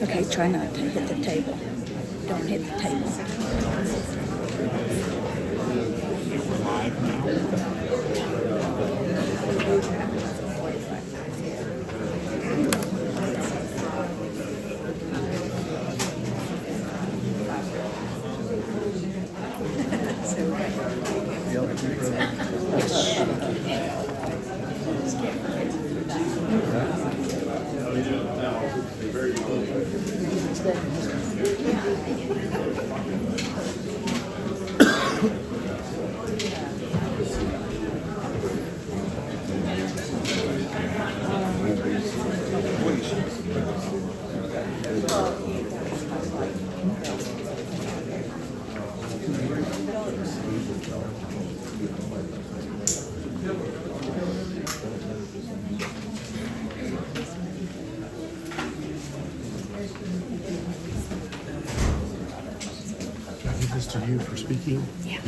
Okay, try not to hit the table. Don't hit the table. To you for speaking? Yeah.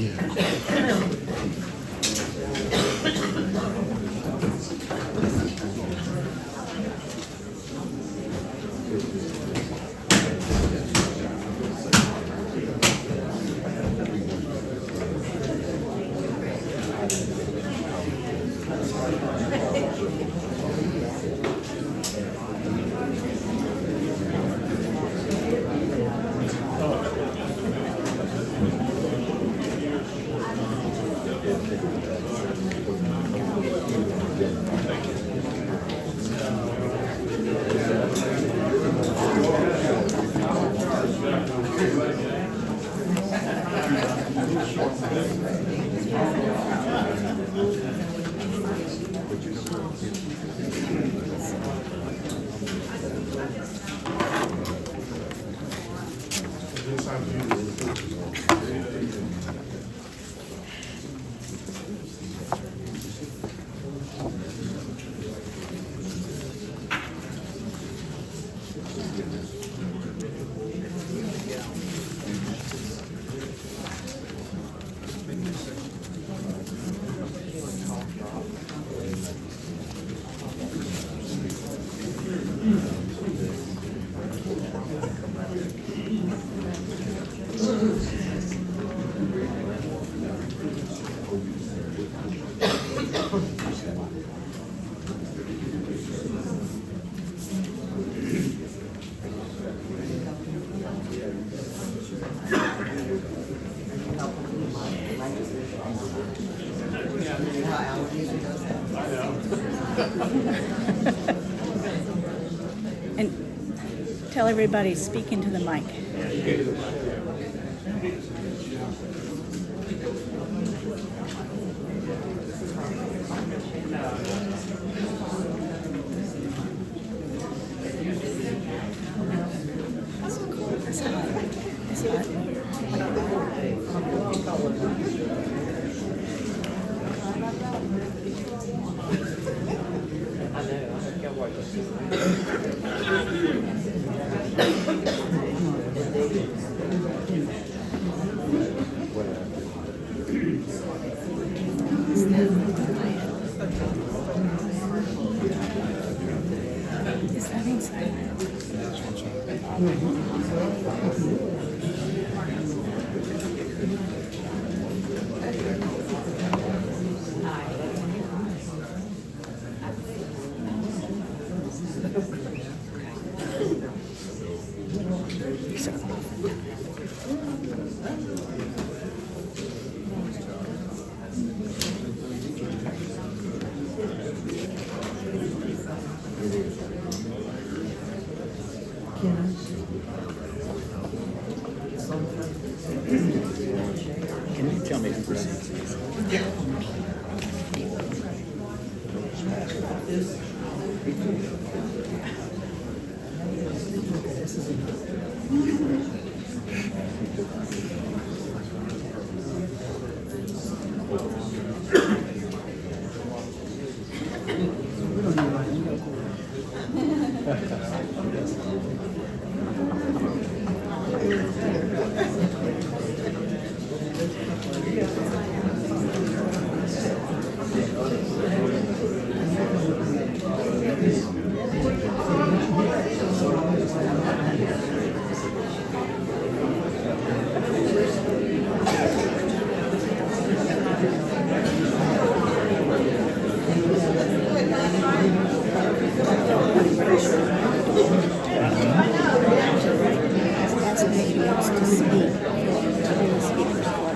And tell everybody, speak into the mic. It's hot. It's hot. Is that inside? Can you tell me who proceeds? That's maybe else to speak. Turn the speakers on.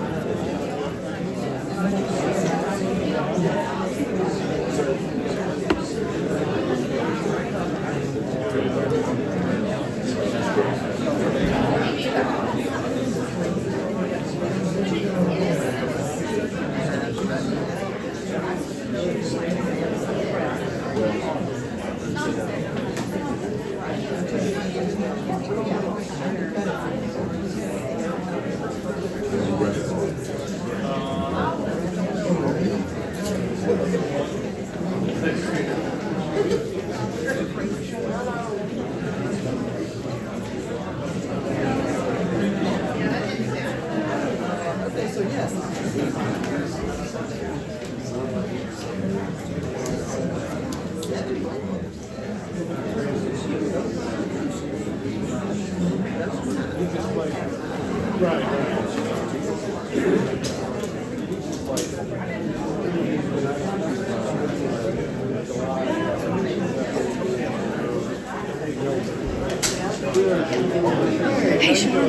Hey, Sean.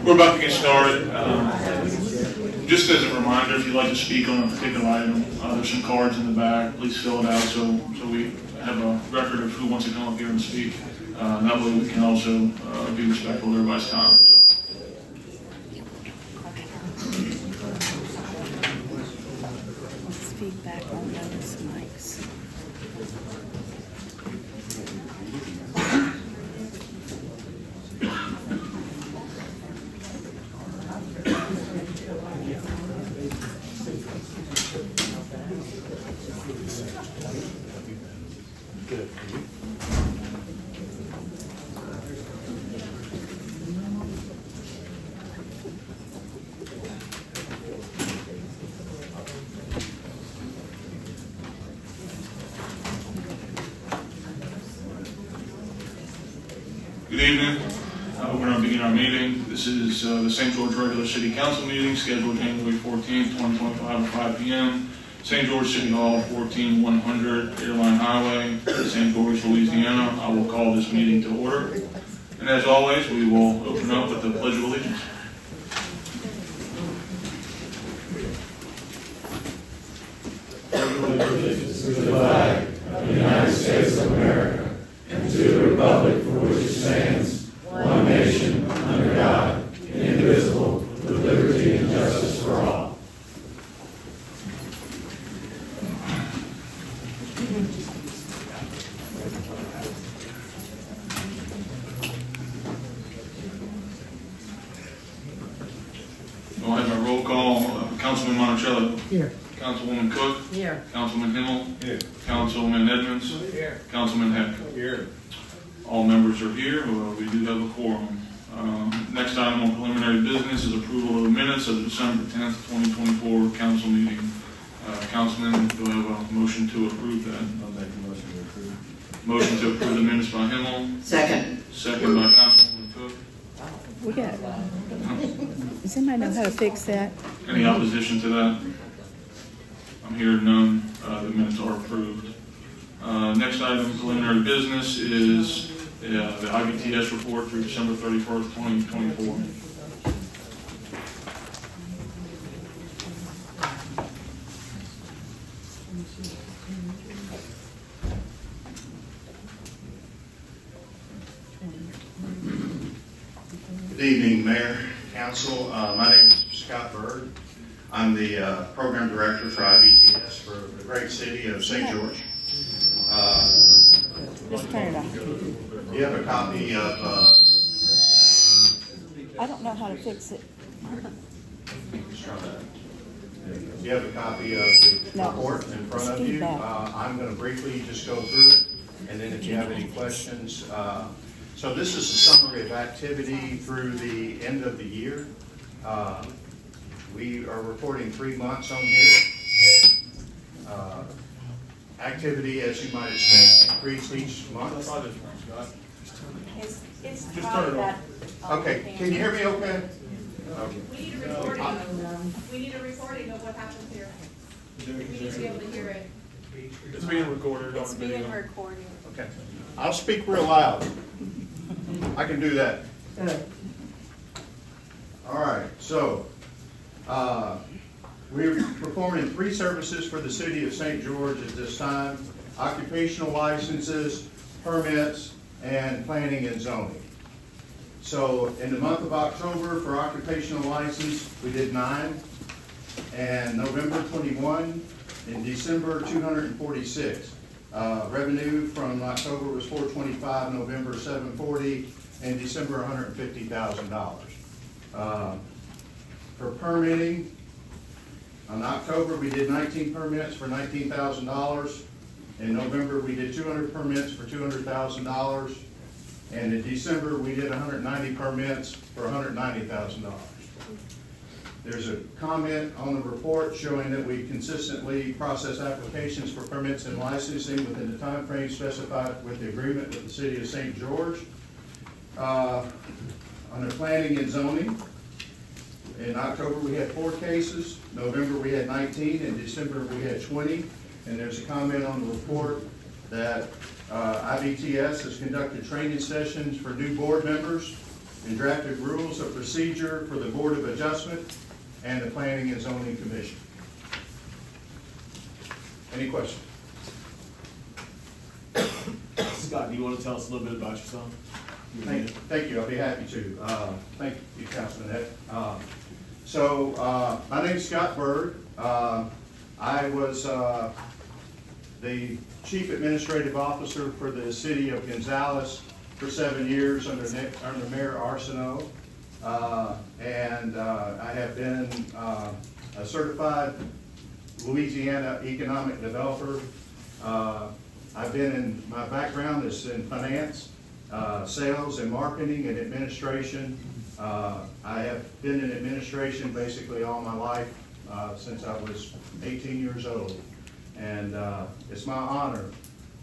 We're about to get started. Just as a reminder, if you'd like to speak on a particular item, there's some cards in the back. Please fill it out so we have a record of who wants to come up here and speak. That way we can also be respectful of everybody's time. Let's feedback on those mics. Good evening. We're going to begin our meeting. This is the St. George Regular City Council meeting scheduled January 14th, 2025 at 5 p.m. St. George City Hall, 14100 Airline Highway, St. George, Louisiana. I will call this meeting to order. And as always, we will open up with the Pledge of Allegiance. To the flag of the United States of America and to the republic for which it stands, Monticello. Here. Councilwoman Cook. Here. Councilman Himmel. Here. Councilman Edmonds. Here. Councilman Heck. Here. All members are here. We do have a quorum. Next item on preliminary business is approval of the minutes of the December 10th, 2024 council meeting. Councilman, do I have a motion to approve that? I'll make a motion to approve. Motion to approve the minutes by Himmel, Second. second by Councilwoman Cook. We got, does anybody know how to fix that? Any opposition to that? I'm hearing none. The minutes are approved. Next item, preliminary business, is the IBTS report through December 31st, 2024. Good evening, Mayor, Council. My name is Scott Bird. I'm the Program Director for IBTS for the great city of St. George. Just turn it off. You have a copy of, I don't know how to fix it. you have a copy of the No. report in front of It's you. feedback. I'm going to briefly just go through it, and then if you have any questions. So this is a summary of activity through the end of the year. We are reporting 3 months on here. Activity, as you might expect, increased each month. It's probably that. Okay, can you hear me okay? Okay. We need a recording of what happens here. We need to be able to hear it. It's being recorded It's being recorded. Okay. I'll speak real loud. I can do that. All right, so we're performing 3 services for the city of St. George at this time: occupational licenses, permits, and planning and zoning. So in the month of October for occupational license, we did 9, and November 21, in December 246. Revenue from October was $425, November $740, and December $150,000. For permitting, in October we did 19 permits for $19,000. In November we did 200 permits for $200,000. And in December we did 190 permits for $190,000. There's a comment on the report showing that we consistently process applications for permits and licensing within the time frame specified with the agreement with the city of St. George. Under planning and zoning, in October we had 4 cases, November we had 19, and December we had 20. And there's a comment on the report that IBTS has conducted training sessions for new board members and drafted rules of procedure for the Board of Adjustment and the Planning and Zoning Commission. Any questions? Scott, do you want to tell us a little bit about yourself? Thank you, I'll be happy to. Thank you, Councilman Heck. My name's Scott Bird. I was the Chief Administrative Officer for the City of Gonzales for 7 years under Mayor Arsenault. And I have been a certified Louisiana economic developer. My background is in finance, sales and marketing and administration. I have been in administration basically all my life since I was 18 years old. And it's my honor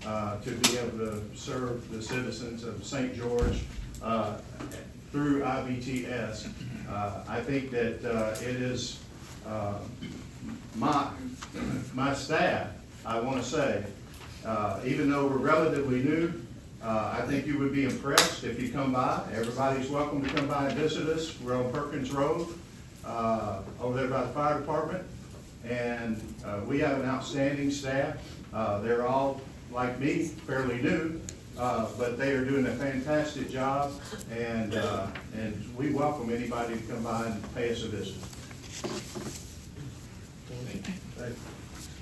to be able to serve the citizens of St. George through IBTS. I think that it is my staff, I want to say, even though we're relatively new, I think you would be impressed if you come by. Everybody's welcome to come by and visit us. We're on Perkins Road, over there by the fire department. And we have an outstanding staff. They're all, like me, fairly new, but they are doing a fantastic job, and we welcome anybody to come by and pay us a visit.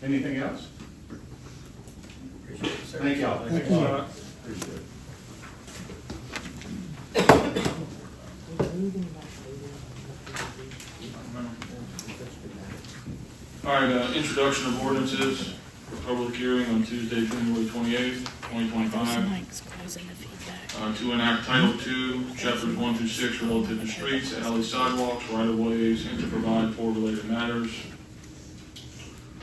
Anything else? Thank y'all. Thank you. Appreciate it. All right, introduction of ordinances for public hearing on Tuesday, January 28th, 2025. Mike's causing the feedback. To enact Title II, Chapters 1 through 6 relative to streets, alleys, sidewalks, right-of-ways, and to provide for related matters.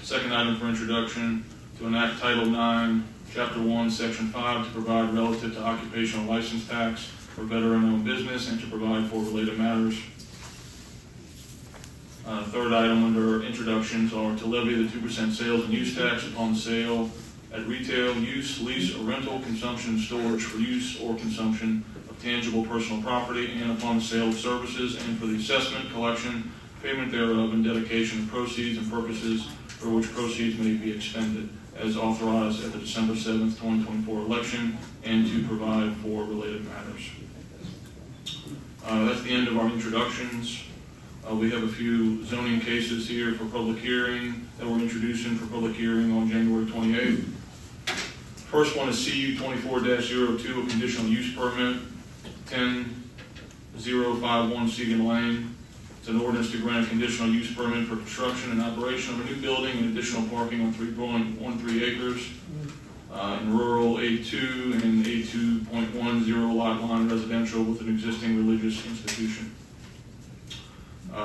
Second item for introduction, to enact Title IX, Chapter 1, Section 5, to provide relative to occupational license tax for veteran-owned business and to provide for related matters. Third item under introductions are to levy the 2% sales and use tax upon sale at retail, use, lease, or rental, consumption, and storage for use or consumption of tangible personal property, and upon the sale of services, and for the assessment, collection, payment thereof, and dedication of proceeds and purposes for which proceeds may be expended, as authorized at the December 7th, 2024 election, and to provide for related matters. That's the end of our introductions. We have a few zoning cases here for public hearing that we're introducing for public hearing on January 28th. First one is CU 24-02, a conditional use permit, 10051 Seagan Lane. It's an ordinance to grant a conditional use permit for construction and operation of a new building and additional parking on 3.13 acres in rural A2 and A2.10 lot line residential with an existing religious institution.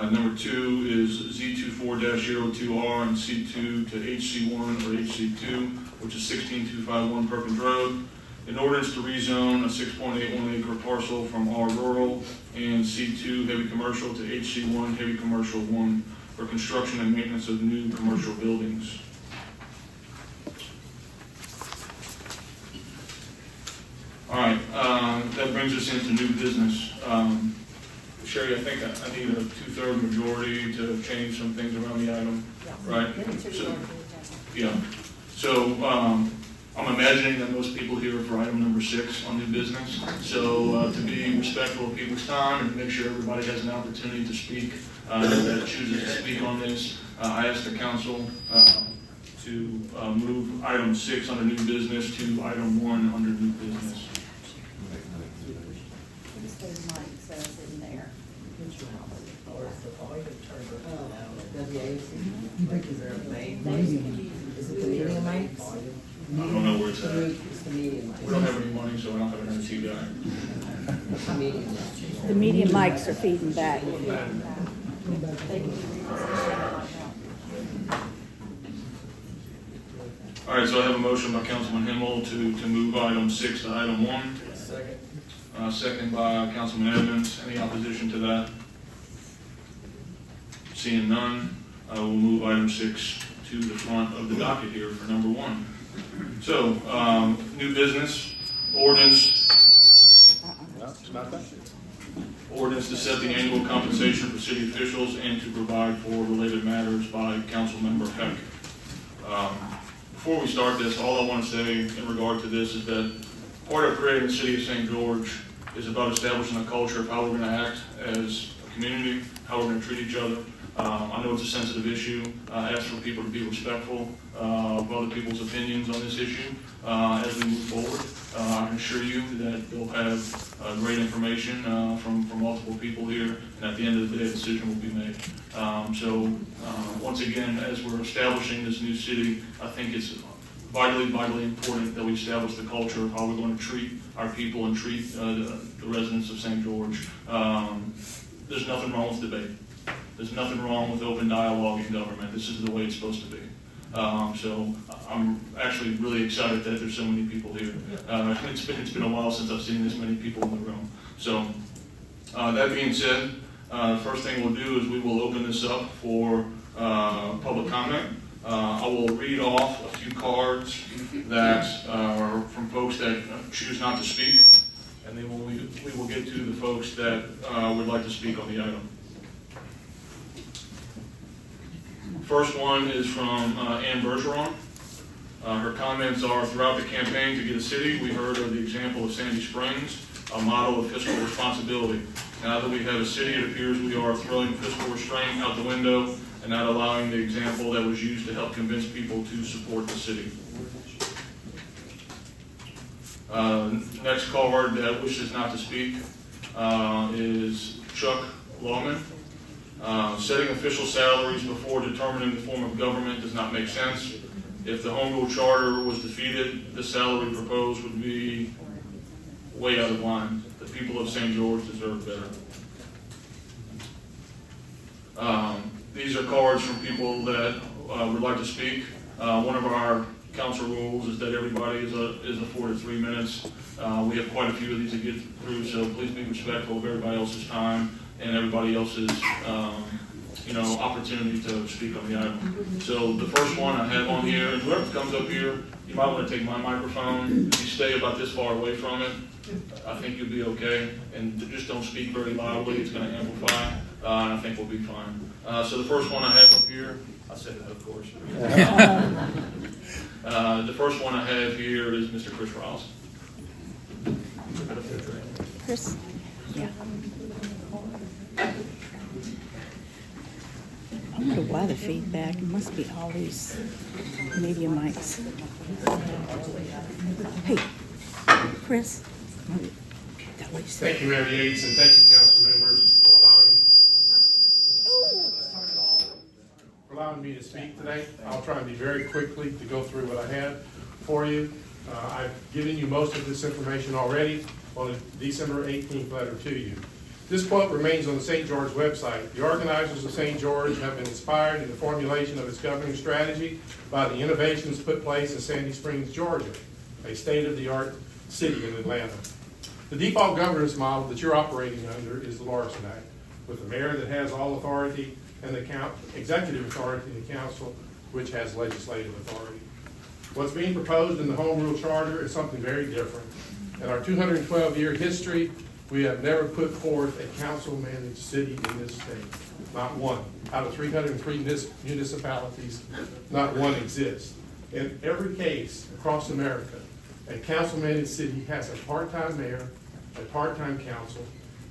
Number 2 is Z24-02R and C2 to HC1 or HC2, which is 16251 Perkins Road. An ordinance to rezone a 6.81 acre parcel from R rural and C2 heavy commercial to HC1 heavy commercial 1 for construction and maintenance of new commercial buildings. All right, that brings us into new business. Sherry, I think I need a 2/3 majority to change some things around the item, right? So, yeah. So I'm imagining that most people here are for item number 6 on new business. So to be respectful of people's time and to make sure everybody has an opportunity to speak, that chooses to speak on this, I ask the council to move item 6 under new business to item 1 under new business. Is it the medium mic? I don't know where it's at. It's the medium mic. We don't have any money, so I don't have an IT guy. Medium mic. The medium mics are feeding back. All right, so I have a motion by Councilman Himmel to move item 6 to item 1. Second by Councilman Evans. Any opposition to that? Seeing none, we'll move item 6 to the front of the docket here for number 1. So, new business, ordinance. Ordinance to set the annual compensation for city officials and to provide for related matters by Councilmember Heck. Before we start this, all I want to say in regard to this is that part of creating the city of St. George is about establishing a culture of how we're going to act as a community, how we're going to treat each other. I know it's a sensitive issue. I ask for people to be respectful of other people's opinions on this issue as we move forward. I can assure you that they'll have great information from multiple people here, and at the end of the day, a decision will be made. Once again, as we're establishing this new city, I think it's vitally important that we establish the culture of how we're going to treat our people and treat the residents of St. George. There's nothing wrong with debate. There's nothing wrong with open dialogue in government. This is the way it's supposed to be. So I'm actually really excited that there's so many people here. It's been a while since I've seen this many people in the room. So that being said, first thing we'll do is we will open this up for public comment. I will read off a few cards that are from folks that choose not to speak, and then we will get to the folks that would like to speak on the item. First one is from Ann Bergeron. Her comments are, throughout the campaign to get a city, we heard of the example of Sandy Springs, a model of fiscal responsibility. Now that we have a city, it appears we are throwing fiscal restraint out the window and not allowing the example that was used to help convince people to support the city. Next card that wishes not to speak is Chuck Lawman. Setting official salaries before determining the form of government does not make sense. If the home rule charter was defeated, the salary proposed would be way out of line. The people of St. George deserve better. These are cards from people that would like to speak. One of our council rules is that everybody is afforded 3 minutes. We have quite a few of these to get through, so please be respectful of everybody else's time and everybody else's opportunity to speak on the item. So the first one I have on here, and whoever comes up here, you might want to take my microphone. If you stay about this far away from it, I think you'll be okay. And just don't speak very loudly, it's going to amplify, and I think we'll be fine. So the first one I have up here, I said that of course. The first one I have here is Mr. Chris Rouse. Chris? Yeah. I wonder why the feedback. It must be all these media mics. Hey, Chris? That way you say. Thank you, Mayor Yates, and thank you, council members, for allowing me to speak today. I'll try and be very quickly to go through what I have for you. I've given you most of this information already on the December 18th letter to you. This quote remains on the St. George website. The organizers of St. George have been inspired in the formulation of its governing strategy by the innovations put place in Sandy Springs, Georgia, a state-of-the-art city in Atlanta. The default governance model that you're operating under is the Larson Act, with the mayor that has all authority and the executive authority in the council, which has legislative authority. What's being proposed in the Home Rule Charter is something very different. In our 212-year history, we have never put forth a council-managed city in this state. Not one. Out of 303 municipalities, not one exists. In every case across America, a council-managed city has a part-time mayor, a part-time council,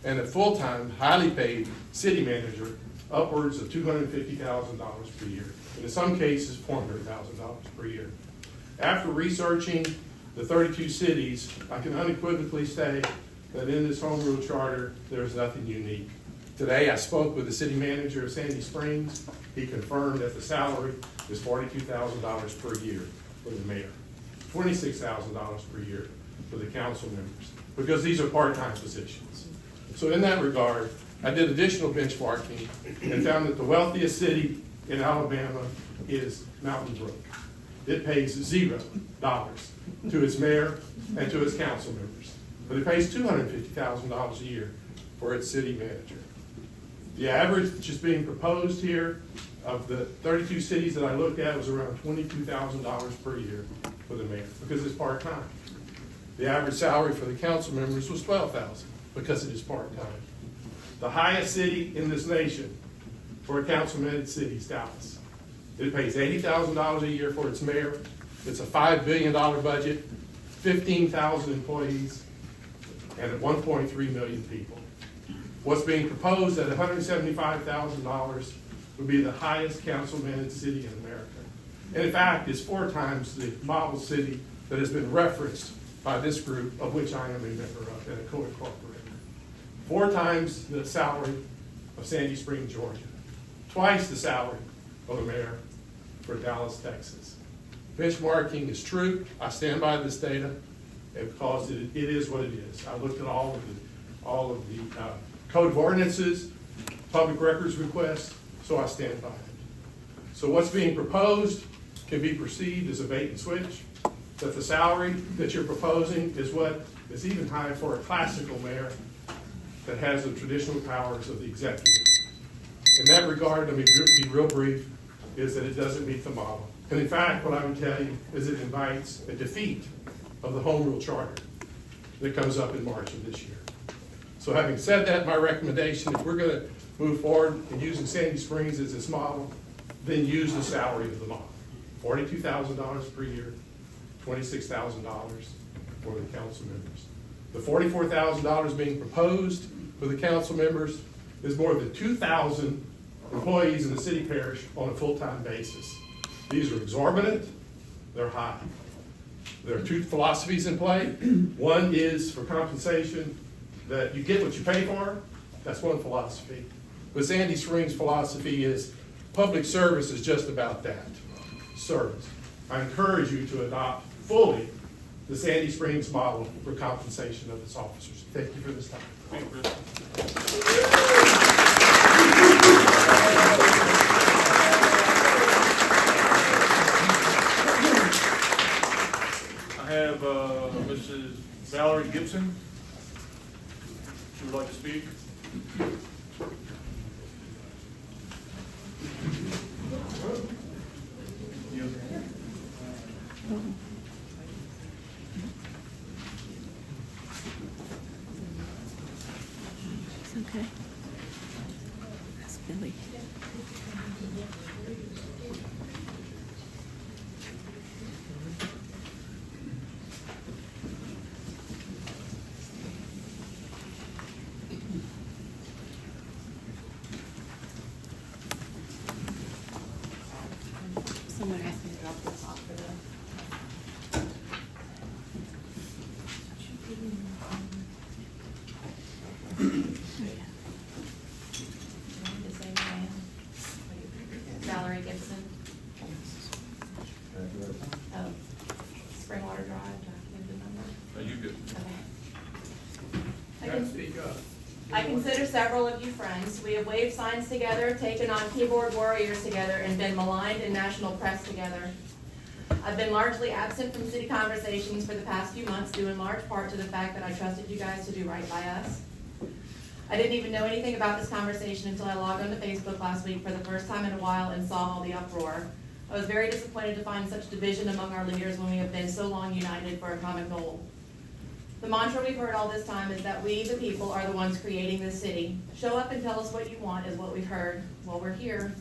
and a full-time, highly paid city manager, upwards of $250,000 per year. And in some cases, $400,000 per year. After researching the 32 cities, I can unequivocally say that in this home rule charter, there's nothing unique. Today, I spoke with the city manager of Sandy Springs. He confirmed that the salary is $42,000 per year for the mayor, $26,000 per year for the council members, because these are part-time positions. So in that regard, I did additional benchmarking and found that the wealthiest city in Alabama is Mountain Brook. It pays $0 to its mayor and to its council members, but it pays $250,000 a year for its city manager. The average which is being proposed here of the 32 cities that I looked at was around $22,000 per year for the mayor, because it's part-time. The average salary for the council members was $12,000 because it is part-time. The highest city in this nation for a council-managed city is Dallas. It pays $80,000 a year for its mayor. It's a $5 billion budget, 15,000 employees, and 1.3 million people. What's being proposed at $175,000 would be the highest council-managed city in America. And in fact, it's 4 times the model city that has been referenced by this group, of which I am a member of and a co-incorporator. 4 times the salary of Sandy Springs, Georgia. Twice the salary of the mayor for Dallas, Texas. Benchmarking is true. I stand by this data because it is what it is. I looked at all of the code of ordinances, public records requests, so I stand by it. So what's being proposed can be perceived as a bait and switch, that the salary that you're proposing is what is even high for a classical mayor that has the traditional powers of the executive. In that regard, let me be real brief, is that it doesn't meet the model. And in fact, what I would tell you is it invites a defeat of the Home Rule Charter that comes up in March of this year. So having said that, my recommendation, if we're going to move forward in using Sandy Springs as its model, then use the salary of the model. $42,000 per year, $26,000 for the council members. The $44,000 being proposed for the council members is more than 2,000 employees in the city parish on a full-time basis. These are exorbitant, they're high. There are 2 philosophies in play. One is for compensation that you get what you pay for. That's one philosophy. But Sandy Spring's philosophy is public service is just about that, service. I encourage you to adopt fully the Sandy Springs model for compensation of its officers. Thank you for this time. Thank you, Chris. I have Mrs. Valerie Gibson. She would like to speak. It's okay. That's Billy. Someone asked me to drop this off for them. The same name. Valerie Gibson. Oh, Springwater Drive, do I have to give the number? You good? Okay. I consider several of you friends. We have waved signs together, taken on keyboard warriors together, and been maligned in national press together. I've been largely absent from city conversations for the past few months, due in large part to the fact that I trusted you guys to do right by us. I didn't even know anything about this conversation until I logged onto Facebook last week for the first time in a while and saw all the uproar. I was very disappointed to find such division among our leaders when we have been so long united for a common goal. The mantra we've heard all this time is that we, the people, are the ones creating this city. Show up and tell us what you want is what we've heard. Well, we're here.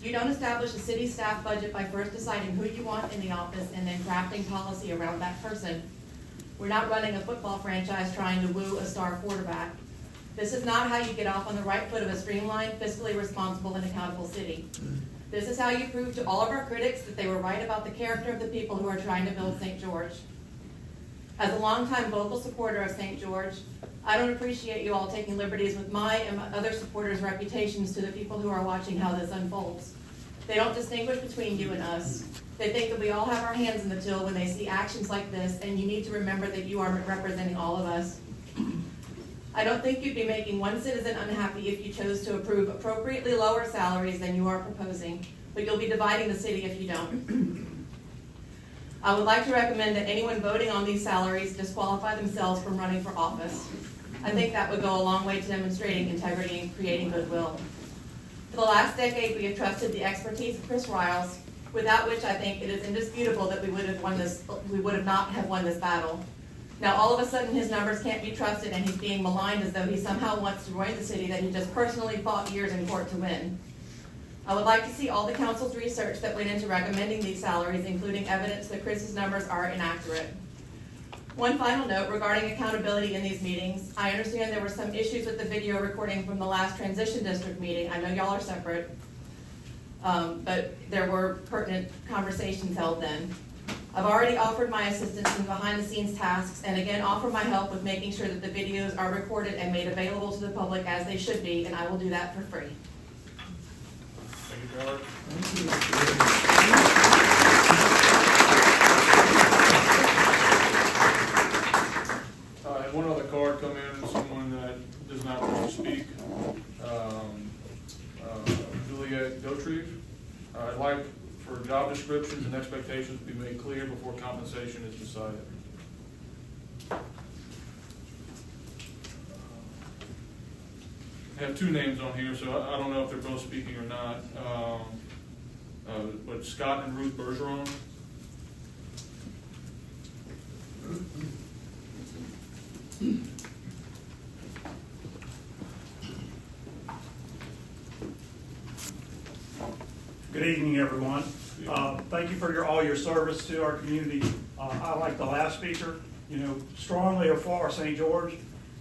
You don't establish a city staff budget by first deciding who you want in the office and then crafting policy around that person. We're not running a football franchise trying to woo a star quarterback. This is not how you get off on the right foot of a streamlined, fiscally responsible, and accountable city. This is how you prove to all of our critics that they were right about the character of the people who are trying to build St. George. As a longtime vocal supporter of St. George, I don't appreciate you all taking liberties with my and my other supporters' reputations to the people who are watching how this unfolds. They don't distinguish between you and us. They think that we all have our hands in the till when they see actions like this, and you need to remember that you are representing all of us. I don't think you'd be making one citizen unhappy if you chose to approve appropriately lower salaries than you are proposing, but you'll be dividing the city if you don't. I would like to recommend that anyone voting on these salaries disqualify themselves from running for office. I think that would go a long way to demonstrating integrity and creating goodwill. For the last decade, we have trusted the expertise of Chris Riles, without which I think it is indisputable that we would not have won this battle. Now, all of a sudden, his numbers can't be trusted, and he's being maligned as though he somehow wants to ruin the city that he just personally fought years in court to win. I would like to see all the council's research that went into recommending these salaries, including evidence that Chris's numbers are inaccurate. One final note regarding accountability in these meetings. I understand there were some issues with the video recording from the last transition district meeting. I know y'all are separate, but there were pertinent conversations held then. I've already offered my assistance in behind-the-scenes tasks, and again offer my help with making sure that the videos are recorded and made available to the public as they should be, and I will do that for free. Thank you, Valerie. I had one other card come in, someone that does not want to speak. Juliet Dotrieve. I'd like for job descriptions and expectations to be made clear before compensation is decided. I have two names on here, so I don't know if they're both speaking or not. But Scott and Ruth Bergeron. Good evening, everyone. Thank you for all your service to our community. I like the last speaker, strongly for St. George.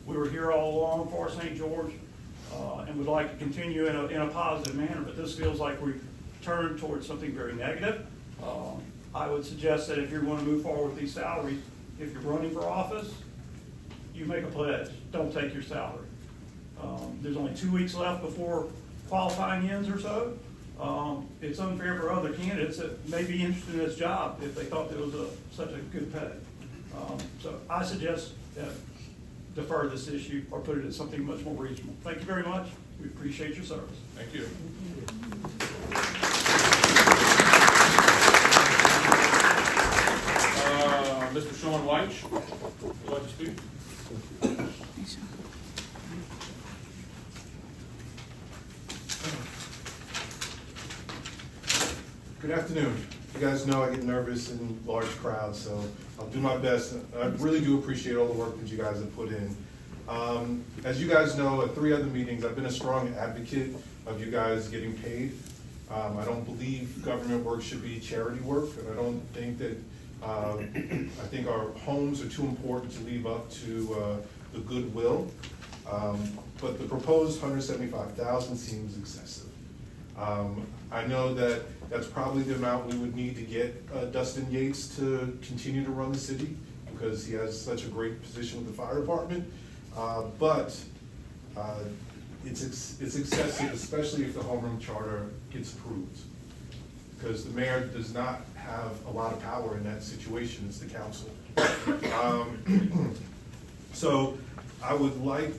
We were here all along for St. George, and would like to continue in a positive manner, but this feels like we've turned towards something very negative. I would suggest that if you're going to move forward with these salaries, if you're running for office, you make a pledge. Don't take your salary. There's only 2 weeks left before qualifying ends or so. It's unfair for other candidates that may be interested in this job if they thought there was such a good pay. So I suggest that defer this issue or put it at something much more reasonable. Thank you very much. We appreciate your service. Thank you. Mr. Sean White, would you like to speak? Good afternoon. You guys know I get nervous in large crowds, so I'll do my best. I really do appreciate all the work that you guys have put in. As you guys know, at 3 other meetings, I've been a strong advocate of you guys getting paid. I don't believe government work should be charity work, and I don't think that, I think our homes are too important to leave up to the goodwill. But the proposed $175,000 seems excessive. I know that that's probably the amount we would need to get Dustin Yates to continue to run the city because he has such a great position with the fire department. But it's excessive, especially if the homeroom charter gets approved. Because the mayor does not have a lot of power in that situation, it's the council. So I would like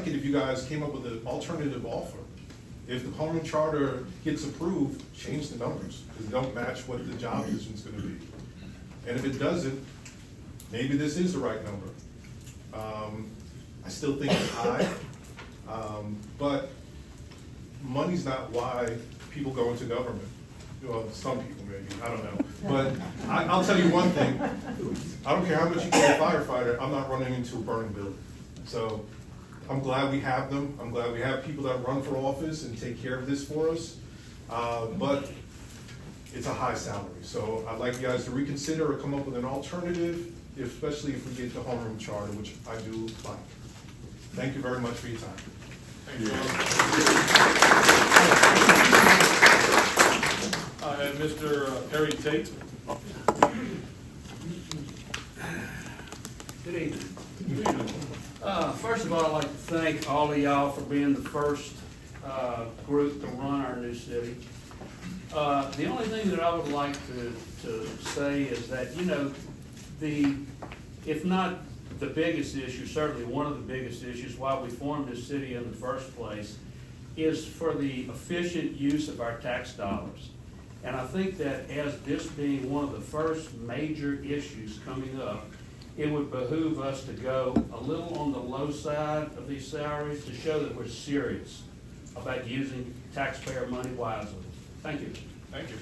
it if you guys came up with an alternative offer. If the homeroom charter gets approved, change the numbers, because they don't match what the job position's gonna be. And if it doesn't, maybe this is the right number. I still think it's high, but money's not why people go into government. Well, some people maybe, I don't know. But I'll tell you one thing, I don't care how much you pay a firefighter, I'm not running into a burning building. So I'm glad we have them. I'm glad we have people that run for office and take care of this for us. But it's a high salary. So I'd like you guys to reconsider or come up with an alternative, especially if we get the homeroom charter, which I do like. Thank you very much for your time. Thank you. And Mr. Perry Tate. Good evening. First of all, I'd like to thank all of y'all for being the first group to run our new city. The only thing that I would like to say is that, you know, if not the biggest issue, certainly one of the biggest issues why we formed this city in the first place is for the efficient use of our tax dollars. And I think that as this being one of the first major issues coming up, it would behoove us to go a little on the low side of these salaries to show that we're serious about using taxpayer money wisely. Thank you. Thank you.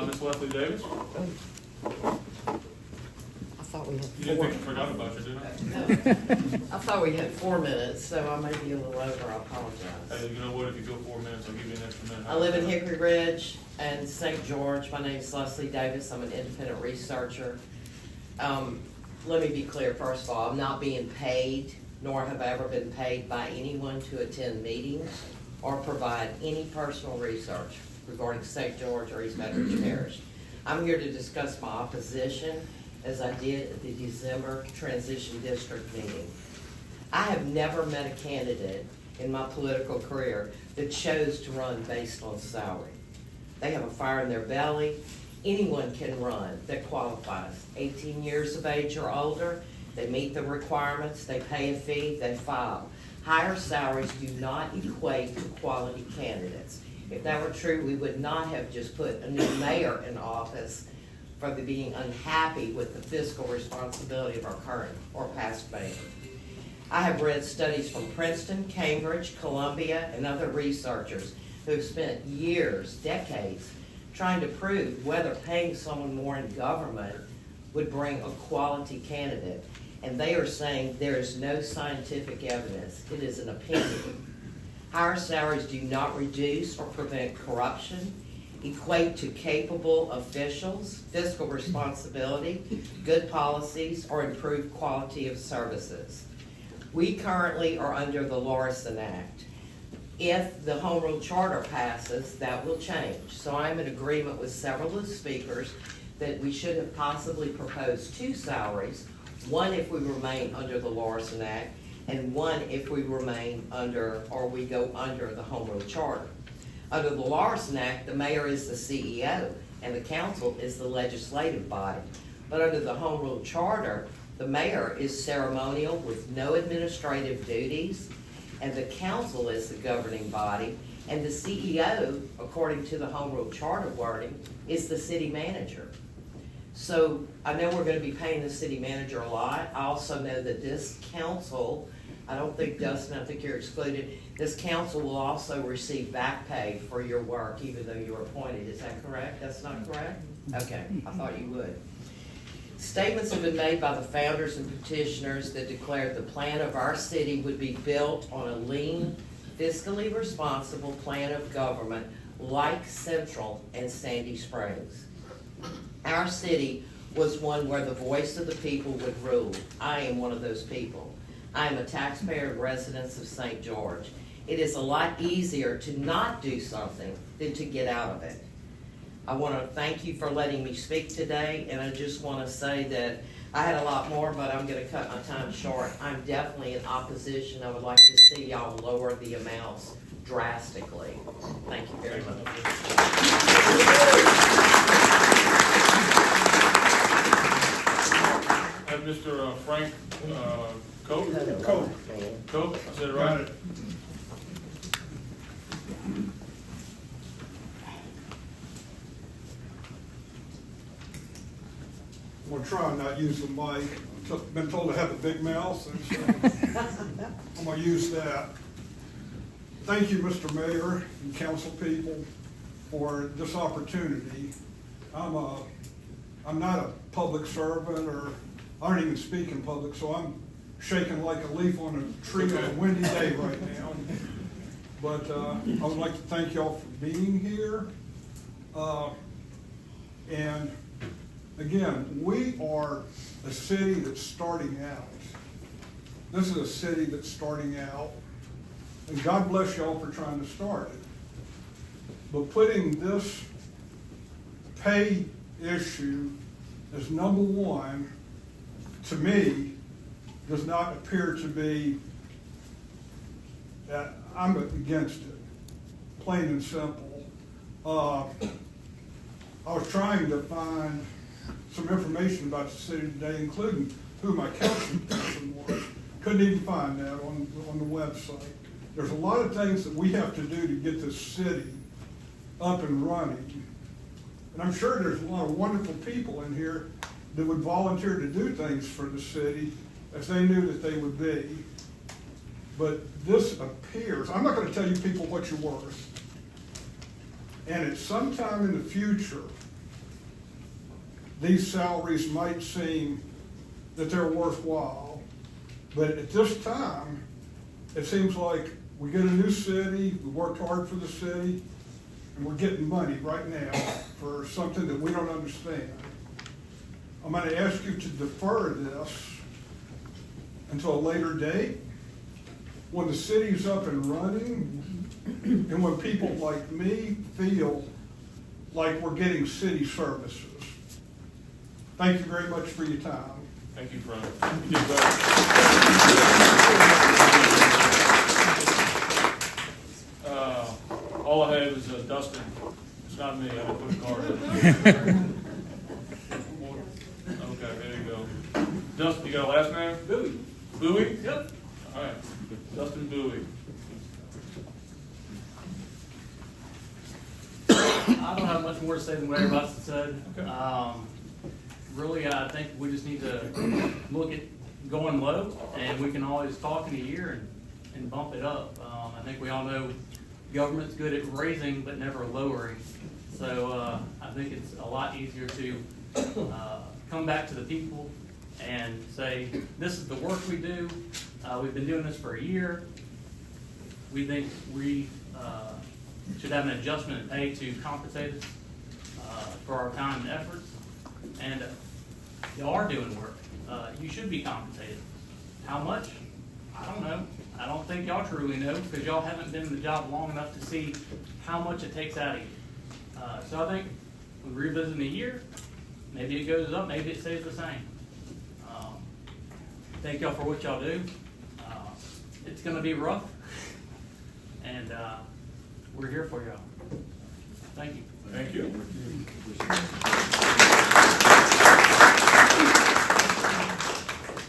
Ms. Leslie Davis, I thought we had you didn't 4. think you forgot about you, did I? I thought we had 4 minutes, so I may be a little over, I apologize. Hey, you know what, if you go 4 minutes, I'll give you an extra minute. I live in Hickory Ridge and St. George. My name is Leslie Davis. I'm an independent researcher. Let me be clear, first of all, I'm not being paid, nor have I ever been paid by anyone to attend meetings or provide any personal research regarding St. George or East Methodist Parish. I'm here to discuss my opposition, as I did at the December Transition District meeting. I have never met a candidate in my political career that chose to run based on salary. They have a fire in their belly. Anyone can run that qualifies. 18 years of age or older, they meet the requirements, they pay a fee, they file. Higher salaries do not equate to quality candidates. If that were true, we would not have just put a new mayor in office for being unhappy with the fiscal responsibility of our current or past mayor. I have read studies from Princeton, Cambridge, Columbia, and other researchers who have spent years, decades, trying to prove whether paying someone more in government would bring a quality candidate. And they are saying there is no scientific evidence. It is an opinion. Higher salaries do not reduce or prevent corruption, equate to capable officials, fiscal responsibility, good policies, or improved quality of services. We currently are under the Lorison Act. If the home rule charter passes, that will change. So I'm in agreement with several of the speakers that we should have possibly proposed two salaries, one if we remain under the Larson Act, and one if we remain under, or we go under the home rule charter. Under the Larson Act, the mayor is the CEO, and the council is the legislative body. But under the home rule charter, the mayor is ceremonial with no administrative duties, and the council is the governing body, and the CEO, according to the home rule charter wording, is the city manager. So I know we're gonna be paying the city manager a lot. I also know that this council, I don't think, Dustin, I think you're excluded, this council will also receive back pay for your work, even though you were appointed. Is that correct? That's not correct? Okay, I thought you would. Statements have been made by the founders and petitioners that declared the plan of our city would be built on a lean, fiscally responsible plan of government like Central and Sandy Springs. Our city was one where the voice of the people would rule. I am one of those people. I am a taxpayer and resident of St. George. It is a lot easier to not do something than to get out of it. I want to thank you for letting me speak today, and I just want to say that I had a lot more, but I'm going to cut my time short. I'm definitely in opposition. I would like to see y'all lower the amounts drastically. Thank you very much. Have Mr. Frank Cope? Cope. Cope, I said it right? I'm gonna try and not use the mic. Been told to have a big mouth, and so I'm gonna use that. Thank you, Mr. Mayor and council people, for this opportunity. I'm not a public servant, or I don't even speak in public, so I'm shaking like a leaf on a tree on a windy day right now. But I would like to thank y'all for being here. And again, we are a city that's starting out. This is a city that's starting out, and God bless y'all for trying to start it. But putting this pay issue as number one, to me, does not appear to be that I'm against it, plain and simple. I was trying to find some information about the city today, including who my council person was. Couldn't even find that on the website. There's a lot of things that we have to do to get this city up and running. And I'm sure there's a lot of wonderful people in here that would volunteer to do things for the city if they knew that they would be. But this appears, I'm not going to tell you people what you're worth. And at some time in the future, these salaries might seem that they're worthwhile. But at this time, it seems like we get a new city, we worked hard for the city, and we're getting money right now for something that we don't understand. I'm going to ask you to defer this until a later date, when the city's up and running, and when people like me feel like we're getting city services. Thank you very much for your time. Thank you, Frank. All I have is Dustin. It's not me. I didn't put a card in. Okay, there you go. Dustin, you got a last name? Bowie. Bowie? Yep. All right. Dustin Bowie. I don't have much more to say than what everybody said. Okay. Really, I think we just need to look at going low, and we can always talk in a year and bump it up. I think we all know government's good at raising but never lowering. So I think it's a lot easier to come back to the people and say, this is the work we do. We've been doing this for a year. We think we should have an adjustment in pay to compensate us for our time and efforts. And you are doing work. You should be compensated. How much? I don't know. I don't think y'all truly know, because y'all haven't been in the job long enough to see how much it takes out of you. So I think we revisit in a year, maybe it goes up, maybe it stays the same. Thank y'all for what y'all do. It's gonna be rough, and we're here for y'all. Thank you. Thank you.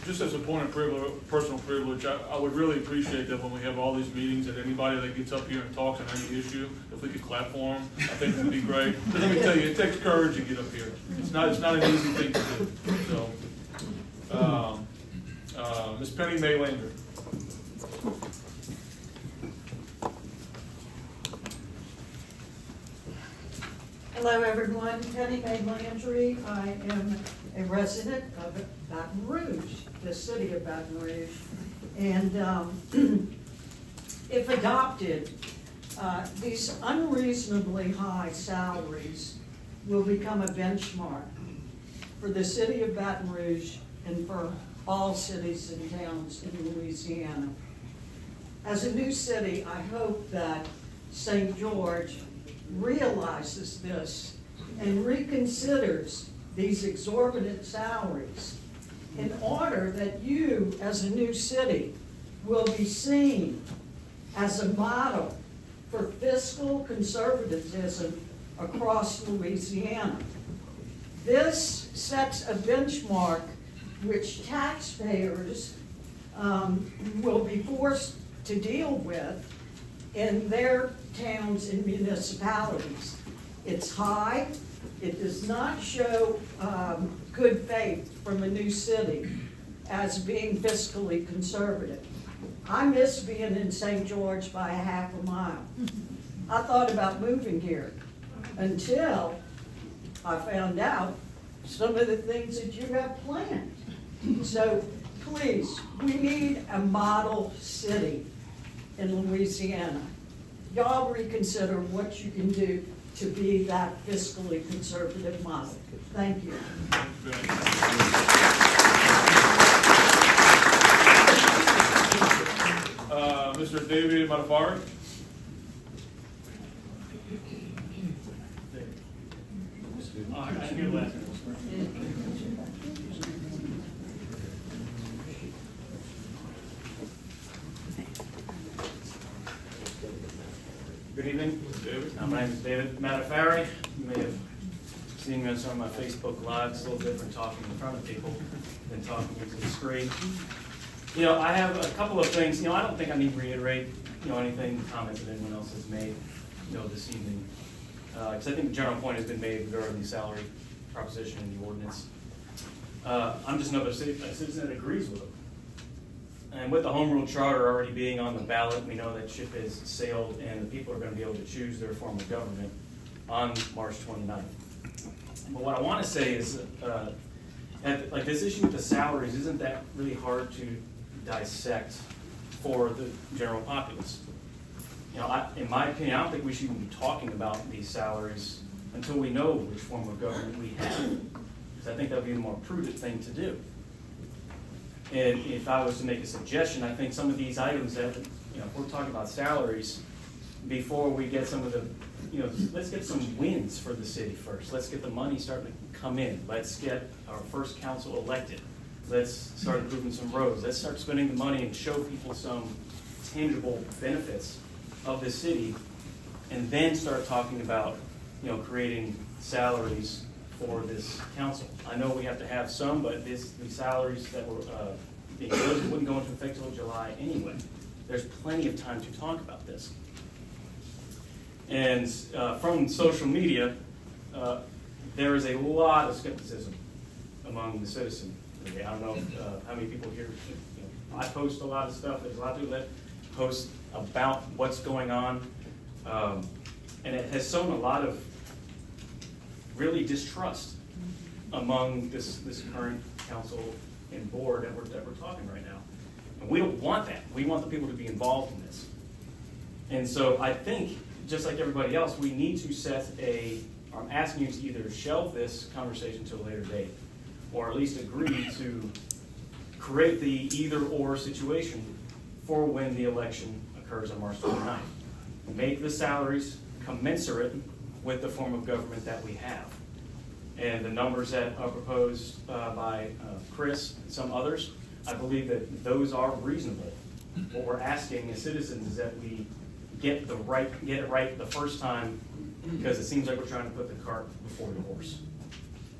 Just as a point of privilege, personal privilege, I would really appreciate that when we have all these meetings, that anybody that gets up here and talks on any issue, if we could clap for them, I think it would be great. But let me tell you, it takes courage to get up here. It's not an easy thing to do. So, Ms. Penny Maylander. Hello, everyone. Penny Mae Landry. I am a resident of Baton Rouge, the city of Baton Rouge. And if adopted, these unreasonably high salaries will become a benchmark for the city of Baton Rouge and for all cities and towns in Louisiana. As a new city, I hope that St. George realizes this and reconsiders these exorbitant salaries in order that you, as a new city, will be seen as a model for fiscal conservatism across Louisiana. This sets a benchmark which taxpayers will be forced to deal with in their towns and municipalities. It's high. It does not show good faith from a new city as being fiscally conservative. I miss being in St. George by a half a mile. I thought about moving here until I found out some of the things that you have planned. So please, we need a model city in Louisiana. Y'all reconsider what you can do to be that fiscally conservative model. Thank you. Mr. David Matafari. Good evening. My name is David Matafari. You may have seen me on some of my Facebook Lives. It's a little different talking in front of people than talking into the screen. You know, I have a couple of things. You know, I don't think I need to reiterate, anything, comments that anyone else has made, this evening. Because I think the general point has been made regarding the salary proposition in the ordinance. I'm just another citizen that agrees with them. And with the home rule charter already being on the ballot, we know that ship has sailed and the people are going to be able to choose their form of government on March 29th. But what I want to say is, like this issue with the salaries, isn't that really hard to dissect for the general populace? In my opinion, I don't think we should even be talking about these salaries until we know which form of government we have. Because I think that would be the more prudent thing to do. And if I was to make a suggestion, I think some of these items that, if we're talking about salaries, before we get some of the, let's get some wins for the city first. Let's get the money starting to come in. Let's get our first council elected. Let's start improving some roads. Let's start spending the money and show people some tangible benefits of the city, and then start talking about, creating salaries for this council. I know we have to have some, but the salaries that were being proposed wouldn't go into effect until July anyway. There's plenty of time to talk about this. And from social media, there is a lot of skepticism among the citizenry. I don't know how many people here, I post a lot of stuff. There's a lot of people that post about what's going on. And it has sown a lot of really distrust among this current council and board that we're talking right now. And we don't want that. We want the people to be involved in this. And so I think, just like everybody else, we need to I'm asking you to either shelve this conversation to a later date, or at least agree to create the either-or situation for when the election occurs on March 29th. Make the salaries commensurate with the form of government that we have. And the numbers that are proposed by Chris and some others, I believe that those are reasonable. What we're asking as citizens is that we get it right the first time, because it seems like we're trying to put the cart before the horse.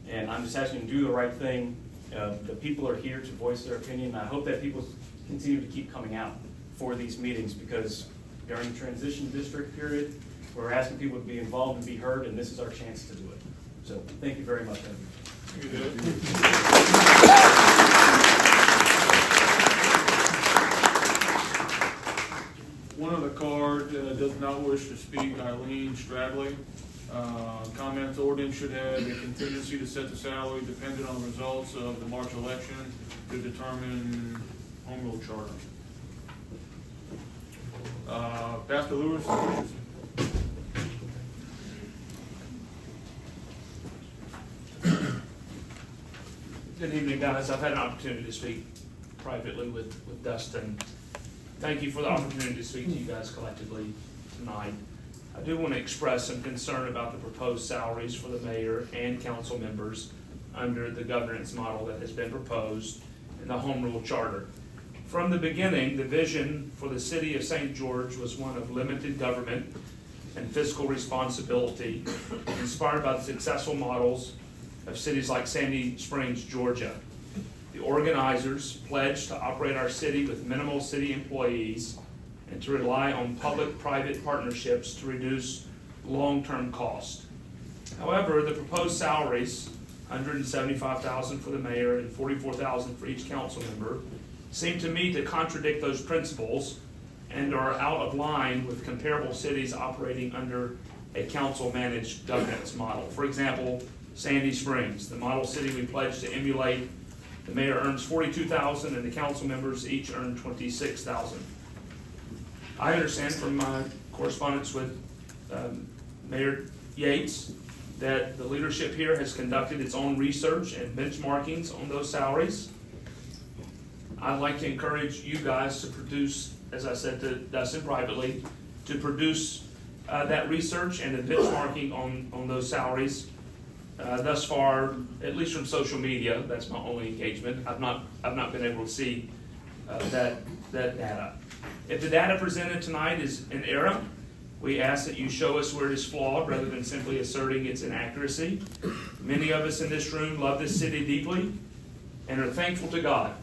And I'm just asking you to do the right thing. The people are here to voice their opinion. I hope that people continue to keep coming out for these meetings, because during the transition district period, we're asking people to be involved and be heard, and this is our chance to do it. So thank you very much, everyone. One on the card does not wish to speak, Eileen Stradley. Comments: ordinance should have a contingency to set the salary dependent on the results of the March election to determine home rule charter. Pastor Lewis. Good evening, guys. I've had an opportunity to speak privately with Dustin. Thank you for the opportunity to speak to you guys collectively tonight. I do want to express some concern about the proposed salaries for the mayor and council members under the governance model that has been proposed in the home rule charter. From the beginning, the vision for the city of St. George was one of limited government and fiscal responsibility, inspired by the successful models of cities like Sandy Springs, Georgia. The organizers pledged to operate our city with minimal city employees and to rely on public-private partnerships to reduce long-term cost. However, the proposed salaries, $175,000 for the mayor and $44,000 for each council member, seem to me to contradict those principles and are out of line with comparable cities operating under a council-managed governance model. For example, Sandy Springs, the model city we pledged to emulate. The mayor earns $42,000 and the council members each earn $26,000. I understand from my correspondence with Mayor Yates that the leadership here has conducted its own research and benchmarkings on those salaries. I'd like to encourage you guys to produce, as I said to Dustin privately, to produce that research and the benchmarking on those salaries. Thus far, at least from social media, that's my only engagement. I've not been able to see that data. If the data presented tonight is in error, we ask that you show us where it is flawed rather than simply asserting its inaccuracy. Many of us in this room love this city deeply and are thankful to God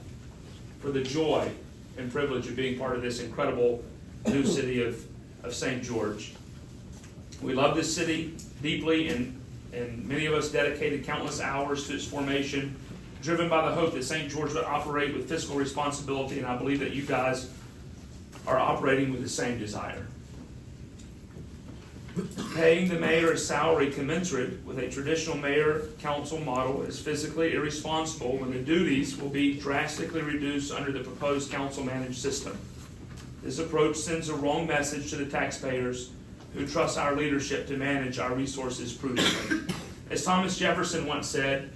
for the joy and privilege of being part of this incredible new city of St. George. We love this city deeply, and many of us dedicated countless hours to its formation, driven by the hope that St. George would operate with fiscal responsibility, and I believe that you guys are operating with the same desire. Paying the mayor a salary commensurate with a traditional mayor-council model is physically irresponsible when the duties will be drastically reduced under the proposed council-managed system. This approach sends a wrong message to the taxpayers who trust our leadership to manage our resources prudently. As Thomas Jefferson once said,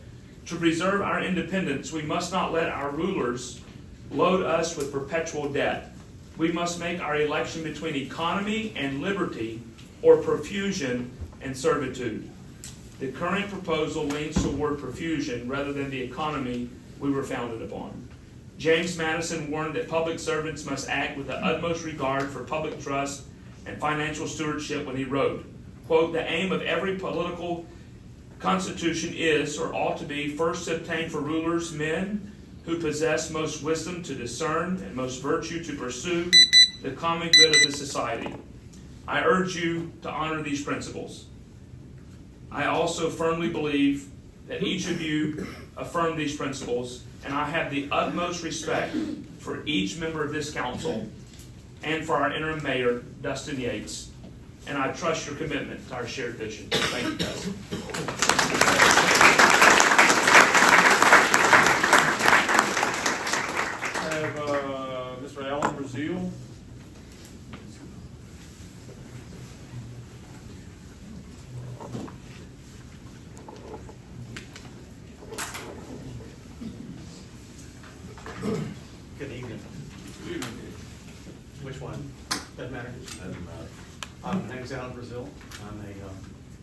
to preserve our independence, we must not let our rulers load us with perpetual debt. We must make our election between economy and liberty, or profusion and servitude. The current proposal leans toward profusion rather than the economy we were founded upon. James Madison warned that public servants must act with the utmost regard for public trust and financial stewardship when he wrote, quote, "The aim of every political constitution is, or ought to be, first to obtain for rulers men who possess most wisdom to discern and most virtue to pursue the common good of the society." I urge you to honor these principles. I also firmly believe that each of you affirm these principles, and I have the utmost respect for each member of this council and for our interim mayor, Dustin Yates, and I trust your commitment to our shared vision. Thank you, guys. I have Mr. Alan Brazil. Good evening. Good evening.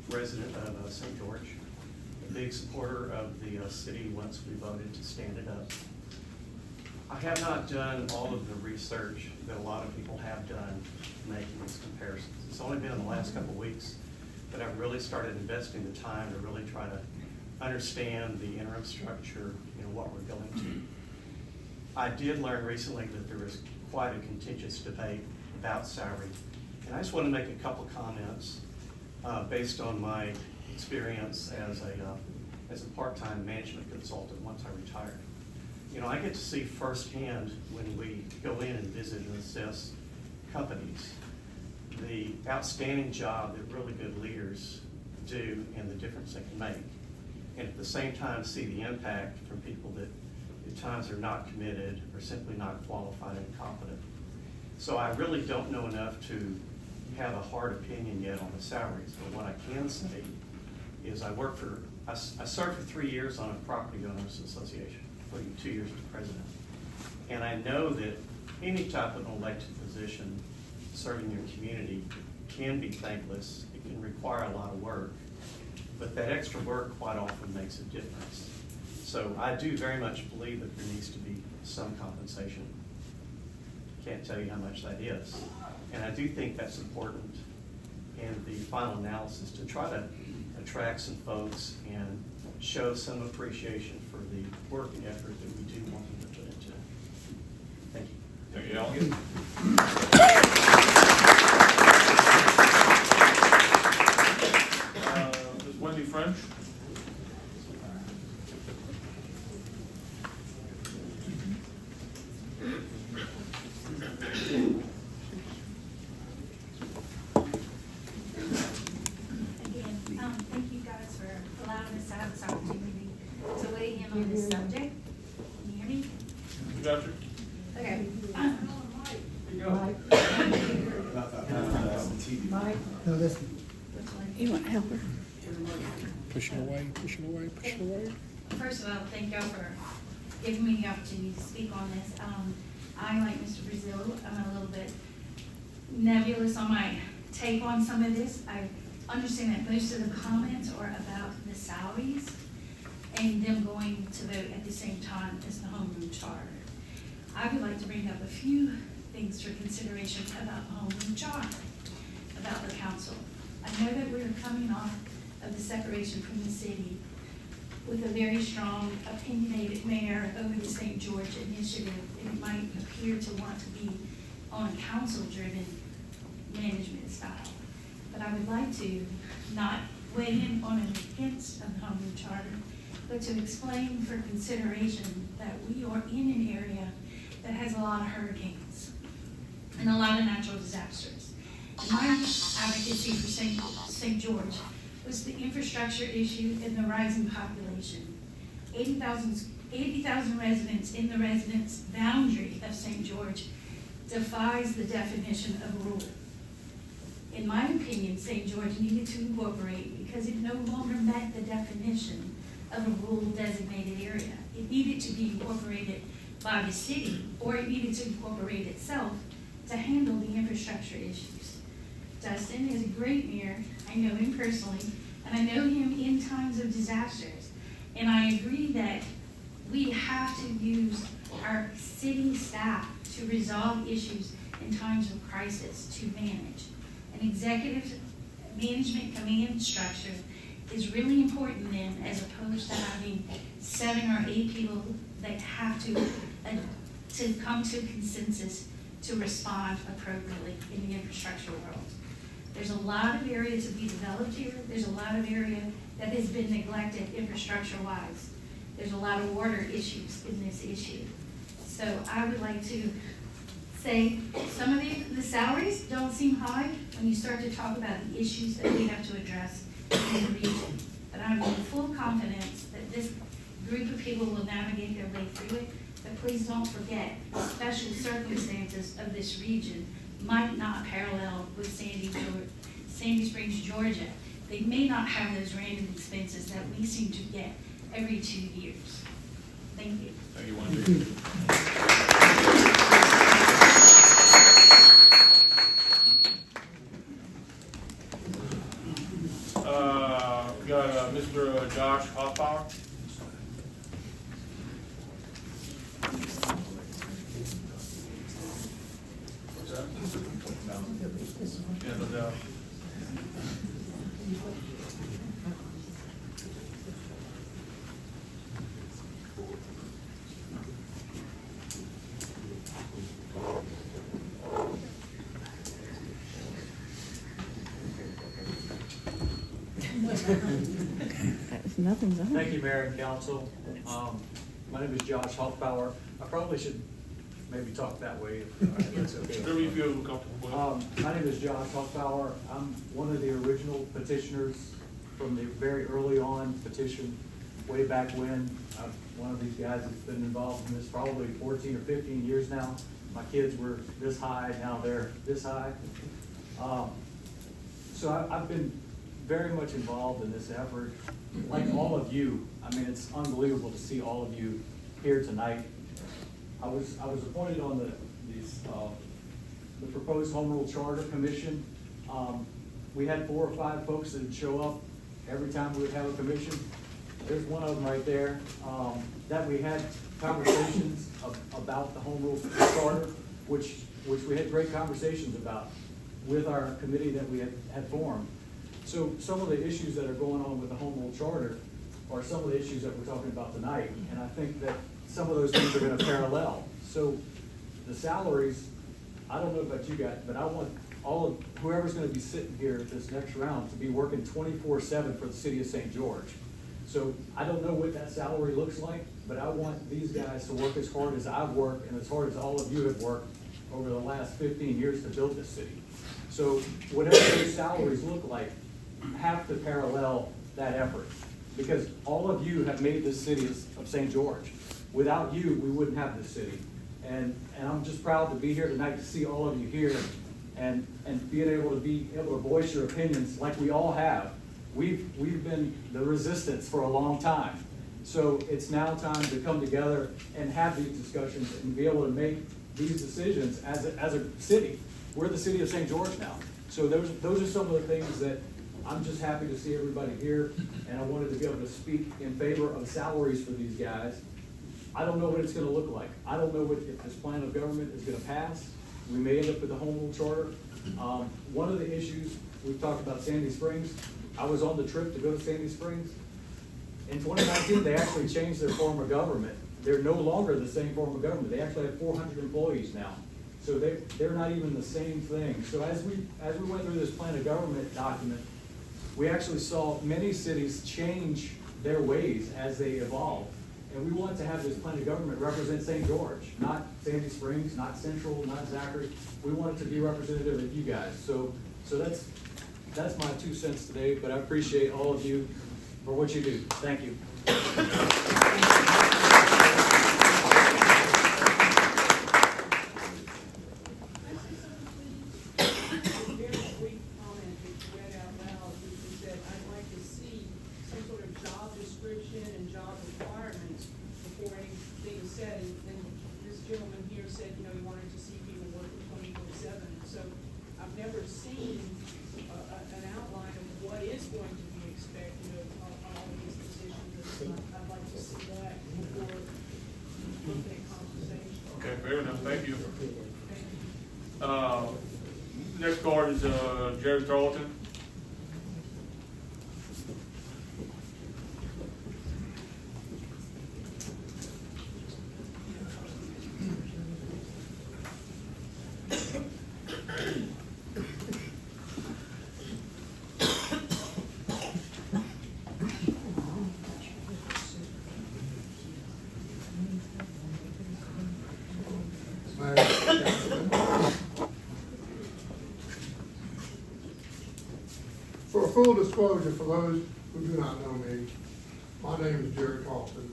resident of St. George, a big supporter of the city once we voted to stand it up. I have not done all of the research that a lot of people have done making these comparisons. It's only been in the last couple of weeks that I've really started investing the time to really try to understand the interim structure, what we're going to. I did learn recently that there is quite a contentious debate about salary. And I just want to make a couple comments based on my experience as a part-time management consultant once I retired. I get to see firsthand when we go in and visit and assess companies, the outstanding job that really good leaders do and the difference they can make. And at the same time, see the impact from people that at times are not committed or simply not qualified and competent. So I really don't know enough to have a hard opinion yet on the salaries, but what I can say is I served for 3 years on a property owners association, including 2 years as president. And I know that any type of elected position serving your community can be thankless. It can require a lot of work, but that extra work quite often makes a difference. So I do very much believe that there needs to be some compensation. Can't tell you how much that is. And I do think that's important in the final analysis to try to attract some folks and show some appreciation for the work and effort that we do want them to put into it. Thank you. Thank you, Alan. Ms. Wendy French. Thank you guys for allowing us to have this opportunity to weigh in on this subject. Can you hear me? We got you. Okay. Mike? No, listen. You want help her? Push it away, push it away, push it away. First of all, thank y'all for giving me the opportunity to speak on this. I, like Mr. Brazil, I'm a little bit nebulous on my take on some of this. I understand that most of the comments are about the salaries and them going to vote at the same time as the homeroom charter. I would like to bring up a few things for consideration about the homeroom charter, about the council. I know that we're coming off of the separation from the city with a very strong opinionated mayor over the St. George initiative, and it might appear to want to be on a council-driven management style. But I would like to not weigh in on an against of the homeroom charter, but to explain for consideration that we are in an area that has a lot of hurricanes and a lot of natural disasters. My advocacy for St. George was the infrastructure issue and the rising population. 80,000 residents in the residence boundary of St. George defies the definition of rural. In my opinion, St. George needed to incorporate because it no longer met the definition of a rural designated area. It needed to be incorporated by the city, or it needed to incorporate itself to handle the infrastructure issues. Dustin is a great mayor. I know him personally, and I know him in times of disasters. And I agree that we have to use our city staff to resolve issues in times of crisis to manage. An executive management command structure is really important then, as opposed to having 7 or 8 people that have to come to consensus to respond appropriately in the infrastructure world. There's a lot of area to be developed here. There's a lot of area that has been neglected infrastructure-wise. There's a lot of water issues in this issue. So I would like to say some of the salaries don't seem high when you start to talk about the issues that we have to address in the region. But I'm in full confidence that this group of people will navigate their way through it. But please don't forget, the special circumstances of this region might not parallel with Sandy Springs, Georgia. They may not have those random expenses that we seem to get every 2 years. Thank you. Thank you, Wendy. Josh Hoffbauer. What's that? Yeah, no doubt. Nothing's on. Thank you, Mayor and Council. My name is Josh Hoffbauer. I probably should maybe talk that way if that's okay. Whatever you feel comfortable with. My name is Josh Hoffbauer. I'm one of the original petitioners from the very early on petition, way back when. I'm one of these guys that's been involved in this probably 14 or 15 years now. My kids were this high, now they're this high. So I've been very much involved in this effort. Like all of you, I mean, it's unbelievable to see all of you here tonight. I was appointed on the proposed Home Rule Charter Commission. We had 4 or 5 folks that would show up every time we would have a commission. There's one of them right there, that we had conversations about the Home Rule Charter, which we had great conversations about with our committee that we had formed. So some of the issues that are going on with the Home Rule Charter are some of the issues that we're talking about tonight, and I think that some of those things are gonna parallel. So the salaries, I don't know about you guys, but I want all of, whoever's gonna be sitting here at this next round to be working 24/7 for the city of St. George. So I don't know what that salary looks like, but I want these guys to work as hard as I've worked and as hard as all of you have worked over the last 15 years to build this city. So whatever those salaries look like, have to parallel that effort, because all of you have made this city of St. George. Without you, we wouldn't have this city. And I'm just proud to be here tonight to see all of you here and being able to voice your opinions like we all have. We've been the resistance for a long time. So it's now time to come together and have these discussions and be able to make these decisions as a city. We're the city of St. George now. So those are some of the things that I'm just happy to see everybody here, and I wanted to be able to speak in favor of salaries for these guys. I don't know what it's gonna look like. I don't know if this plan of government is gonna pass. We may end up with the Home Rule Charter. One of the issues, we've talked about Sandy Springs. I was on the trip to go to Sandy Springs. In 2019, they actually changed their form of government. They're no longer the same form of government. They actually have 400 employees now. So they're not even the same thing. So as we went through this plan of government document, we actually saw many cities change their ways as they evolve. And we want to have this plan of government represent St. George, not Sandy Springs, not Central, not Zachary. We want it to be representative of you guys. So that's my 2 cents today, but I appreciate all of you for what you do. Thank you. Okay, fair enough, thank you. Next card is Jerry Tarleton. For full disclosure, for those who do not know me, my name is Jerry Carlton,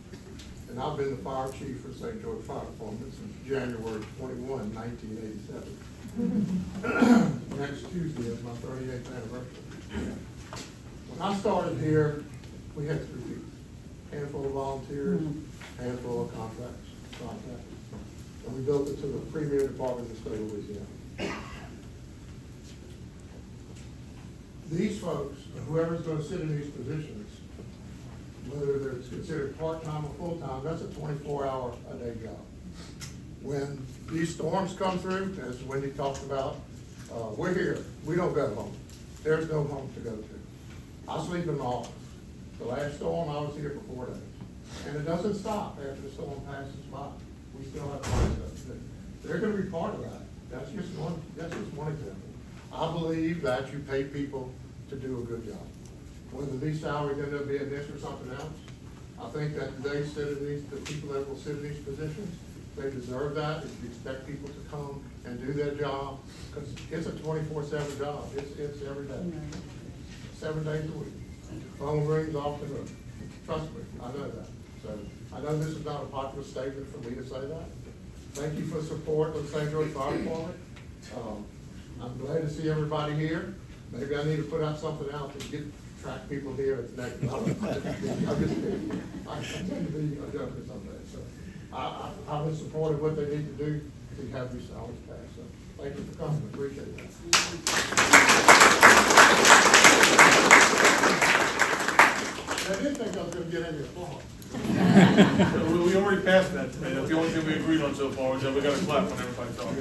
and I've been the fire chief for St. George Fire Department since January 21, 1987. Next Tuesday is my 38th anniversary. When I started here, we had 3 people, handful of volunteers, handful of contractors. And we built it to the premier department in the state of Louisiana. These folks, whoever's gonna sit in these positions, it's considered part-time or full-time, that's a 24-hour-a-day job. When these storms come through, as Wendy talked about, we're here, we don't go home. There's no home to go to. I sleep in my office. The last storm, I was here for 4 days. And it doesn't stop after the storm passes by. We still have stuff to do. They're gonna be part of that. That's just one example. I believe that you pay people to do a good job. Whether these salaries end up being this or something else, I think that they sit in these, the people that will sit in these positions, they deserve that. If you expect people to come and do their job, because it's a 24/7 job. It's every day. 7 days a week. Phone rings off the hook. Trust me, I know that. So I know this is not a popular statement for me to say that. Thank you for support of the St. George Fire Department. I'm glad to see everybody here. Maybe I need to put out something out to track people here at the next level. I'm just kidding. I tend to be a joker someday. So I'm in support of what they need to do to have these salaries passed. So thank you for coming. Appreciate that. I didn't think I was going to get any applause. We already passed that today. That's the only thing we agreed on so far, so we got to clap when everybody talks.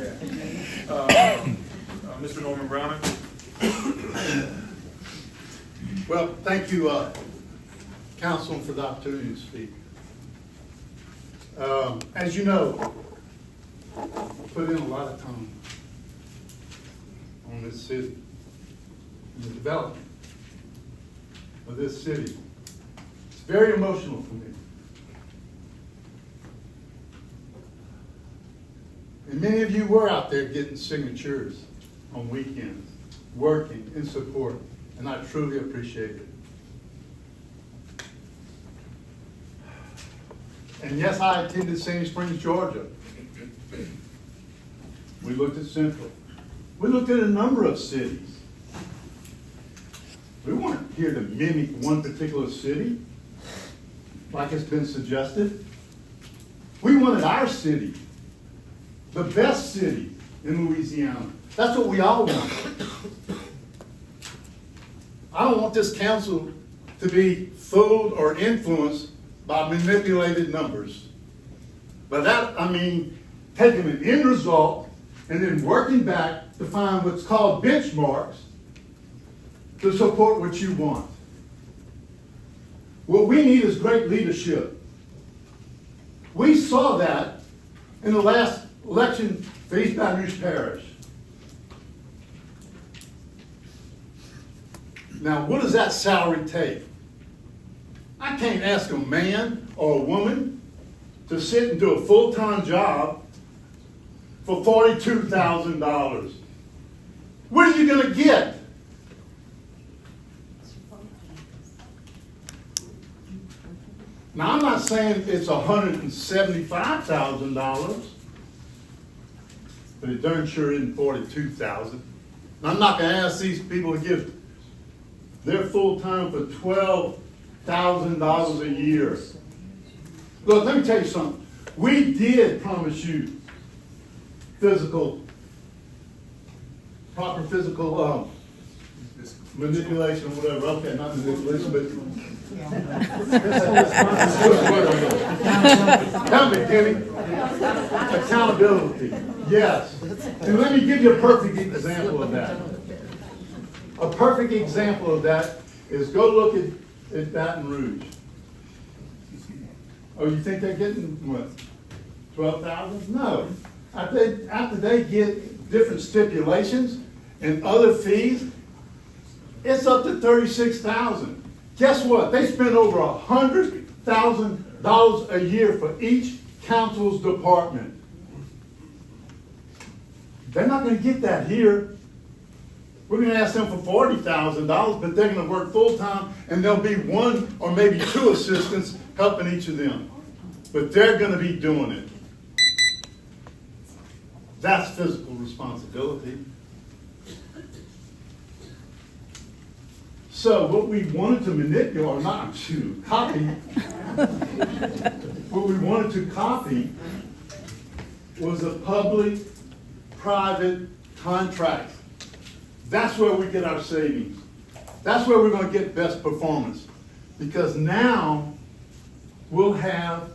Mr. Norman Browning? Well, thank you, Council, for the opportunity to speak. As you know, I put in a lot of time on this city, and the development of this city. It's very emotional for me. And many of you were out there getting signatures on weekends, working in support, and I truly appreciate it. And yes, I attended Sandy Springs, Georgia. We looked at Central. We looked at a number of cities. We weren't here to mimic one particular city, like it's been suggested. We wanted our city, the best city in Louisiana. That's what we all want. I don't want this council to be fooled or influenced by manipulated numbers. By that, I mean taking an end result and then working back to find what's called benchmarks to support what you want. What we need is great leadership. We saw that in the last election for East Baton Rouge Parish. Now, what does that salary take? I can't ask a man or a woman to sit and do a full-time job for $42,000. What are you going to get? Now, I'm not saying it's $175,000, but it darn sure isn't $42,000. I'm not going to ask these people to give their full-time for $12,000 a year. Look, let me tell you something. We did promise you proper physical manipulation or whatever. Okay, not manipulation, but help me, Kenny. Accountability. Yes. And let me give you a perfect example of that. A perfect example of that is go look at Baton Rouge. Oh, you think they're getting what? 12,000? No. After they get different stipulations and other fees, it's up to 36,000. Guess what? They spend over $100,000 a year for each council's department. They're not going to get that here. We're going to ask them for $40,000, but they're going to work full-time, and there'll be one or maybe two assistants helping each of them. But they're going to be doing it. That's physical responsibility. So what we wanted to manipulate, or not to copy, what we wanted to copy was a public-private contract. That's where we get our savings. That's where we're going to get best performance. Because now will have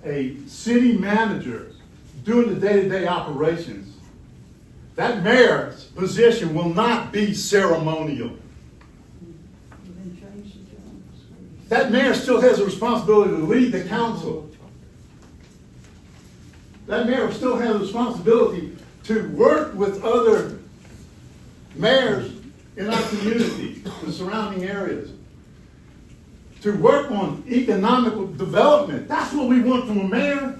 a city manager doing the day-to-day operations, that mayor's position will not be ceremonial. That mayor still has a responsibility to lead the council. That mayor still has a responsibility to work with other mayors in our community, the surrounding areas, to work on economical development. That's what we want from a mayor,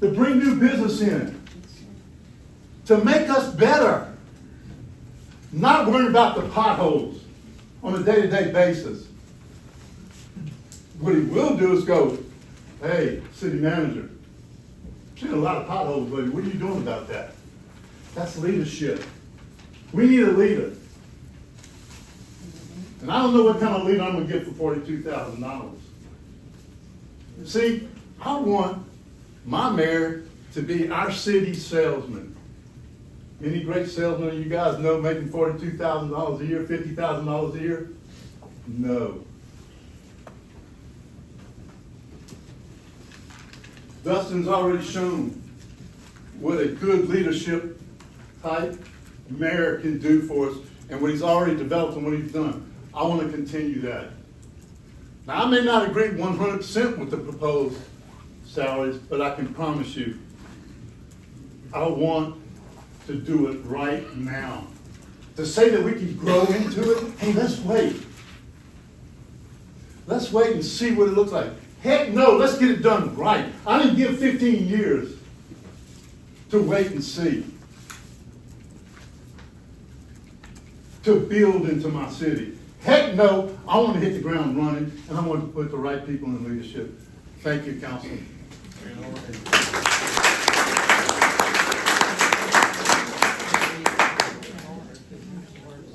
to bring new business in, to make us better, not worrying about the potholes on a day-to-day basis. What he will do is go, hey, city manager, seen a lot of potholes, buddy. What are you doing about that? That's leadership. We need a leader. And I don't know what kind of leader I'm going to get for $42,000. See, I want my mayor to be our city salesman. Any great salesman you guys know making $42,000 a year, $50,000 a year? No. Dustin's already shown what a good leadership type mayor can do for us and what he's already developed and what he's done. I want to continue that. Now, I may not agree 100% with the proposed salaries, but I can promise you, I want to do it right now. To say that we can grow into it, hey, let's wait. Let's wait and see what it looks like. Heck no, let's get it done right. I didn't give 15 years to wait and see. To build into my city. Heck no, I want to hit the ground running, and I want to put the right people in leadership. Thank you, Council.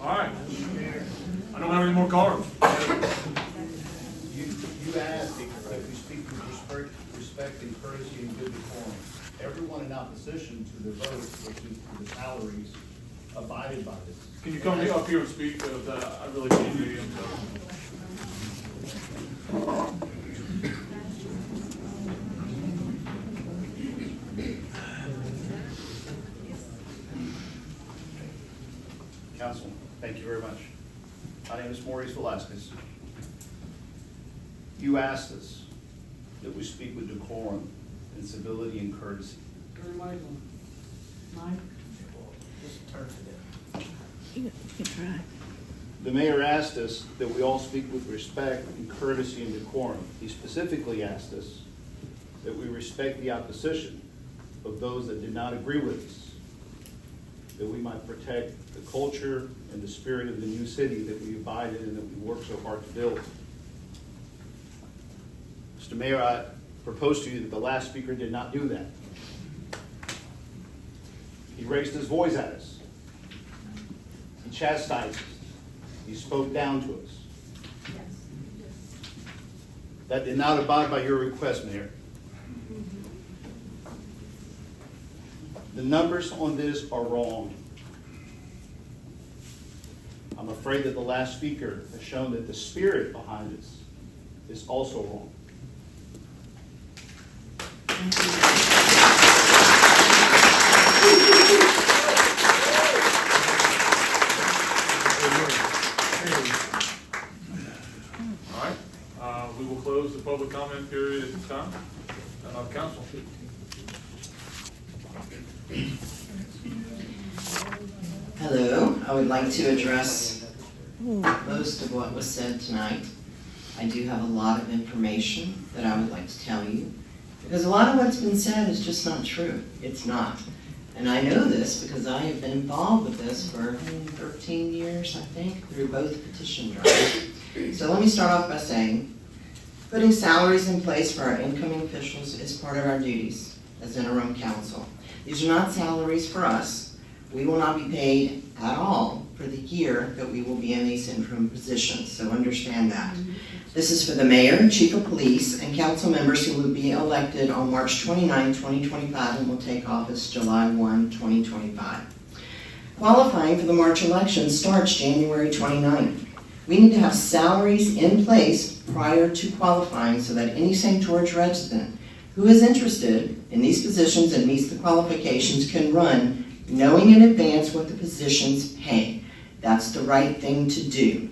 All right. I don't have any more cards. You asked if we speak with respect and courtesy and good decorum. Everyone in opposition to the vote, which is to the salaries, abided by this. Can you come up here and speak? Because I really can't hear you. Council, thank you very much. My name is Maurice Velasquez. You asked us that we speak with decorum and civility and courtesy. Mike? Just turn to them. You can try. The mayor asked us that we all speak with respect and courtesy and decorum. He specifically asked us that we respect the opposition of those that did not agree with us, that we might protect the culture and the spirit of the new city that we abide in and that we work so hard to build. Mr. Mayor, I propose to you that the last speaker did not do that. He raised his voice at us. He chastised us. He spoke down to us. That did not abide by your request, Mayor. The numbers on this are wrong. I'm afraid that the last speaker has shown that the spirit behind this is also wrong. All right. We will close the public comment period at this time. Council. Hello, I would like to address most of what was said tonight. I do have a lot of information that I would like to tell you, because a lot of what's been said is just not true. It's not. And I know this because I have been involved with this for 13 years, I think, through both petition drives. So let me start off by saying, putting salaries in place for our incoming officials is part of our duties as interim council. These are not salaries for us. We will not be paid at all for the year that we will be in these interim positions, so understand that. This is for the mayor, chief of police, and council members who will be elected on March 29, 2025 and will take office July 1, 2025. Qualifying for the March election starts January 29. We need to have salaries in place prior to qualifying so that any St. George resident who is interested in these positions and meets the qualifications can run knowing in advance what the positions pay. That's the right thing to do.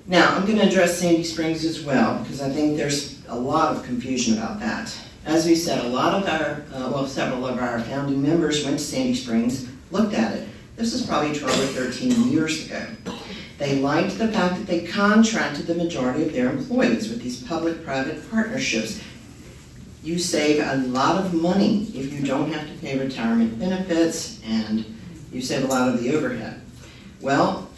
Now, I'm going to address Sandy Springs as well, because I think there's a lot of confusion about that. As we said, a lot of our, several of our founding members went to Sandy Springs, looked at it. This is probably 12 or 13 years ago. They liked the fact that they contracted the majority of their employees with these public-private partnerships. You save a lot of money if you don't have to pay retirement benefits, and you save a lot of the overhead. Well,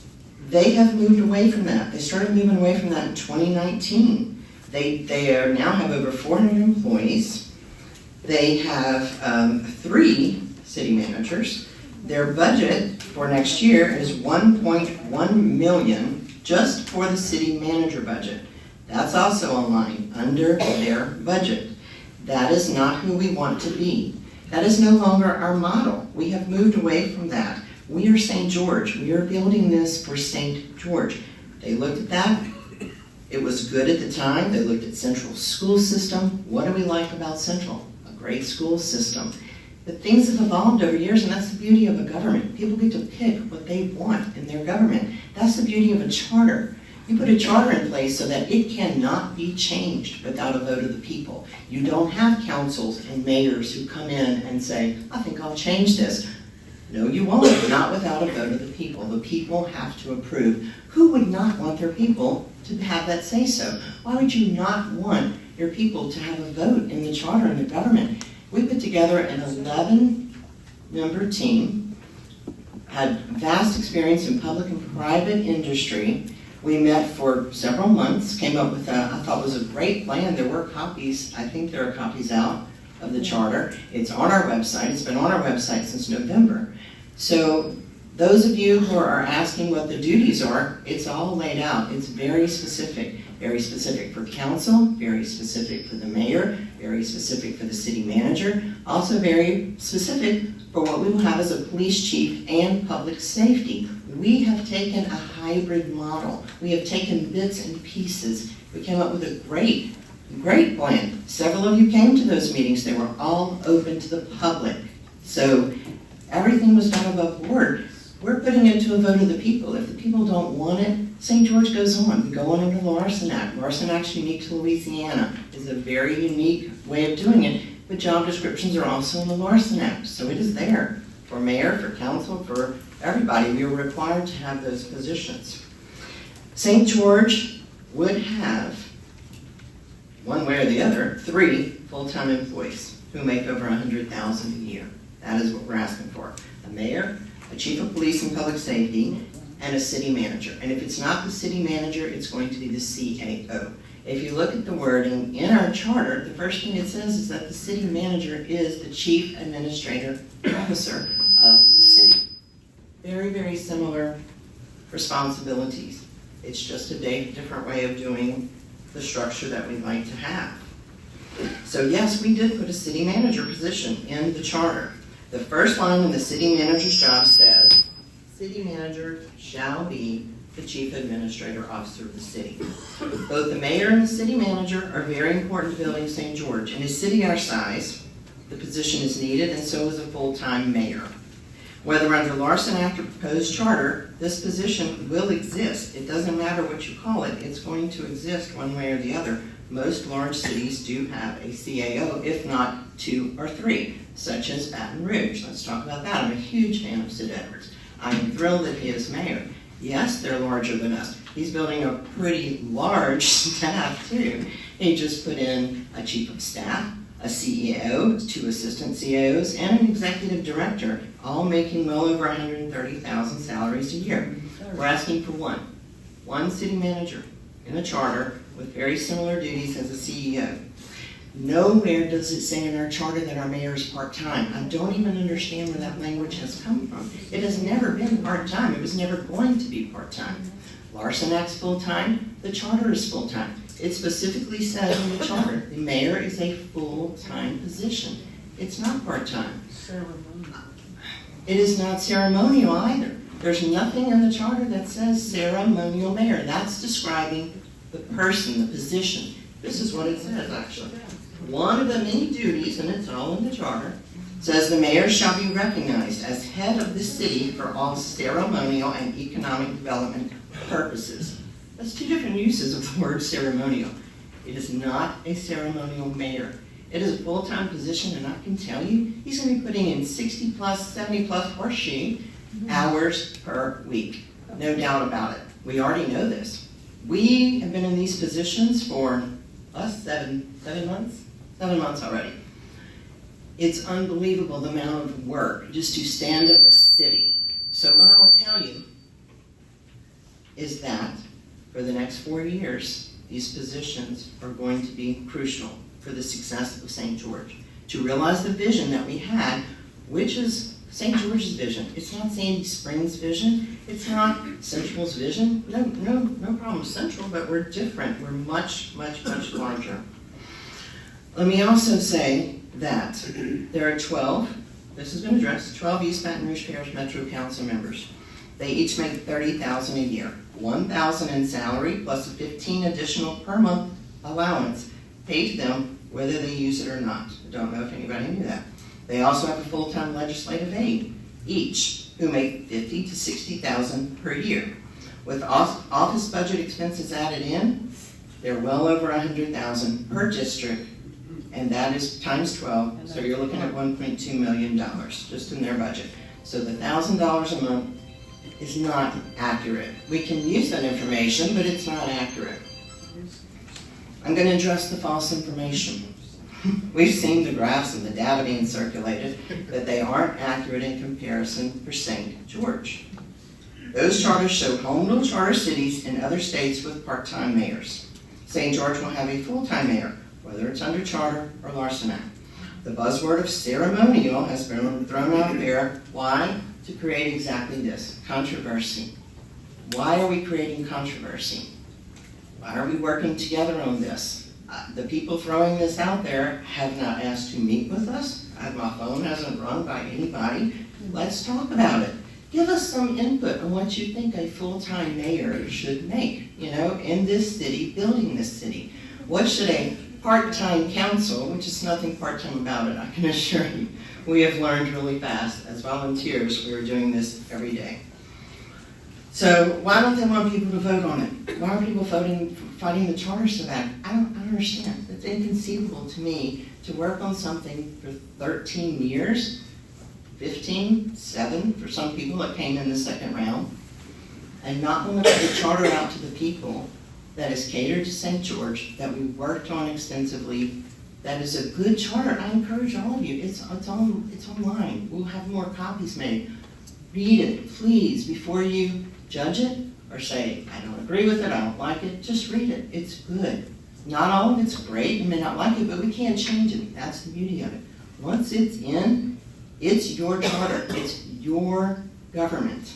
they have moved away from that. They started moving away from that in 2019. They now have over 400 employees. They have 3 city managers. Their budget for next year is $1.1 million just for the city manager budget. That's also a line under their budget. That is not who we want to be. That is no longer our model. We have moved away from that. We are St. George. We are building this for St. George. They looked at that. It was good at the time. They looked at Central school system. What do we like about Central? A great school system. But things have evolved over years, and that's the beauty of a government. People get to pick what they want in their government. That's the beauty of a charter. You put a charter in place so that it cannot be changed without a vote of the people. You don't have councils and mayors who come in and say, I think I'll change this. No, you won't, not without a vote of the people. The people have to approve. Who would not want their people to have that say-so? Why would you not want your people to have a vote in the charter and the government? We put together an 11-member team, had vast experience in public and private industry. We met for several months, came up with I thought was a great plan. There were copies, I think there are copies out of the charter. It's on our website. It's been on our website since November. So those of you who are asking what the duties are, it's all laid out. It's very specific for council, very specific for the mayor, very specific for the city manager, also very specific for what we will have as a police chief and public safety. We have taken a hybrid model. We have taken bits and pieces. We came up with a great plan. Several of you came to those meetings. They were all open to the public. So everything was done above board. We're putting it to a vote of the people. If the people don't want it, St. George goes on. We go on under the Larson Act. Larson Act's unique to Louisiana. It's a very unique way of doing it, but job descriptions are also in the Larson Act. So it is there for mayor, for council, for everybody. We are required to have those positions. St. George would have, one way or the other, 3 full-time employees who make over $100,000 a year. That is what we're asking for. A mayor, a chief of police and public safety, and a city manager. And if it's not the city manager, it's going to be the CAO. If you look at the wording in our charter, the first thing it says is that the city manager is the chief administrative officer of the city. Very, very similar responsibilities. It's just a different way of doing the structure that we'd like to have. So yes, we did put a city manager position in the charter. The first line in the city manager's job says, city manager shall be the chief administrative officer of the city. Both the mayor and the city manager are very important to building St. George. In a city our size, the position is needed, and so is a full-time mayor. Whether under Larson Act or proposed charter, this position will exist. It doesn't matter what you call it. It's going to exist one way or the other. Most large cities do have a CAO, if not 2 or 3, such as Baton Rouge. Let's talk about that. I'm a huge fan of Sid Edwards. I am thrilled that he is mayor. Yes, they're larger than us. He's building a pretty large staff, too. He just put in a chief of staff, a CEO, 2 assistant CEOs, and an executive director, all making well over $130,000 salaries a year. We're asking for one city manager in a charter with very similar duties as a CEO. Nowhere does it say in our charter that our mayor is part-time. I don't even understand where that language has come from. It has never been part-time. It was never going to be part-time. Larson Act's full-time. The charter is full-time. It specifically says in the charter, the mayor is a full-time position. It's not part-time. It is not ceremonial either. There's nothing in the charter that says ceremonial mayor. That's describing the person, the position. This is what it says, actually. One of the many duties, and it's all in the charter, says the mayor shall be recognized as head of the city for all ceremonial and economic development purposes. That's two different uses of the word ceremonial. It is not a ceremonial mayor. It is a full-time position, and I can tell you, he's going to be putting in 60 plus, 70 plus, or she, hours per week. No doubt about it. We already know this. We have been in these positions for seven months? 7 months already. It's unbelievable the amount of work just to stand up a city. So what I will tell you is that for the next 4 years, these positions are going to be crucial for the success of St. George. To realize the vision that we had, which is St. George's vision. It's not Sandy Springs' vision. It's not Central's vision. No problem, Central, but we're different. We're much, much, much larger. Let me also say that there are 12, this has been addressed, 12 East Baton Rouge Parish Metro Council members. They each make $30,000 a year, $1,000 in salary plus a $15 additional per month allowance paid to them whether they use it or not. I don't know if anybody knew that. They also have a full-time legislative aide, each who make $50,000 to $60,000 per year. With office budget expenses added in, they're well over $100,000 per district, and that is times 12, so you're looking at $1.2 million just in their budget. So the $1,000 a month is not accurate. We can use that information, but it's not accurate. I'm going to address the false information. We've seen the graphs and the data being circulated, but they aren't accurate in comparison for St. George. Those charters show home rule charter cities in other states with part-time mayors. St. George will have a full-time mayor, whether it's under charter or Larson Act. The buzzword of ceremonial has been thrown out there. Why? To create exactly this, controversy. Why are we creating controversy? Why are we working together on this? The people throwing this out there have not asked to meet with us. My phone hasn't rung by anybody. Let's talk about it. Give us some input on what you think a full-time mayor should make, in this city, building this city. What should a part-time council, which is nothing part-time about it, I can assure you, we have learned really fast. As volunteers, we are doing this every day. So why don't they want people to vote on it? Why are people fighting the charter so bad? I don't understand. It's inconceivable to me to work on something for 13 years, 15, 7 for some people that came in the second round, and not want to put the charter out to the people that is catered to St. George, that we worked on extensively, that is a good charter. I encourage all of you. It's online. We'll have more copies made. Read it, please, before you judge it or say, I don't agree with it, I don't like it. Just read it. It's good. Not all of it's great. You may not like it, but we can't change it. That's the beauty of it. Once it's in, it's your charter. It's your government.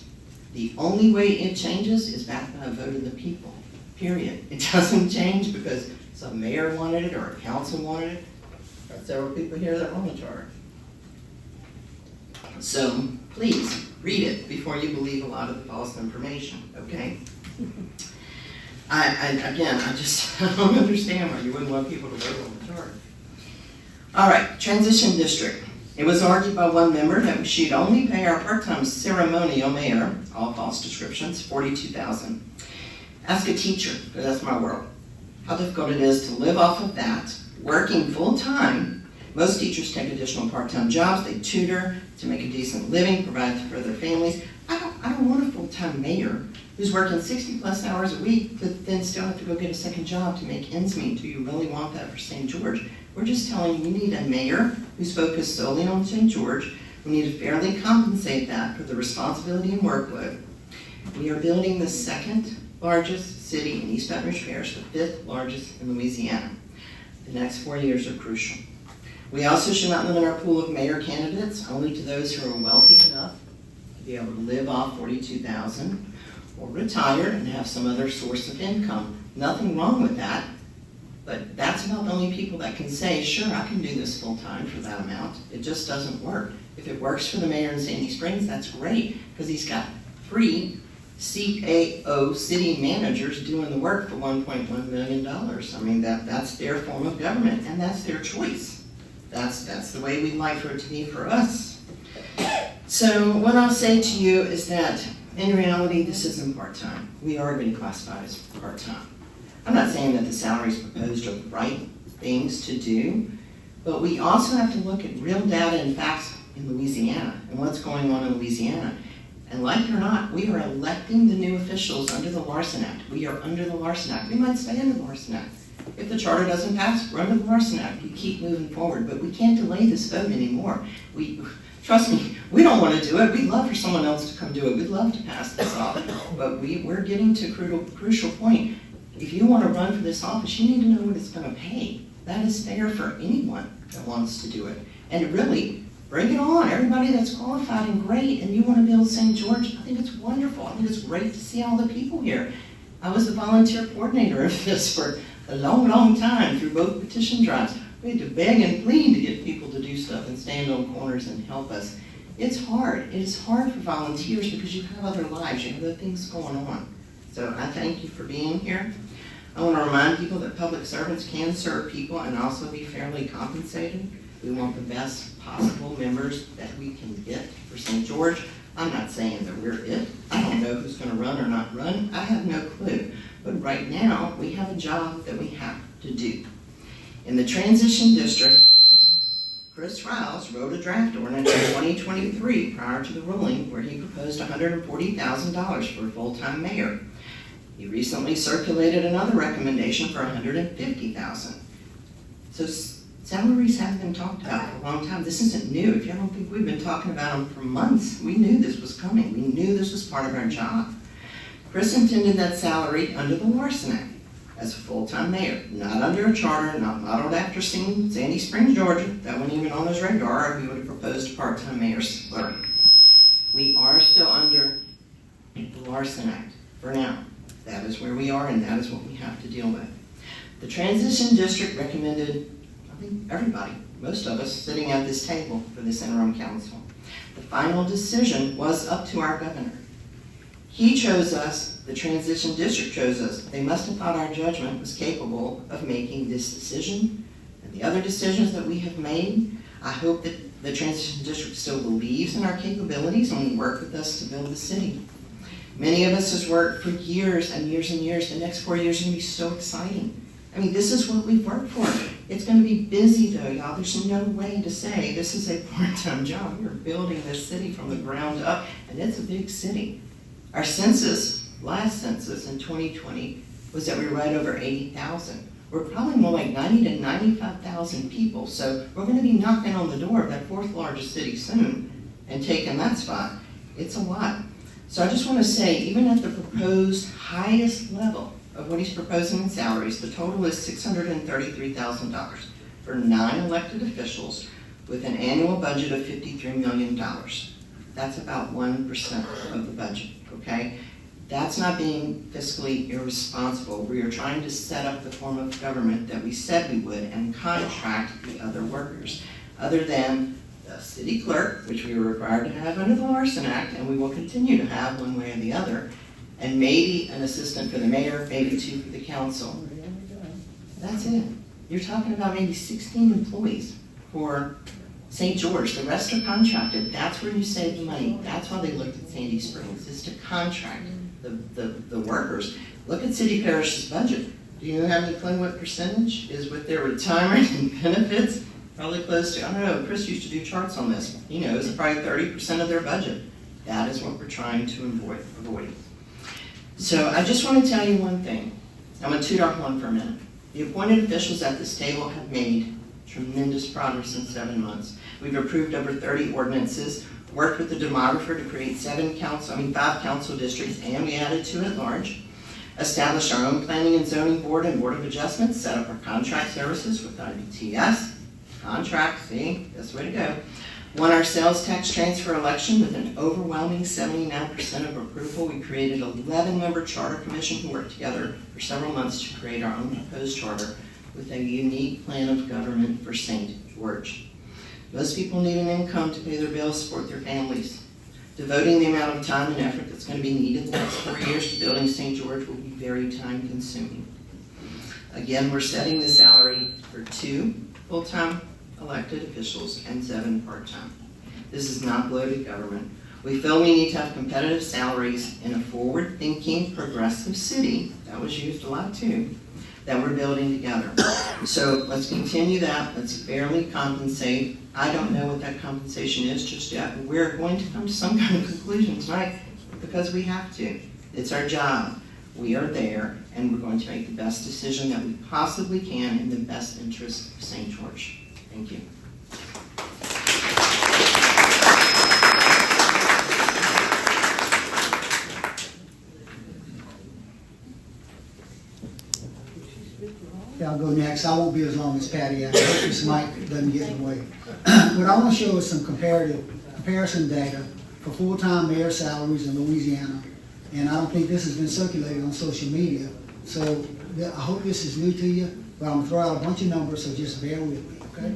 The only way it changes is backed by a vote of the people. Period. It doesn't change because some mayor wanted it or a council wanted it. There are several people here that want a charter. So please read it before you believe a lot of the false information, okay? I don't understand why you wouldn't want people to vote on the charter. All right, transition district. It was argued by one member that she'd only pay our part-time ceremonial mayor, all false descriptions, $42,000. Ask a teacher, because that's my world, how difficult it is to live off of that, working full-time. Most teachers take additional part-time jobs. They tutor to make a decent living, provide for their families. I don't want a full-time mayor who's working 60-plus hours a week, but then still have to go get a second job to make ends meet. Do you really want that for St. George? We're just telling you we need a mayor who's focused solely on St. George. We need to fairly compensate that for the responsibility and workload. We are building the second largest city in East Baton Rouge Parish, the 5th largest in Louisiana. The next 4 years are crucial. We also should not limit our pool of mayor candidates only to those who are wealthy enough to be able to live off $42,000 or retire and have some other source of income. Nothing wrong with that, but that's about the only people that can say, sure, I can do this full-time for that amount. It just doesn't work. If it works for the mayor in Sandy Springs, that's great, because he's got 3 CAO city managers doing the work for $1.1 million. I mean, that's their form of government, and that's their choice. That's the way we'd like for it to be for us. So what I'll say to you is that in reality, this isn't part-time. We are being classified as part-time. I'm not saying that the salaries proposed are the right things to do, but we also have to look at real data and facts in Louisiana and what's going on in Louisiana. And like it or not, we are electing the new officials under the Larson Act. We are under the Larson Act. We might stay under the Larson Act. If the charter doesn't pass, we're under the Larson Act. We keep moving forward, but we can't delay this vote anymore. Trust me, we don't want to do it. We'd love for someone else to come do it. We'd love to pass this off, but we're getting to a crucial point. If you want to run for this office, you need to know what it's going to pay. That is fair for anyone that wants to do it. And really, bring it on. Everybody that's qualified and great, and you want to build St. George, I think it's wonderful. I think it's great to see all the people here. I was the volunteer coordinator of this for a long, long time through both petition drives. We had to beg and plead to get people to do stuff and stand on corners and help us. It's hard. It is hard for volunteers because you have other lives, you have other things going on. So I thank you for being here. I want to remind people that public servants can serve people and also be fairly compensated. We want the best possible members that we can get for St. George. I'm not saying that we're it. I don't know who's going to run or not run. I have no clue. But right now, we have a job that we have to do. In the transition district, Chris Riles wrote a draft ordinance in 2023 prior to the ruling where he proposed $140,000 for a full-time mayor. He recently circulated another recommendation for $150,000. So salaries haven't been talked about for a long time. This isn't new. If you don't think we've been talking about them for months, we knew this was coming. We knew this was part of our job. Chris intended that salary under the Larson Act as a full-time mayor, not under a charter, not modeled after Sandy Springs, Georgia. That wasn't even on his radar, or he would have proposed a part-time mayor's salary. We are still under the Larson Act for now. That is where we are, and that is what we have to deal with. The transition district recommended, I think everybody, most of us sitting at this table for this interim council. The final decision was up to our governor. He chose us, the transition district chose us. They must have thought our judgment was capable of making this decision and the other decisions that we have made. I hope that the transition district still believes in our capabilities and will work with us to build the city. Many of us has worked for years and years and years. The next 4 years are going to be so exciting. I mean, this is what we've worked for. It's going to be busy though, y'all. There's no way to say this is a part-time job. We're building this city from the ground up, and it's a big city. Our census, last census in 2020, was that we were right over 80,000. We're probably more like 90 to 95,000 people. So we're going to be knocking on the door of that fourth largest city soon and taking that spot. It's a lot. So I just want to say, even at the proposed highest level of what he's proposing in salaries, the total is $633,000 for 9 elected officials with an annual budget of $53 million. That's about 1% of the budget, okay? That's not being fiscally irresponsible. We are trying to set up the form of government that we said we would and contract the other workers, other than the city clerk, which we were required to have under the Larson Act, and we will continue to have one way or the other, and maybe an assistant for the mayor, maybe 2 for the council. That's it. You're talking about maybe 16 employees for St. George. The rest are contracted. That's where you save the money. That's why they looked at Sandy Springs, is to contract the workers. Look at City Parish's budget. Do you have any clue what percentage is with their retirement and benefits? Probably close to, I don't know, Chris used to do charts on this. He knows it's probably 30% of their budget. That is what we're trying to avoid. So I just want to tell you one thing. I'm going to toot our horn for a minute. The appointed officials at this table have made tremendous progress in 7 months. We've approved over 30 ordinances, worked with the demographer to create 5 council districts, and we added 2 at large. Established our own planning and zoning board and board of adjustments, set up our contract services with IBTS. Contract, see, that's the way to go. Won our sales tax transfer election with an overwhelming 79% of approval. We created an 11-member charter commission who worked together for several months to create our own proposed charter with a unique plan of government for St. George. Most people need an income to pay their bills, support their families. Devoting the amount of time and effort that's going to be needed in the next 4 years to building St. George will be very time consuming. Again, we're setting the salary for 2 full-time elected officials and 7 part-time. This is not bloated government. We feel we need to have competitive salaries in a forward-thinking, progressive city, that was used a lot too, that we're building together. So let's continue that. Let's fairly compensate. I don't know what that compensation is just yet, but we're going to come to some kind of conclusion tonight because we have to. It's our job. We are there, and we're going to make the best decision that we possibly can in the best interest of St. George. Thank you. Yeah, I'll go next. I won't be as long as Patty. I hope this mic doesn't get in the way. What I want to show is some comparison data for full-time mayor salaries in Louisiana. And I don't think this has been circulated on social media. So I hope this is new to you, but I'm going to throw out a bunch of numbers, so just bear with me, okay?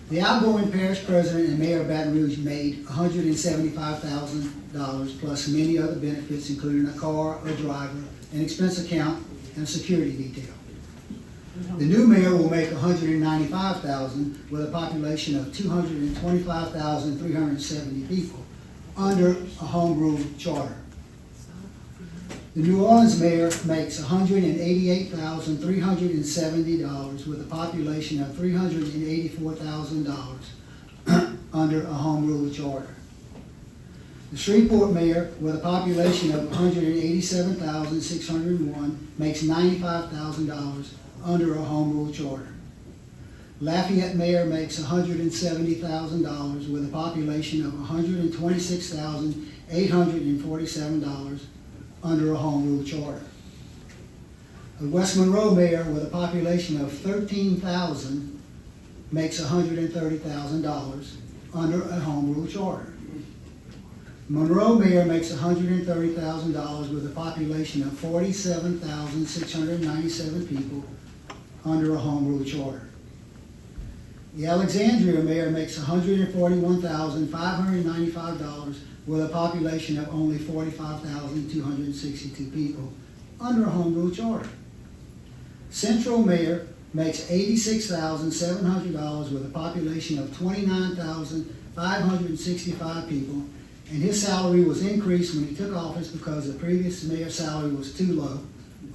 The outgoing parish president and mayor of Baton Rouge made $175,000 plus many other benefits, including a car, a driver, an expense account, and a security detail. The new mayor will make $195,000 with a population of 225,370 people under a home rule charter. The New Orleans mayor makes $188,370 with a population of $384,000 under a home rule charter. The Shreveport mayor, with a population of 187,601, makes $95,000 under a home rule charter. Lafayette mayor makes $170,000 with a population of 126,847 under a home rule charter. The West Monroe mayor, with a population of 13,000, makes $130,000 under a home rule charter. Monroe mayor makes $130,000 with a population of 47,697 people under a home rule charter. The Alexandria mayor makes $141,595 with a population of only 45,262 people under a home rule charter. Central mayor makes $86,700 with a population of 29,565 people, and his salary was increased when he took office because the previous mayor's salary was too low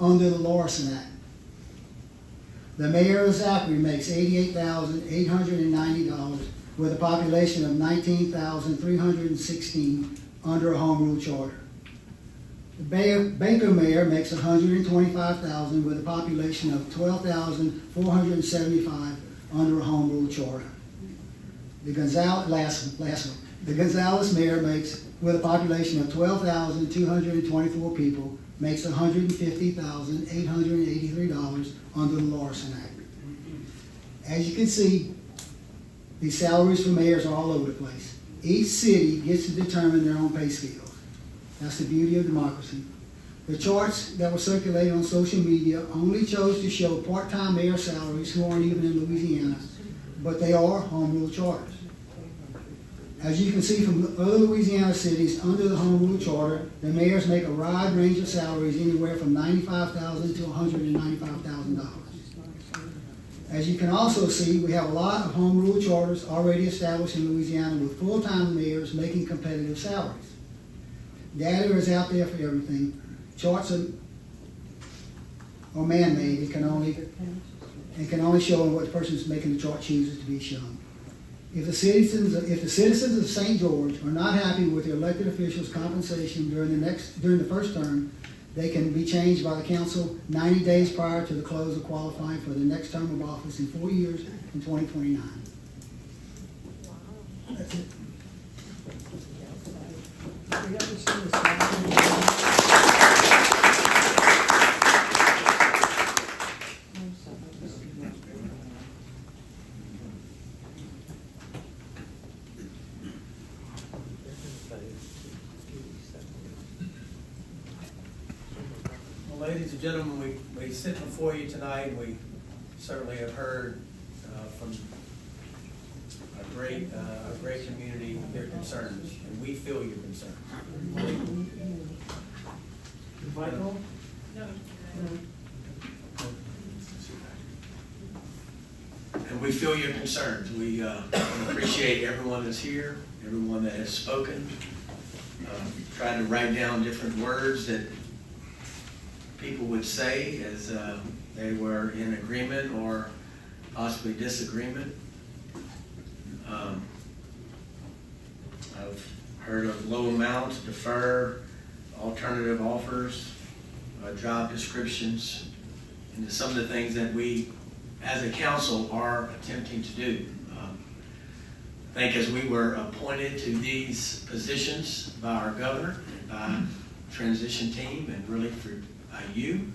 under the Lawson Act. The mayor of Zachary makes $88,890 with a population of 19,316 under a home rule charter. The Baker mayor makes $125,000 with a population of 12,475 under a home rule charter. The Gonzales mayor makes, with a population of 12,224 people, makes $150,883 under the Larson Act. As you can see, these salaries for mayors are all over the place. Each city gets to determine their own pay scales. That's the beauty of democracy. The charts that were circulated on social media only chose to show part-time mayor salaries who aren't even in Louisiana, but they are home rule charters. As you can see from other Louisiana cities under the home rule charter, the mayors make a wide range of salaries anywhere from $95,000 to $195,000. As you can also see, we have a lot of home rule charters already established in Louisiana with full-time mayors making competitive salaries. Data is out there for everything. Charts are man-made. It can only show what the person who's making the chart chooses to be shown. If the citizens of St. George are not happy with the elected officials' compensation during the first term, they can be changed by the council 90 days prior to the close of qualifying for the next term of office in 4 years in 2029. That's it. Ladies and gentlemen, we sit before you tonight, and we certainly have heard from our great community, their concerns, and we feel your concerns. Michael? And we feel your concerns. We appreciate everyone that's here, everyone that has spoken. Tried to write down different words that people would say as they were in agreement or possibly disagreement. I've heard of low amounts, defer, alternative offers, job descriptions, and some of the things that we as a council are attempting to do. I think as we were appointed to these positions by our governor, by transition team, and really by you,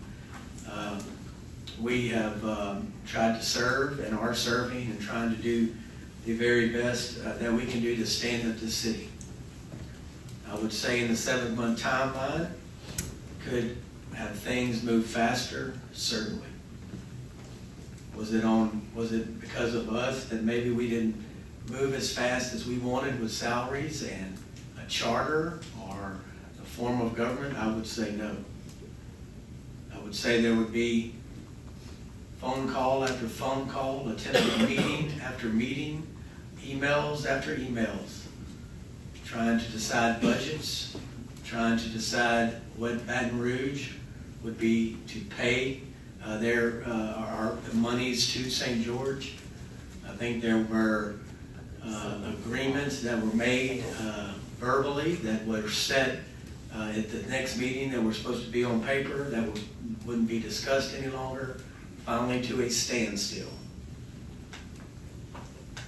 we have tried to serve and are serving and trying to do the very best that we can do to stand up this city. I would say in the 7-month timeline, could have things move faster? Certainly. Was it because of us that maybe we didn't move as fast as we wanted with salaries and a charter or a form of government? I would say no. I would say there would be phone call after phone call, attempted meeting after meeting, emails after emails, trying to decide budgets, trying to decide what Baton Rouge would be to pay our monies to St. George. I think there were agreements that were made verbally that were set at the next meeting that were supposed to be on paper that wouldn't be discussed any longer, finally to a standstill.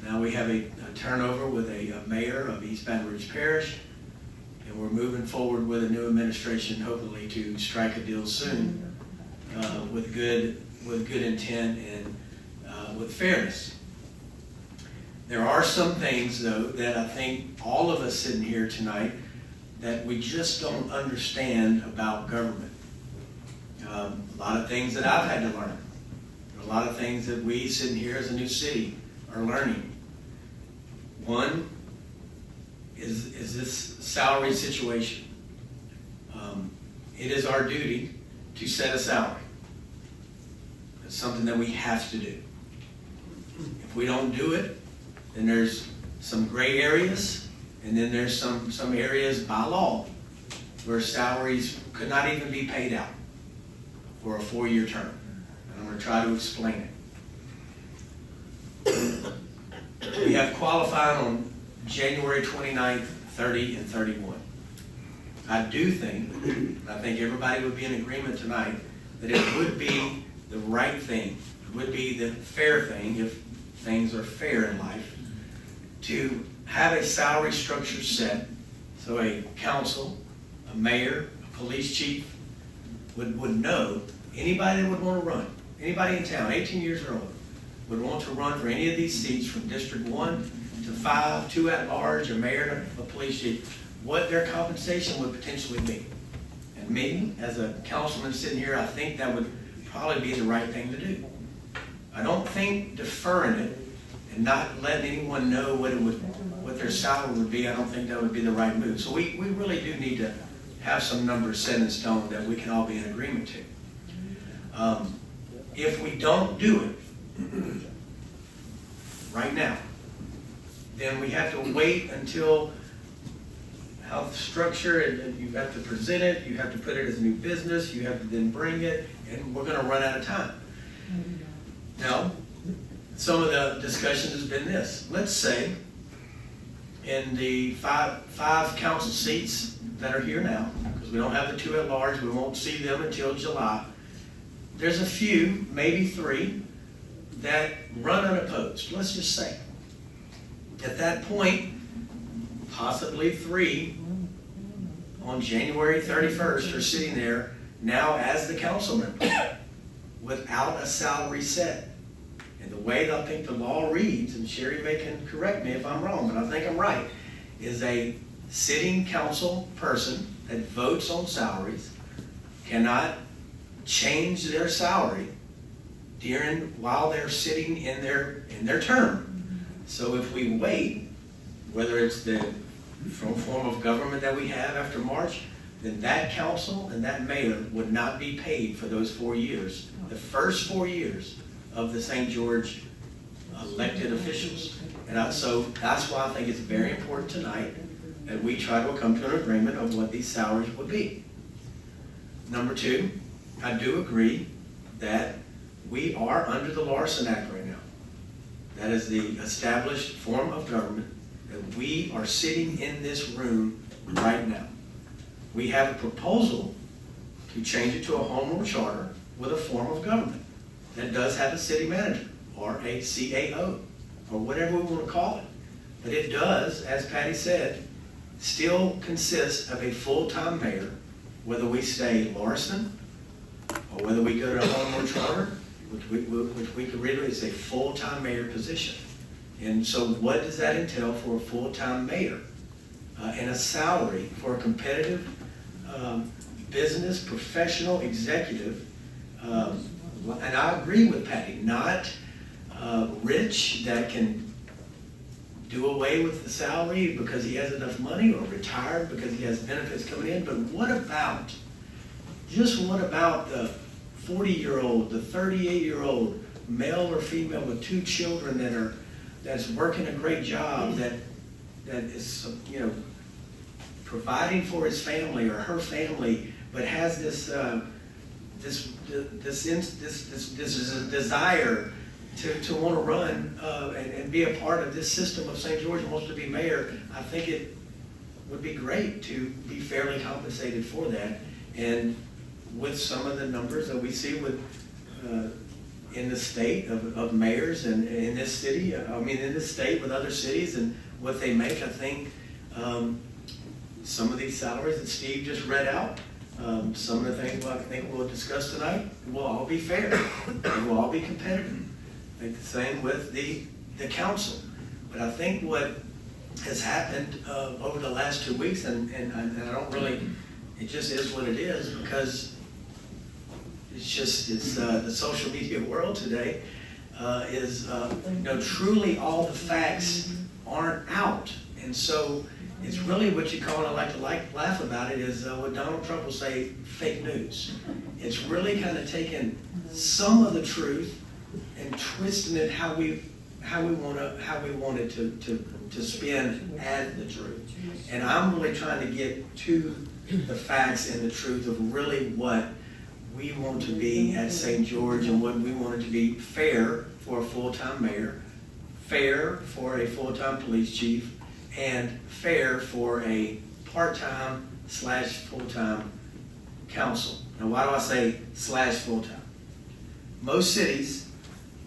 Now we have a turnover with a mayor of East Baton Rouge Parish, and we're moving forward with a new administration, hopefully to strike a deal soon with good intent and with fairness. There are some things, though, that I think all of us sitting here tonight that we just don't understand about government. A lot of things that I've had to learn. A lot of things that we sitting here as a new city are learning. One is this salary situation. It is our duty to set a salary. It's something that we have to do. If we don't do it, then there's some gray areas, and then there's some areas by law where salaries could not even be paid out for a 4-year term. And I'm going to try to explain it. We have qualified on January 29th, 30, and 31. I do think, I think everybody would be in agreement tonight, that it would be the right thing, it would be the fair thing, if things are fair in life, to have a salary structure set so a council, a mayor, a police chief would know anybody that would want to run, anybody in town, 18 years or older, would want to run for any of these seats from District 1 to 5, 2 at large, a mayor, a police chief, what their compensation would potentially be. And me, as a councilman sitting here, I think that would probably be the right thing to do. I don't think deferring it and not letting anyone know what their salary would be, I don't think that would be the right move. So we really do need to have some numbers set in stone that we can all be in agreement to. If we don't do it right now, then we have to wait until health structure, and you have to present it, you have to put it as a new business, you have to then bring it, and we're going to run out of time. Now, some of the discussion has been this. Let's say in the five council seats that are here now, because we don't have the 2 at large, we won't see them until July, there's a few, maybe 3, that run unopposed. Let's just say. At that point, possibly 3 on January 31st are sitting there now as the council member without a salary set. And the way that I think the law reads, and Sherry can correct me if I'm wrong, but I think I'm right, is a sitting council person that votes on salaries cannot change their salary while they're sitting in their term. So if we wait, whether it's the form of government that we have after March, then that council and that mayor would not be paid for those 4 years, the first 4 years of the St. George elected officials. And so that's why I think it's very important tonight that we try to come to an agreement of what these salaries would be. Number two, I do agree that we are under the Larson Act right now. That is the established form of government that we are sitting in this room right now. We have a proposal to change it to a home rule charter with a form of government that does have a city manager or a CAO or whatever we want to call it. But it does, as Patty said, still consist of a full-time mayor, whether we stay Larson or whether we go to a home rule charter, which we could really is a full-time mayor position. And so what does that entail for a full-time mayor? And a salary for a competitive business professional executive, and I agree with Patty, not rich that can do away with the salary because he has enough money, or retired because he has benefits coming in. But what about the 40-year-old, the 38-year-old, male or female with 2 children that's working a great job, that is, you know, providing for his family or her family, but has this desire to want to run and be a part of this system of St. George and wants to be mayor. I think it would be great to be fairly compensated for that. And with some of the numbers that we see with in the state of mayors and in this city, in this state with other cities and what they make, I think some of these salaries that Steve just read out, some of the things I think we'll discuss tonight, will all be fair. They will all be competitive. I think the same with the council. But I think what has happened over the last 2 weeks, and I don't really, it just is what it is, because it's the social media world today is truly all the facts aren't out. And so it's really what you call, and I like to laugh about it, is what Donald Trump will say, fake news. It's really kind of taking some of the truth and twisting it how we want it to spin as the truth. And I'm really trying to get to the facts and the truth of really what we want to be at St. George, and what we want it to be fair for a full-time mayor, fair for a full-time police chief, and fair for a part-time / full-time council. Now, why do I say / full-time? Most cities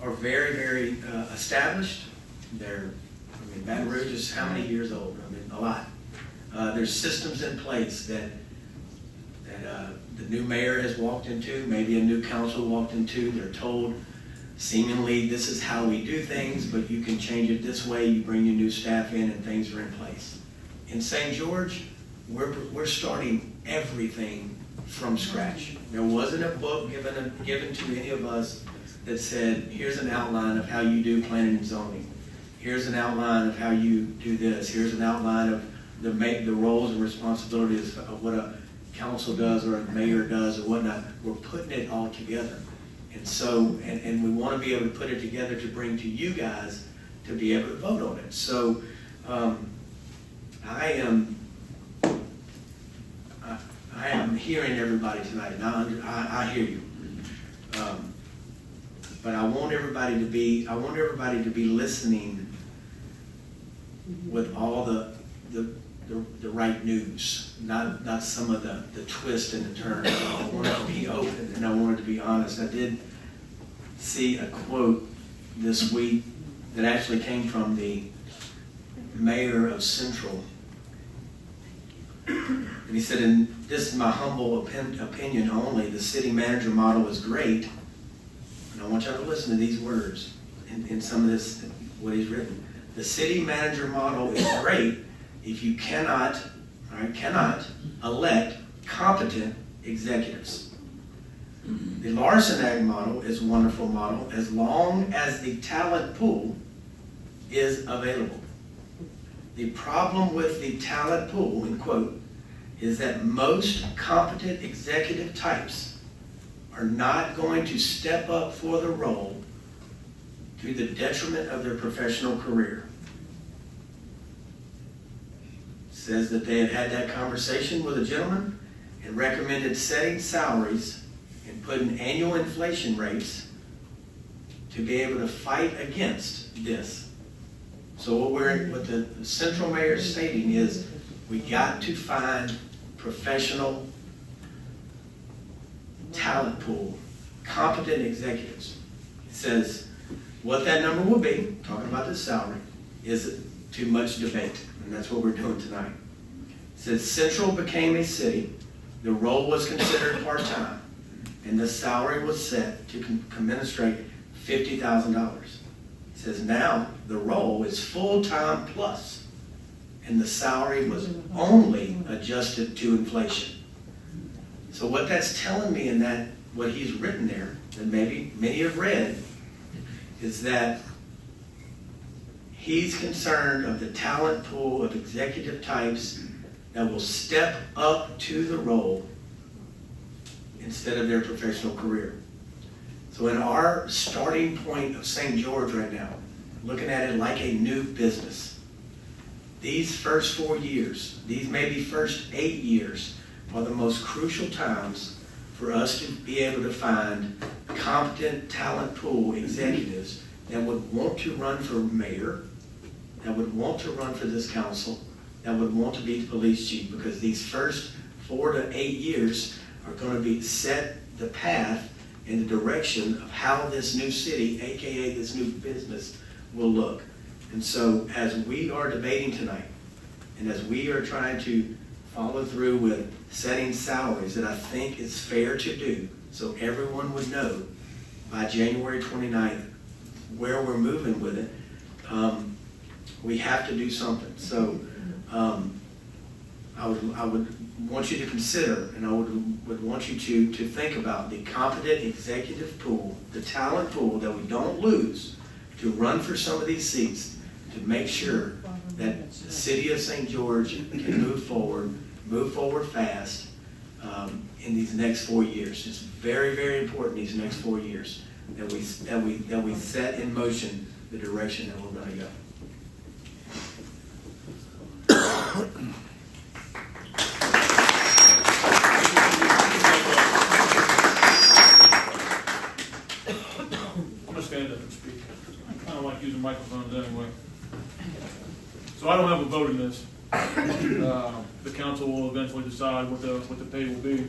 are very, very established. Baton Rouge is how many years old? A lot. There's systems in place that the new mayor has walked into, maybe a new council walked into. They're told, seemingly, this is how we do things, but you can change it this way. You bring your new staff in and things are in place. In St. George, we're starting everything from scratch. There wasn't a book given to any of us that said, here's an outline of how you do planning and zoning. Here's an outline of how you do this. Here's an outline of the roles and responsibilities of what a council does or a mayor does or whatnot. We're putting it all together. And so, and we want to be able to put it together to bring to you guys to be able to vote on it. So I am hearing everybody tonight, and I hear you. But I want everybody to be listening with all the right news, not some of the twist and the turn. I want it to be open, and I want it to be honest. I did see a quote this week that actually came from the mayor of Central. And he said, and this is my humble opinion only, the city manager model is great. And I want y'all to listen to these words in some of this, what he's written. The city manager model is great if you cannot elect competent executives. The Larson Act model is a wonderful model as long as the talent pool is available. The problem with the talent pool, in quote, is that most competent executive types are not going to step up for the role to the detriment of their professional career. Says that they had that conversation with a gentleman and recommended setting salaries and putting annual inflation rates to be able to fight against this. So what the central mayor is stating is we got to find professional talent pool, competent executives. It says what that number will be, talking about the salary, is too much debate, and that's what we're doing tonight. It says Central became a city, the role was considered part-time, and the salary was set to commensurate $50,000. It says now the role is full-time plus, and the salary was only adjusted to inflation. So what that's telling me in that, what he's written there, that maybe many have read, is that he's concerned of the talent pool of executive types that will step up to the role instead of their professional career. So in our starting point of St. George right now, looking at it like a new business, these first 4 years, these maybe first 8 years, are the most crucial times for us to be able to find competent talent pool executives that would want to run for mayor, that would want to run for this council, that would want to be the police chief, because these first 4 to 8 years are going to be set the path in the direction of how this new city, aka this new business, will look. And so as we are debating tonight, and as we are trying to follow through with setting salaries that I think is fair to do, so everyone would know by January 29th where we're moving with it, we have to do something. So I would want you to consider, and I would want you to think about the competent executive pool, the talent pool that we don't lose to run for some of these seats, to make sure that the city of St. George can move forward fast in these next 4 years. It's very, very important these next 4 years that we set in motion the direction that we're going to go. I'm going to stand up and speak. I don't like using microphones anyway. So I don't have a vote in this. The council will eventually decide what the pay will be.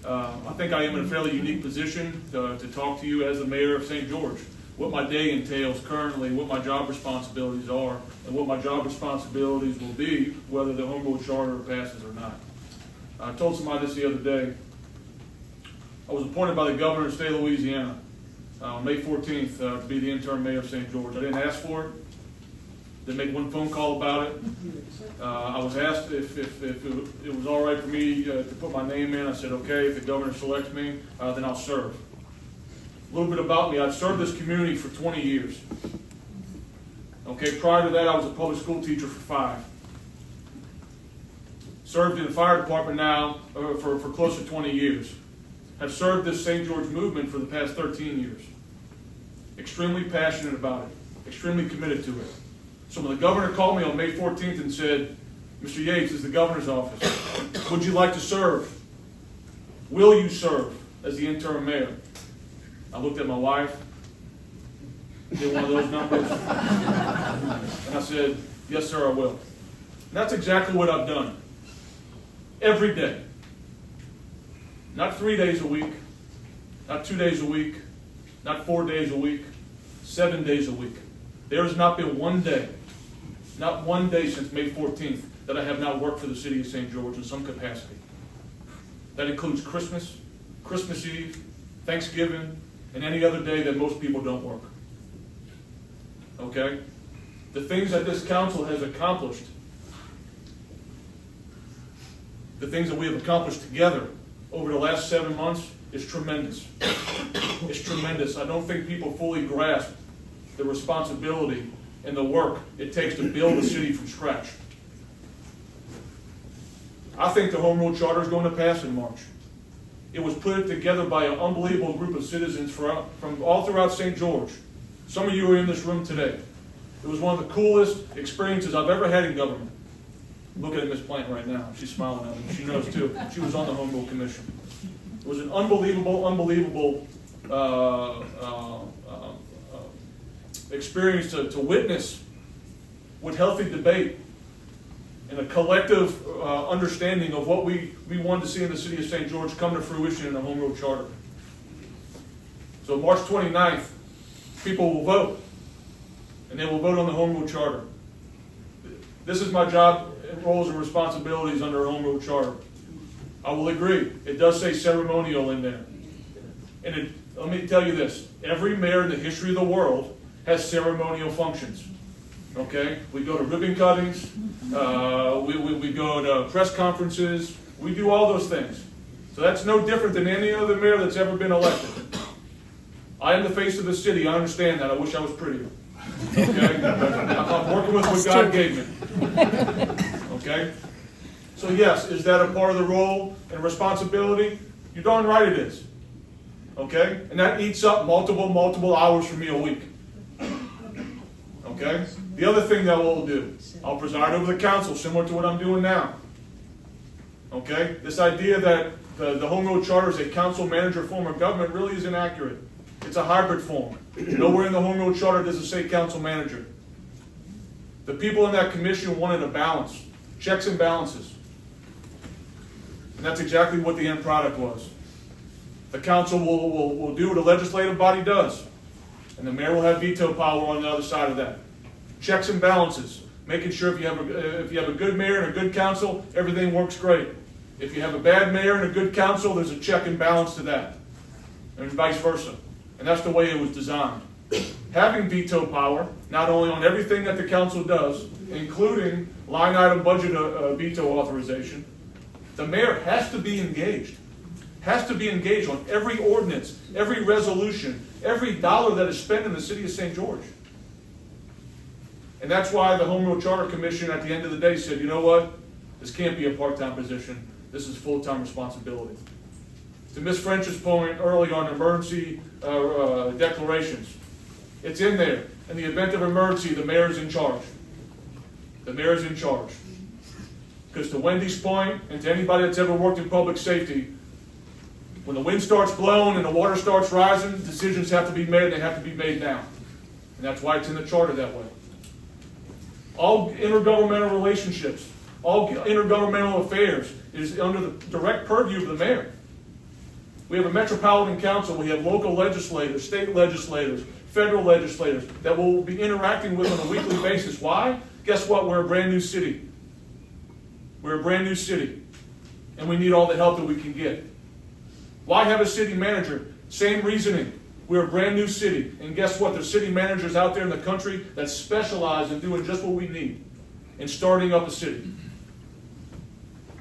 I think I am in a fairly unique position to talk to you as the mayor of St. George. What my day entails currently, what my job responsibilities are, and what my job responsibilities will be, whether the home rule charter passes or not. I told somebody this the other day. I was appointed by the governor of the state of Louisiana on May 14th to be the interim mayor of St. George. I didn't ask for it. Didn't make one phone call about it. I was asked if it was all right for me to put my name in. I said, okay, if the governor selects me, then I'll serve. A little bit about me. I've served this community for 20 years. Okay, prior to that, I was a public school teacher for 5. Served in the fire department now for close to 20 years. Have served this St. George movement for the past 13 years. Extremely passionate about it. Extremely committed to it. So when the governor called me on May 14th and said, Mr. Yates, is the governor's office. Would you like to serve? Will you serve as the interim mayor? I looked at my wife, did one of those numbers, and I said, yes, sir, I will. And that's exactly what I've done. Every day. Not 3 days a week, not 2 days a week, not 4 days a week, 7 days a week. There has not been one day, not one day since May 14th that I have not worked for the city of St. George in some capacity. That includes Christmas, Christmas Eve, Thanksgiving, and any other day that most people don't work. Okay? The things that this council has accomplished, the things that we have accomplished together over the last 7 months is tremendous. It's tremendous. I don't think people fully grasp the responsibility and the work it takes to build a city from scratch. I think the Home Rule Charter is going to pass in March. It was put together by an unbelievable group of citizens from all throughout St. George. Some of you are in this room today. It was one of the coolest experiences I've ever had in government. Look at Miss Plant right now. She's smiling at me. She knows too. She was on the Home Rule Commission. It was an unbelievable experience to witness with healthy debate and a collective understanding of what we wanted to see in the city of St. George come to fruition in the Home Rule Charter. So March 29th, people will vote, and they will vote on the Home Rule Charter. This is my job, roles, and responsibilities under a Home Rule Charter. I will agree, it does say ceremonial in there. And let me tell you this, every mayor in the history of the world has ceremonial functions. Okay? We go to ribbon cuttings, we go to press conferences, we do all those things. So that's no different than any other mayor that's ever been elected. I am the face of the city, I understand that, I wish I was prettier. Okay? I'm working with what God gave me. Okay? So yes, is that a part of the role and responsibility? You're darn right it is. Okay? And that eats up multiple hours for me a week. Okay? The other thing that we'll do, I'll preside over the council, similar to what I'm doing now. Okay? This idea that the Home Rule Charter is a council manager form of government really is inaccurate. It's a hybrid form. Nowhere in the Home Rule Charter does it say council manager. The people in that commission wanted a balance, checks and balances. And that's exactly what the end product was. The council will do what a legislative body does. And the mayor will have veto power on the other side of that. Checks and balances. Making sure if you have a good mayor and a good council, everything works great. If you have a bad mayor and a good council, there's a check and balance to that. And vice versa. And that's the way it was designed. Having veto power, not only on everything that the council does, including line item budget veto authorization, the mayor has to be engaged. Has to be engaged on every ordinance, every resolution, every dollar that is spent in the city of St. George. And that's why the Home Rule Charter Commission at the end of the day said, you know what? This can't be a part-time position. This is full-time responsibility. To Ms. French's point earlier on emergency declarations, it's in there. In the event of emergency, the mayor is in charge. The mayor is in charge. Because to Wendy's point, and to anybody that's ever worked in public safety, when the wind starts blowing and the water starts rising, decisions have to be made, and they have to be made now. And that's why it's in the charter that way. All intergovernmental relationships, all intergovernmental affairs is under the direct purview of the mayor. We have a metropolitan council, we have local legislators, state legislators, federal legislators that we'll be interacting with on a weekly basis. Why? Guess what? We're a brand new city. We're a brand new city. And we need all the help that we can get. Why have a city manager? Same reasoning. We're a brand new city. And guess what? There's city managers out there in the country that specialize in doing just what we need. In starting up a city.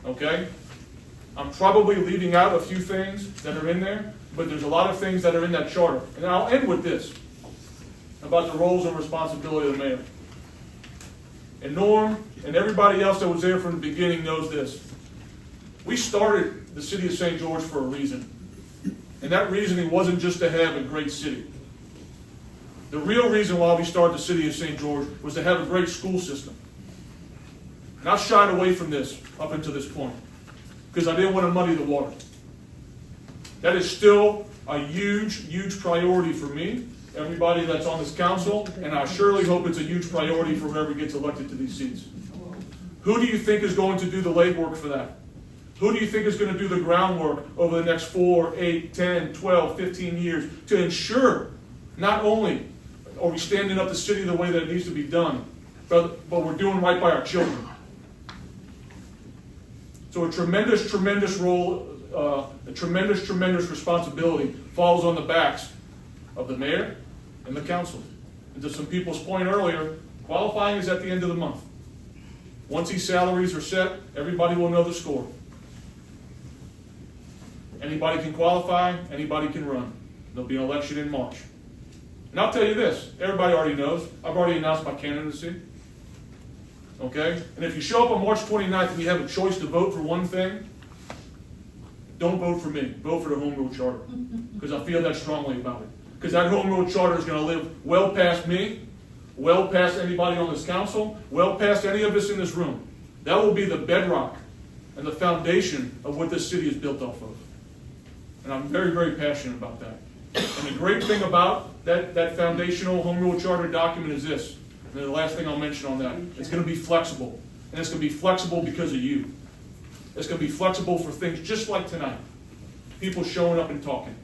Okay? I'm probably leaving out a few things that are in there, but there's a lot of things that are in that charter. And I'll end with this, about the roles and responsibility of the mayor. And Norm and everybody else that was there from the beginning knows this. We started the city of St. George for a reason. And that reasoning wasn't just to have a great city. The real reason why we started the city of St. George was to have a great school system. And I shied away from this up until this point, because I didn't want to muddy the water. That is still a huge priority for me, everybody that's on this council, and I surely hope it's a huge priority for whoever gets elected to these seats. Who do you think is going to do the legwork for that? Who do you think is going to do the groundwork over the next 4, 8, 10, 12, 15 years to ensure not only are we standing up the city the way that it needs to be done, but we're doing right by our children? So a tremendous role, a tremendous responsibility falls on the backs of the mayor and the council. And to some people's point earlier, qualifying is at the end of the month. Once these salaries are set, everybody will know the score. Anybody can qualify, anybody can run. There'll be an election in March. And I'll tell you this, everybody already knows, I've already announced my candidacy. Okay? And if you show up on March 29th and you have a choice to vote for one thing, don't vote for me. Vote for the Home Rule Charter. Because I feel that strongly about it. Because that Home Rule Charter is going to live well past me, well past anybody on this council, well past any of us in this room. That will be the bedrock and the foundation of what this city is built off of. And I'm very, very passionate about that. And the great thing about that foundational Home Rule Charter document is this. And the last thing I'll mention on that, it's going to be flexible. And it's going to be flexible because of you. It's going to be flexible for things just like tonight. People showing up and talking.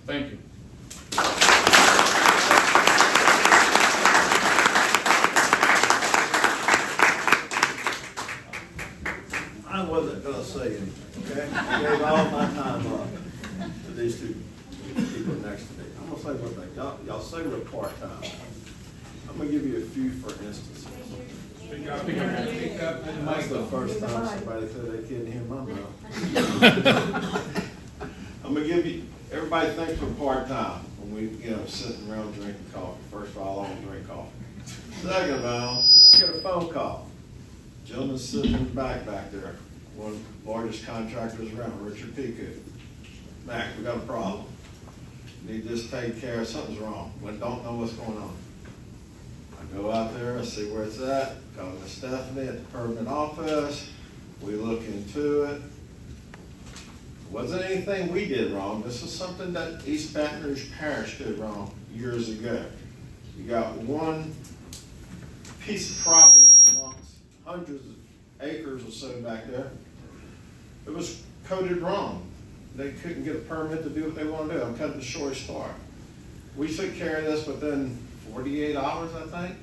Thank you. I wasn't gonna say anything, okay? I gave all my time up to these two people next to me. I'm gonna say one thing, y'all say we're part-time. I'm gonna give you a few for instances. That's the first time somebody said they couldn't hear my mouth. I'm gonna give you, everybody thinks we're part-time when we, sitting around drinking coffee. First of all, I don't drink coffee. Second of all, I get a phone call. Gentleman sitting in the back there, one of the largest contractors around, Richard Piku. Mac, we got a problem. Need this taken care of, something's wrong. We don't know what's going on. I go out there, I see where it's at, call Miss Stephanie at the permanent office, we look into it. It wasn't anything we did wrong, this is something that East Baton Rouge Parish did wrong years ago. You got one piece of property amongst hundreds of acres or so back there. It was coded wrong. They couldn't get a permit to do what they want to do. I'm cutting the short story. We took care of this within 48 hours, I think,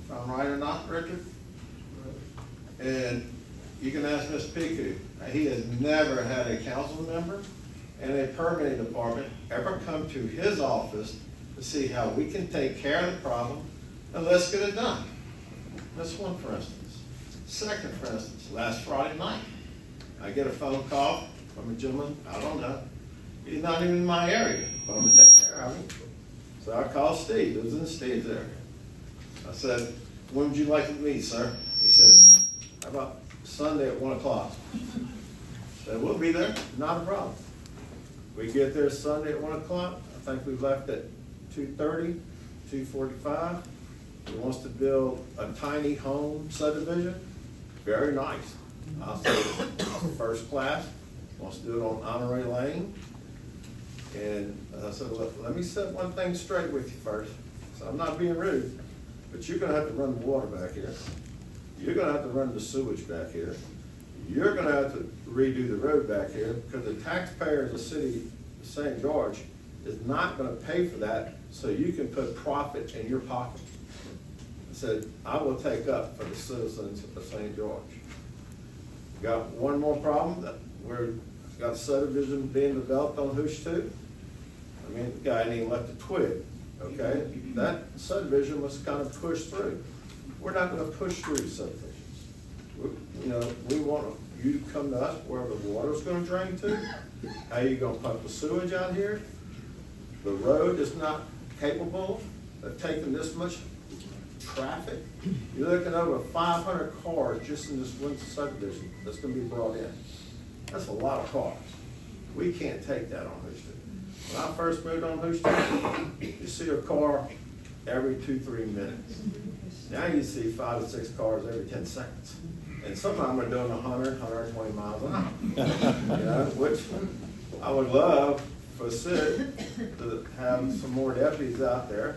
if I'm right or not, Richard. And you can ask Ms. Piku. He has never had a council member and a permitting department ever come to his office to see how we can take care of the problem and let's get it done. That's one for instance. Second, for instance, last Friday night, I get a phone call from a gentleman, I don't know. He's not even in my area, but I'm gonna take care of him. So I called Steve, it was in Steve's area. I said, when would you like to meet, sir? He said, how about Sunday at 1 o'clock? I said, we'll be there, not a problem. We get there Sunday at 1 o'clock. I think we left at 2:30, 2:45. He wants to build a tiny home subdivision. Very nice. I'll say first class. Wants to do it on Honorary Lane. And I said, let me set one thing straight with you first. So I'm not being rude, but you're gonna have to run the water back here. You're gonna have to run the sewage back here. You're gonna have to redo the road back here because the taxpayer of the city of St. George is not gonna pay for that so you can put profit in your pocket. I said, I will take up for the citizens of St. George. Got one more problem, that we've got a subdivision being developed on Hoosh 2. I mean, the guy ain't even left a twig, okay? That subdivision was kind of pushed through. We're not gonna push through subdivisions. We want you to come to us where the water's gonna drain to. How you gonna pump the sewage out here? The road is not capable of taking this much traffic. You're looking over 500 cars just in this one subdivision that's gonna be brought in. That's a lot of cars. We can't take that on Hoosh 2. When I first moved on Hoosh 2, you see a car every 2-3 minutes. Now you see 5 to 6 cars every 10 seconds. And some of them are doing 100, 120 miles an hour. Which I would love for Sid to have some more deputies out there.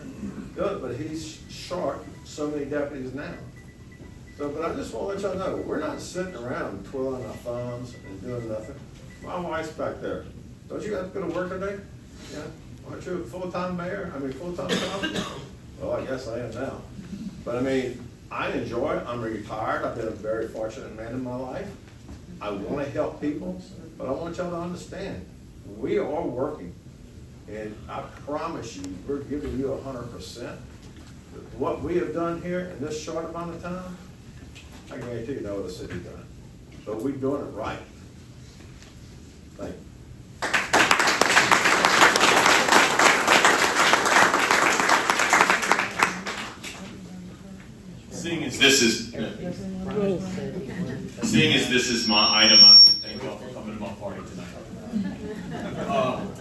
Good, but he's short so many deputies now. So, but I just want to let y'all know, we're not sitting around twiddling our thumbs and doing nothing. My wife's back there. Don't you have to go to work today? Yeah. Aren't you a full-time mayor? Full-time council? Well, I guess I am now. But I enjoy it. I'm retired. I've been a very fortunate man in my life. I want to help people, but I want y'all to understand, we are working. And I promise you, we're giving you 100%. What we have done here in this short amount of time, I guarantee you no other city done. But we're doing it right. Thank you. Seeing as this is my item, I thank y'all for coming to my party tonight.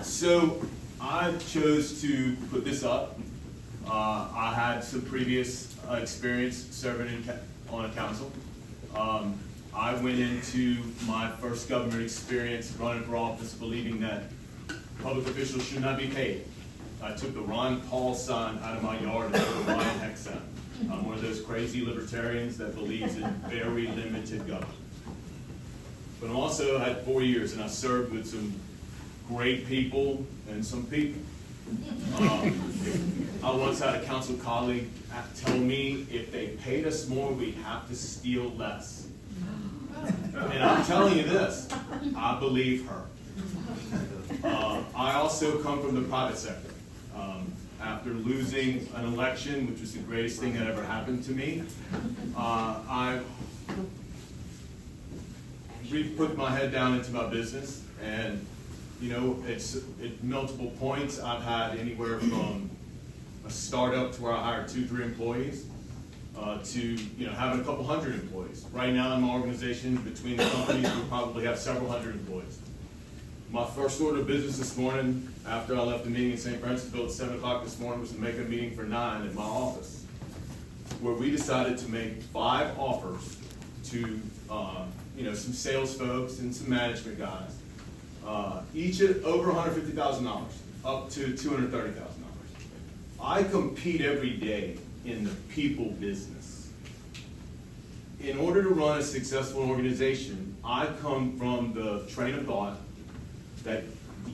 So I chose to put this up. I had some previous experience serving on a council. I went into my first government experience running for office believing that public officials should not be paid. I took the Ron Paul sign out of my yard and put a Ryan Heck sign. I'm one of those crazy libertarians that believes in very limited government. But I also had 4 years and I served with some great people and some people. I once had a council colleague tell me if they paid us more, we'd have to steal less. And I'm telling you this, I believe her. I also come from the private sector. After losing an election, which was the greatest thing that ever happened to me, I put my head down into my business, and you know, it's at multiple points. I've had anywhere from a startup to where I hired 2-3 employees to having a couple hundred employees. Right now in my organization, between the companies, we probably have several hundred employees. My first order of business this morning, after I left the meeting in St. Francisville at 7 o'clock this morning, was to make a meeting for 9 at my office, where we decided to make 5 offers to some sales folks and some management guys, each at over $150,000, up to $230,000. I compete every day in the people business. In order to run a successful organization, I come from the train of thought that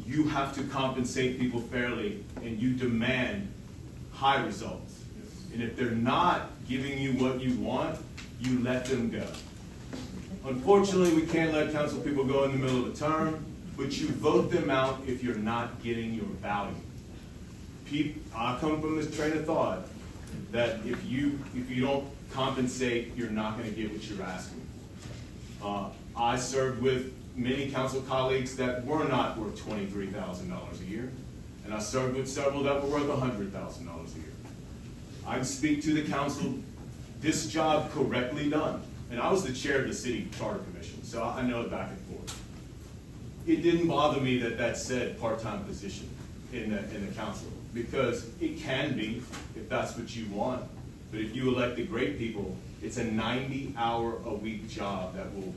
you have to compensate people fairly and you demand high results. And if they're not giving you what you want, you let them go. Unfortunately, we can't let council people go in the middle of a term, but you vote them out if you're not getting your value. I come from this train of thought that if you don't compensate, you're not going to get what you're asking. I served with many council colleagues that were not worth $23,000 a year, and I served with several that were worth $100,000 a year. I speak to the council, this job correctly done, and I was the chair of the city charter commission, so I know it back and forth. It didn't bother me that said part-time position in the council, because it can be if that's what you want, but if you elect the great people, it's a 90-hour-a-week job that will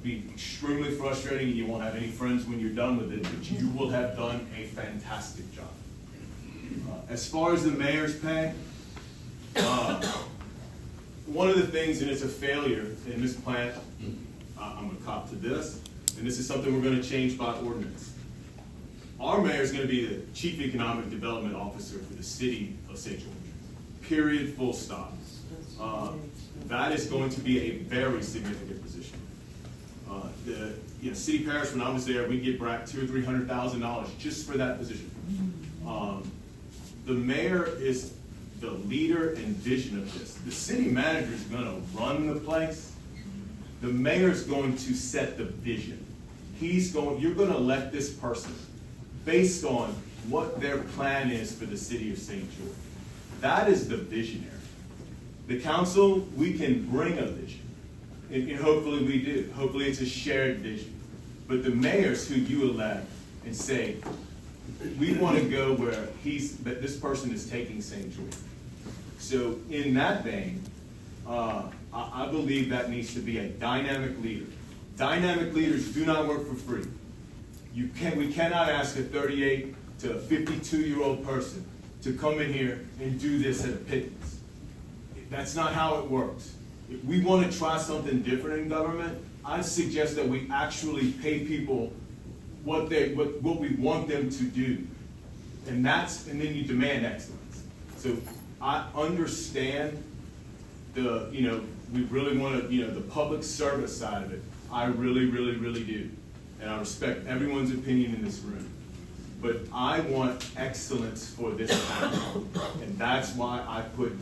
be extremely frustrating, and you won't have any friends when you're done with it, but you will have done a fantastic job. As far as the mayor's pay, one of the things, and it's a failure in this plant, I'm going to cop to this, and this is something we're going to change by ordinance. Our mayor is going to be the Chief Economic Development Officer for the city of St. George. Period, full stop. That is going to be a very significant position. The city parish, when I was there, we'd get back $200,000 or $300,000 just for that position. The mayor is the leader and vision of this. The city manager is going to run the place. The mayor is going to set the vision. You're going to elect this person based on what their plan is for the city of St. George. That is the visionary. The council, we can bring a vision. And hopefully we do. Hopefully it's a shared vision. But the mayors who you elect and say, we want to go where that this person is taking St. George. So in that vein, I believe that needs to be a dynamic leader. Dynamic leaders do not work for free. We cannot ask a 38 to 52-year-old person to come in here and do this at a pittance. That's not how it works. If we want to try something different in government, I suggest that we actually pay people what we want them to do. And then you demand excellence. So I understand we really want to, the public service side of it. I really, really, really do. And I respect everyone's opinion in this room. But I want excellence for this town. And that's why I put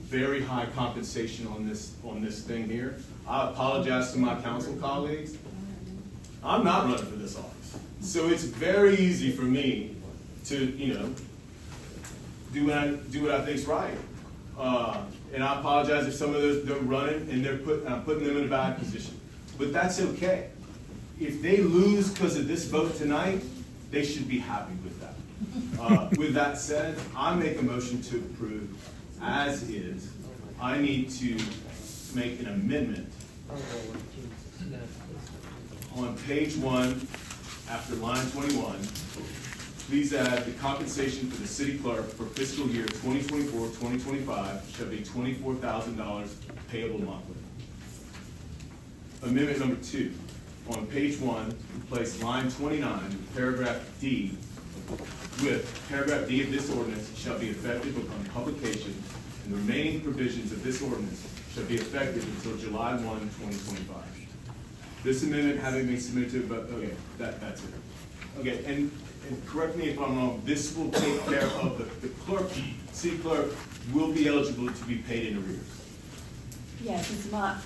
very high compensation on this thing here. I apologize to my council colleagues. I'm not running for this office. So it's very easy for me to, do what I think is right. And I apologize if some of those they're running and I'm putting them in a bad position. But that's okay. If they lose because of this vote tonight, they should be happy with that. With that said, I make a motion to approve as is. I need to make an amendment on page 1, after line 21. Please add the compensation for the city clerk for fiscal year 2024-2025 shall be $24,000 payable monthly. Amendment number 2, on page 1, replace line 29, paragraph D, with paragraph D of this ordinance shall be effective upon publication, and the remaining provisions of this ordinance shall be effective until July 1, 2025. This amendment having been submitted, but okay, that's it. Okay, and correct me if I'm wrong, this will take care of the clerk, city clerk will be eligible to be paid in arrears. Yes, it's not,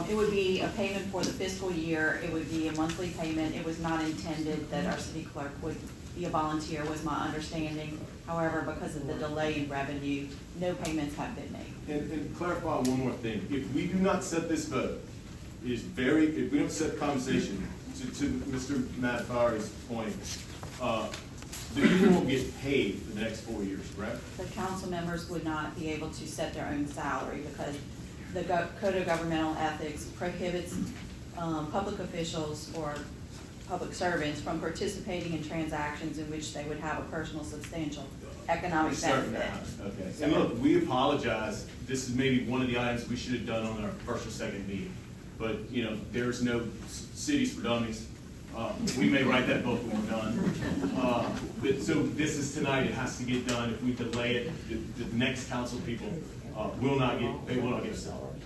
it would be a payment for the fiscal year, it would be a monthly payment. It was not intended that our city clerk would be a volunteer, was my understanding. However, because of the delay in revenue, no payments have been made. And clarify one more thing, if we do not set this vote, if we don't set compensation, to Mr. Matafari's point, the people won't get paid for the next 4 years, correct? The council members would not be able to set their own salary because the Code of Governmental Ethics prohibits public officials or public servants from participating in transactions in which they would have a personal substantial economic benefit. Okay, and look, we apologize. This is maybe one of the items we should have done on our first or second meeting. But, you know, there's no cities for dummies. We may write that book when we're done. But so this is tonight, it has to get done. If we delay it, the next council people will not get a salary.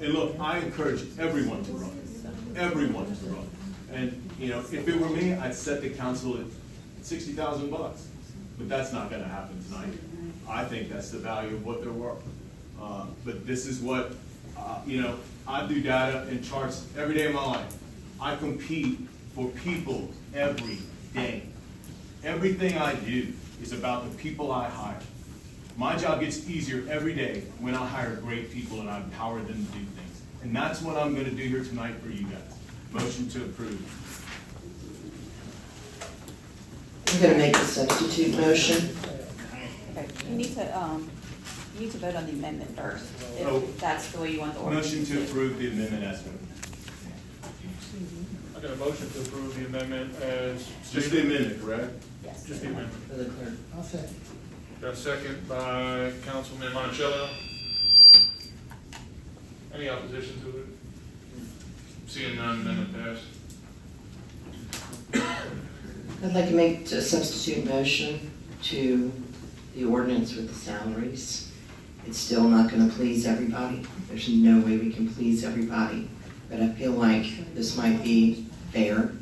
And look, I encourage everyone to run. Everyone to run. And, you know, if it were me, I'd set the council at $60,000. But that's not gonna happen tonight. I think that's the value of what they're worth. But this is what, you know, I do data and charts every day of my life. I compete for people every day. Everything I do is about the people I hire. My job gets easier every day when I hire great people and I empower them to do things. And that's what I'm gonna do here tonight for you guys. Motion to approve. I'm gonna make a substitute motion. Okay, you need to vote on the amendment first, Oh. if that's the way you want the ordinance. Motion to approve the amendment as written. I got a motion to approve the amendment as. Just the amendment, correct? Yes. Just the amendment. For the clerk. I'll say. Got a second by Councilman Monticello. Any opposition to it? Seeing none, amendment passed. I'd like to make a substitute motion to the ordinance with the salaries. It's still not gonna please everybody. There's no way we can please everybody, but I feel like this might be fair.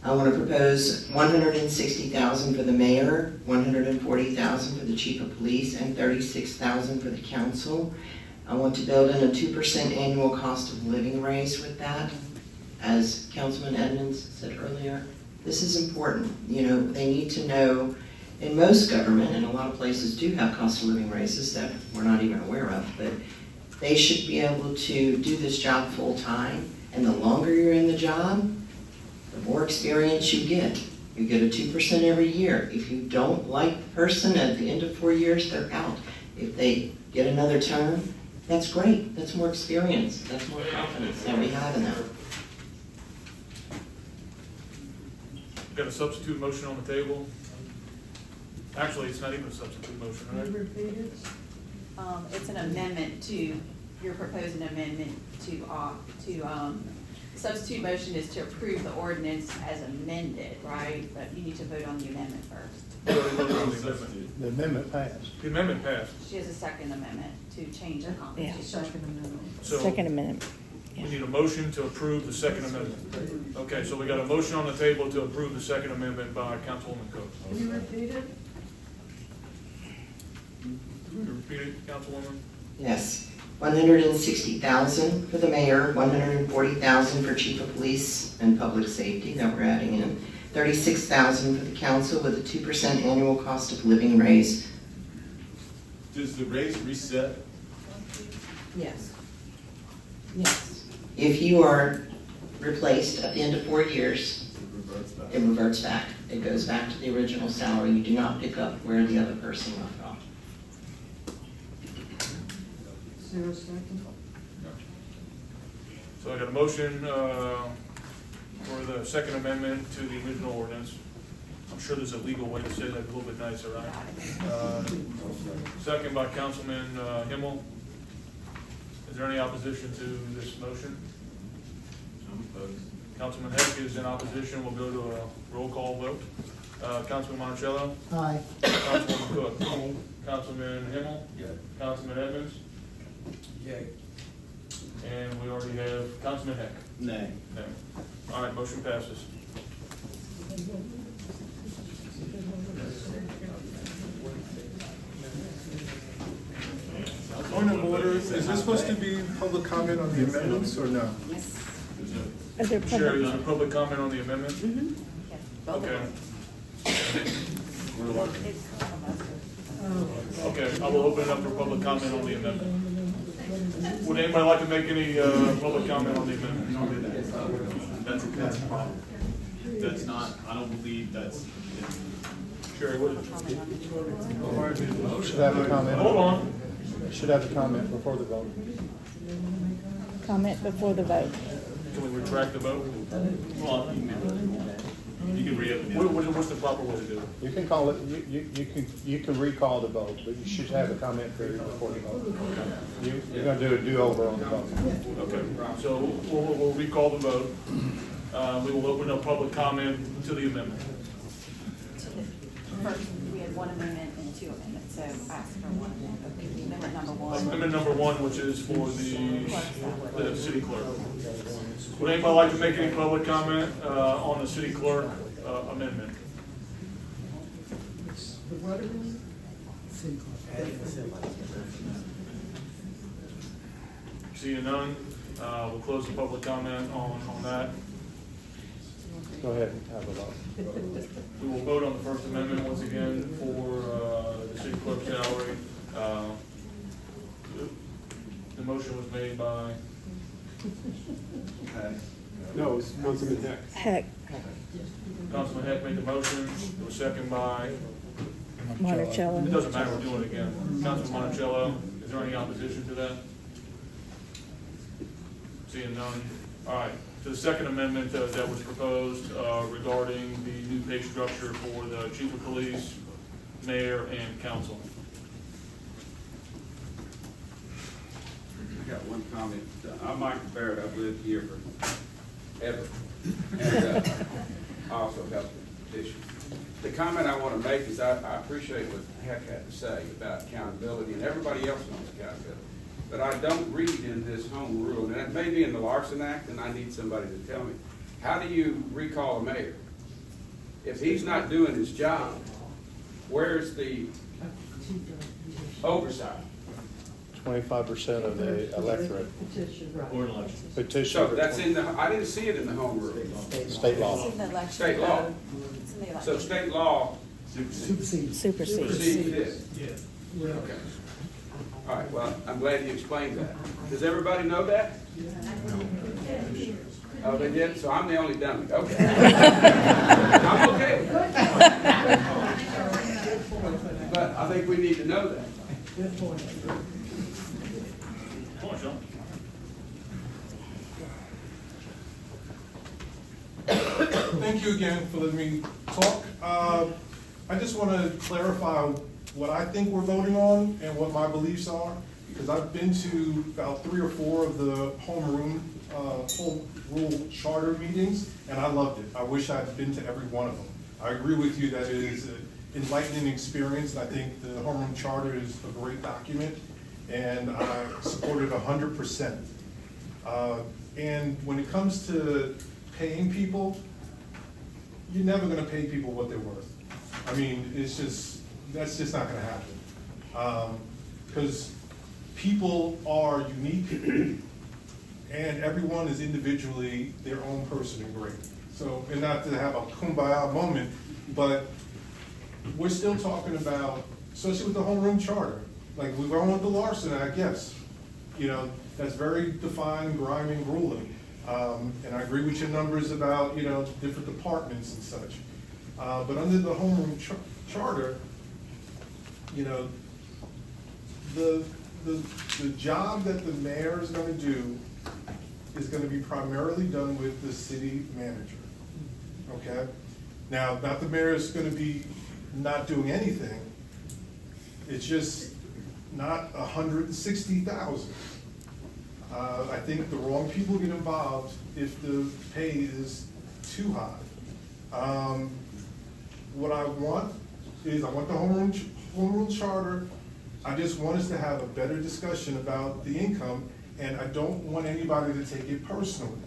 I want to propose $160,000 for the mayor, $140,000 for the chief of police, and $36,000 for the council. I want to build in a 2% annual cost of living raise with that. As Councilman Edmonds said earlier, this is important. You know, they need to know, in most government, and a lot of places do have cost of living raises that we're not even aware of, but they should be able to do this job full time. And the longer you're in the job, the more experience you get. You get a 2% every year. If you don't like the person at the end of 4 years, they're out. If they get another term, that's great. That's more experience. That's more confidence that we have in them. Got a substitute motion on the table. Actually, it's not even a substitute motion, Can you right? repeat it? It's an amendment to, you're proposing an amendment to, substitute motion is to approve the ordinance as amended, right? But you need to vote on the amendment first. The amendment passed. The amendment passed. She has a second amendment to change the compensation. Second amendment. So Second amendment. we need a motion to approve the second amendment. Okay, so we got a motion on the table to approve the second amendment by Councilwoman Cook. Can you repeat it? Can you repeat it, Councilwoman? Yes. $160,000 for the mayor, $140,000 for chief of police and public safety that we're adding in, $36,000 for the council with a 2% annual cost of living raise Does the raise reset? Yes. Yes. If you are replaced at the end of 4 years, it reverts back. It goes back to the original salary. You do not pick up where the other person left off. Is there a second? So I got a motion for the second amendment to the original ordinance. I'm sure there's a legal way to say that a little bit nicer, right? Second by Councilman Himmel. Is there any opposition to this motion? I'm opposed. Councilman Heck is in opposition. We'll go to a roll call vote. Councilman Monticello? Aye. Councilwoman Cook? Councilman Himmel? Yeah. Councilman Edmonds? Yay. And we already have Councilman Heck. Nay. No. All right, motion passes. Point of order, is this supposed to be public comment on the amendments or no? Is there Sherry, is public? there public comment on the amendment? Okay. Okay, I will open it up for public comment on the amendment. Would anybody like to make any public comment on the amendment? That's a problem. That's not, I don't believe that's. Sherry, what is it? Should have a comment. Hold on. Should have a comment before the vote. Comment before the vote. Can we retract the vote? Well, you can re-up it. What's the proper way to do it? You can call it, you can recall the vote, but you should have a comment period before the vote. You're gonna do a do-over on the vote. Okay, so we'll recall the vote. We will open up public comment to the amendment. First, we had one amendment and two amendments, so ask for one amendment. Amendment number one. Amendment number one, which is for the city clerk. Would anybody like to make any public comment on the city clerk amendment? Seeing none, we'll close the public comment on that. Go ahead and have a vote. We will vote on the First Amendment once again for the city clerk's salary. The motion was made by, No, it's Councilman Heck. Heck. Councilman Heck made the motion. It was seconded by, Monticello. it doesn't matter, we're doing it again. Councilman Monticello, is there any opposition to that? Seeing none. All right, to the second amendment that was proposed regarding the new pay structure for the chief of police, mayor, and council. I got one comment. I'm Michael Barrett. I've lived here forever. And I also helped with the petition. The comment I want to make is I appreciate what Heck had to say about accountability, and everybody else knows accountability. But I don't read in this home rule, and it may be in the Larson Act, and I need somebody to tell me, how do you recall a mayor? If he's not doing his job, where's the oversight? 25% of the electorate. Or an election. Petition. So that's in the, I didn't see it in the home rule. State law. It's in the election State law. code. It's in the election. So state law Supersedes. supersedes this. Yeah. Okay. All right, well, I'm glad you explained that. Does everybody know that? Oh, they did? So I'm the only dummy. Okay. I'm okay with that. But I think we need to know that. Good point. Come on, Sean. Thank you again for letting me talk. I just want to clarify what I think we're voting on and what my beliefs are, because I've been to about 3 or 4 of the home rule charter meetings, and I loved it. I wish I'd been to every one of them. I agree with you that it is an enlightening experience, and I think the home rule charter is a great document, and I support it 100%. And when it comes to paying people, you're never gonna pay people what they're worth. I mean, that's just not gonna happen. Because people are unique, and everyone is individually their own person and great. So, and not to have a kumbaya moment, but we're still talking about, especially with the homeroom charter, like we're going with the Larson Act, yes. You know, that's very defined, grinding, grueling. And I agree with your numbers about, you know, different departments and such. But under the home rule charter, you know, the job that the mayor is gonna do is gonna be primarily done with the city manager, okay? Now, not the mayor is gonna be not doing anything, it's just not 160,000. I think the wrong people get involved if the pay is too high. What I want is, I want the home rule charter. I just want us to have a better discussion about the income, and I don't want anybody to take it personally.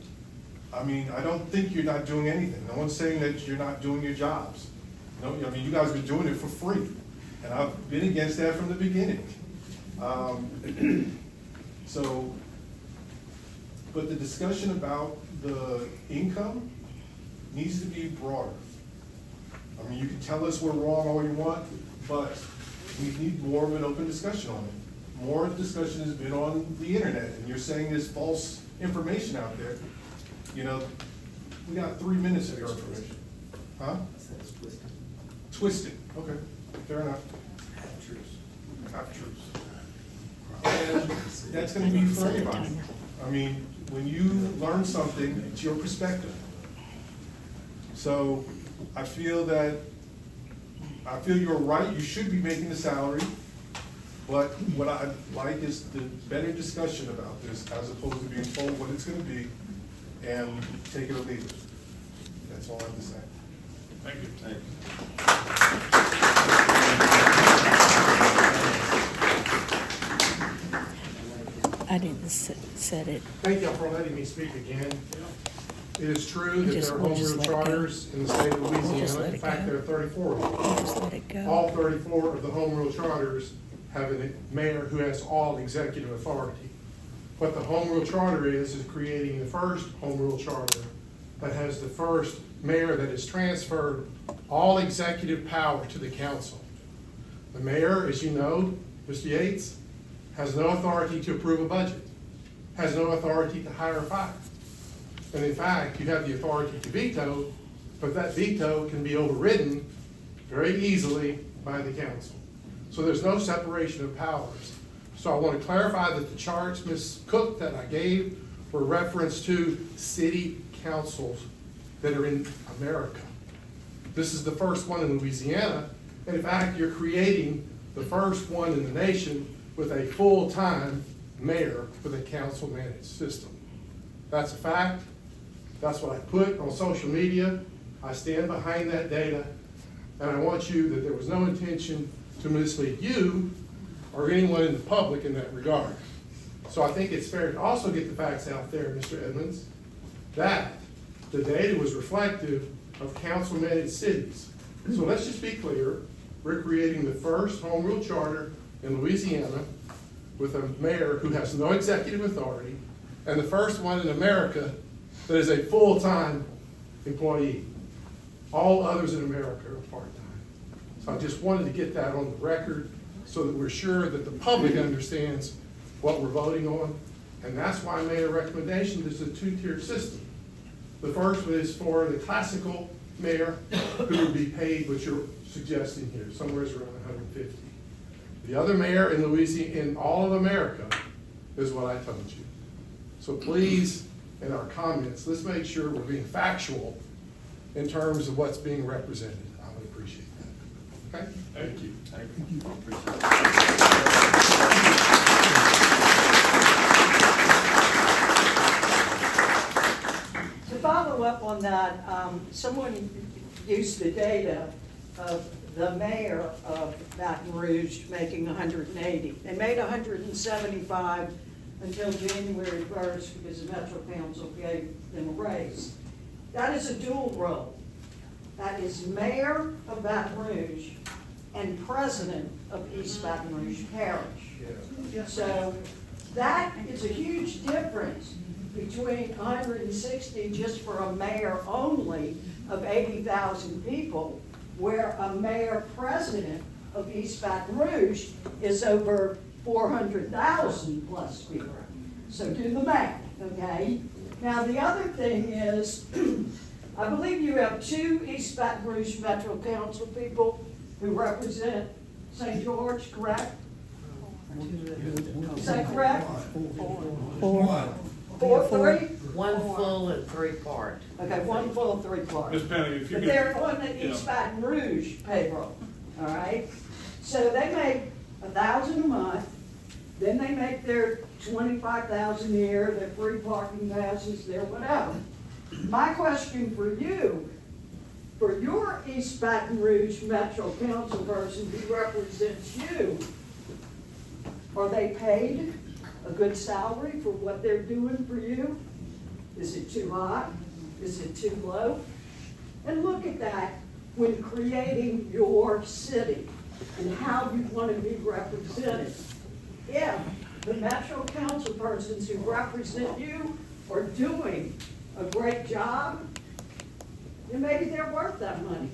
I mean, I don't think you're not doing anything. No one's saying that you're not doing your jobs. No, I mean, you guys have been doing it for free, and I've been against that from the beginning. So, but the discussion about the income needs to be broader. I mean, you can tell us we're wrong all you want, but we need more of an open discussion on it. More discussion has been on the internet, and you're saying there's false information out there. You know, we got 3 minutes of your information. Huh? Twisted. Okay, fair enough. Half-truths. And that's gonna be for everybody. I mean, when you learn something, it's your perspective. So I feel you're right, you should be making the salary, but what I'd like is the better discussion about this as opposed to being told what it's gonna be and take it or leave it. That's all I have to say. Thank you. Thank you. I didn't set it. Thank y'all for letting me speak again. It is true that there are We'll home just rule let it go. charters in the state of We'll just Louisiana. let In it fact, go. there are 34 of them. We'll just let it go. All 34 of the home rule charters have a mayor who has all executive authority. What the home rule charter is creating the first home rule charter that has the first mayor that has transferred all executive power to the council. The mayor, as you know, Mr. Yates, has no authority to approve a budget, has no authority to hire or fire. And in fact, you have the authority to veto, but that veto can be overridden very easily by the council. So there's no separation of powers. So I want to clarify that the charts, Ms. Cook, that I gave were reference to city councils that are in America. This is the first one in Louisiana. In fact, you're creating the first one in the nation with a full-time mayor for the council managed system. That's a fact. That's what I put on social media. I stand behind that data, and I want you that there was no intention to mislead you or anyone in the public in that regard. So I think it's fair to also get the facts out there, Mr. Edmonds, that the data was reflective of council managed cities. So let's just be clear. We're creating the first home rule charter in Louisiana with a mayor who has no executive authority, and the first one in America that is a full-time employee. All others in America are part-time. So I just wanted to get that on the record so that we're sure that the public understands what we're voting on. And that's why I made a recommendation. There's a two-tiered system. The first one is for the classical mayor who would be paid what you're suggesting here, somewhere around 150. The other mayor in Louisiana, in all of America, is what I told you. So please, in our comments, let's make sure we're being factual in terms of what's being represented. I would appreciate that. Okay? Thank you. Thank To follow up on that, someone used the data of the mayor of Baton Rouge making 180. They made 175 until January 1st because the Metro Council gave them a raise. That is a dual role. That is mayor of Baton Rouge and president of East Baton Rouge Parish. So that is a huge difference between 160 just for a mayor only of 80,000 people, where a mayor president of East Baton Rouge is over 400,000 plus people. So do the math, okay? Now, the other thing is, I believe you have 2 East Baton Rouge Metro Council people who represent St. George, correct? Is that correct? 4, 3? One full and 3 part. Okay, 1 full, 3 part. Ms. Penny, if you But could. they're on the East Baton Rouge payroll, all right? So they make $1,000 a month, then they make their $25,000 a year, their free parking passes, their whatever. My question for you, for your East Baton Rouge Metro Council person who represents you, are they paid a good salary for what they're doing for you? Is it too high? Is it too low? And look at that when creating your city and how you want to be represented. If the Metro Council persons who represent you are doing a great job, then maybe they're worth that money.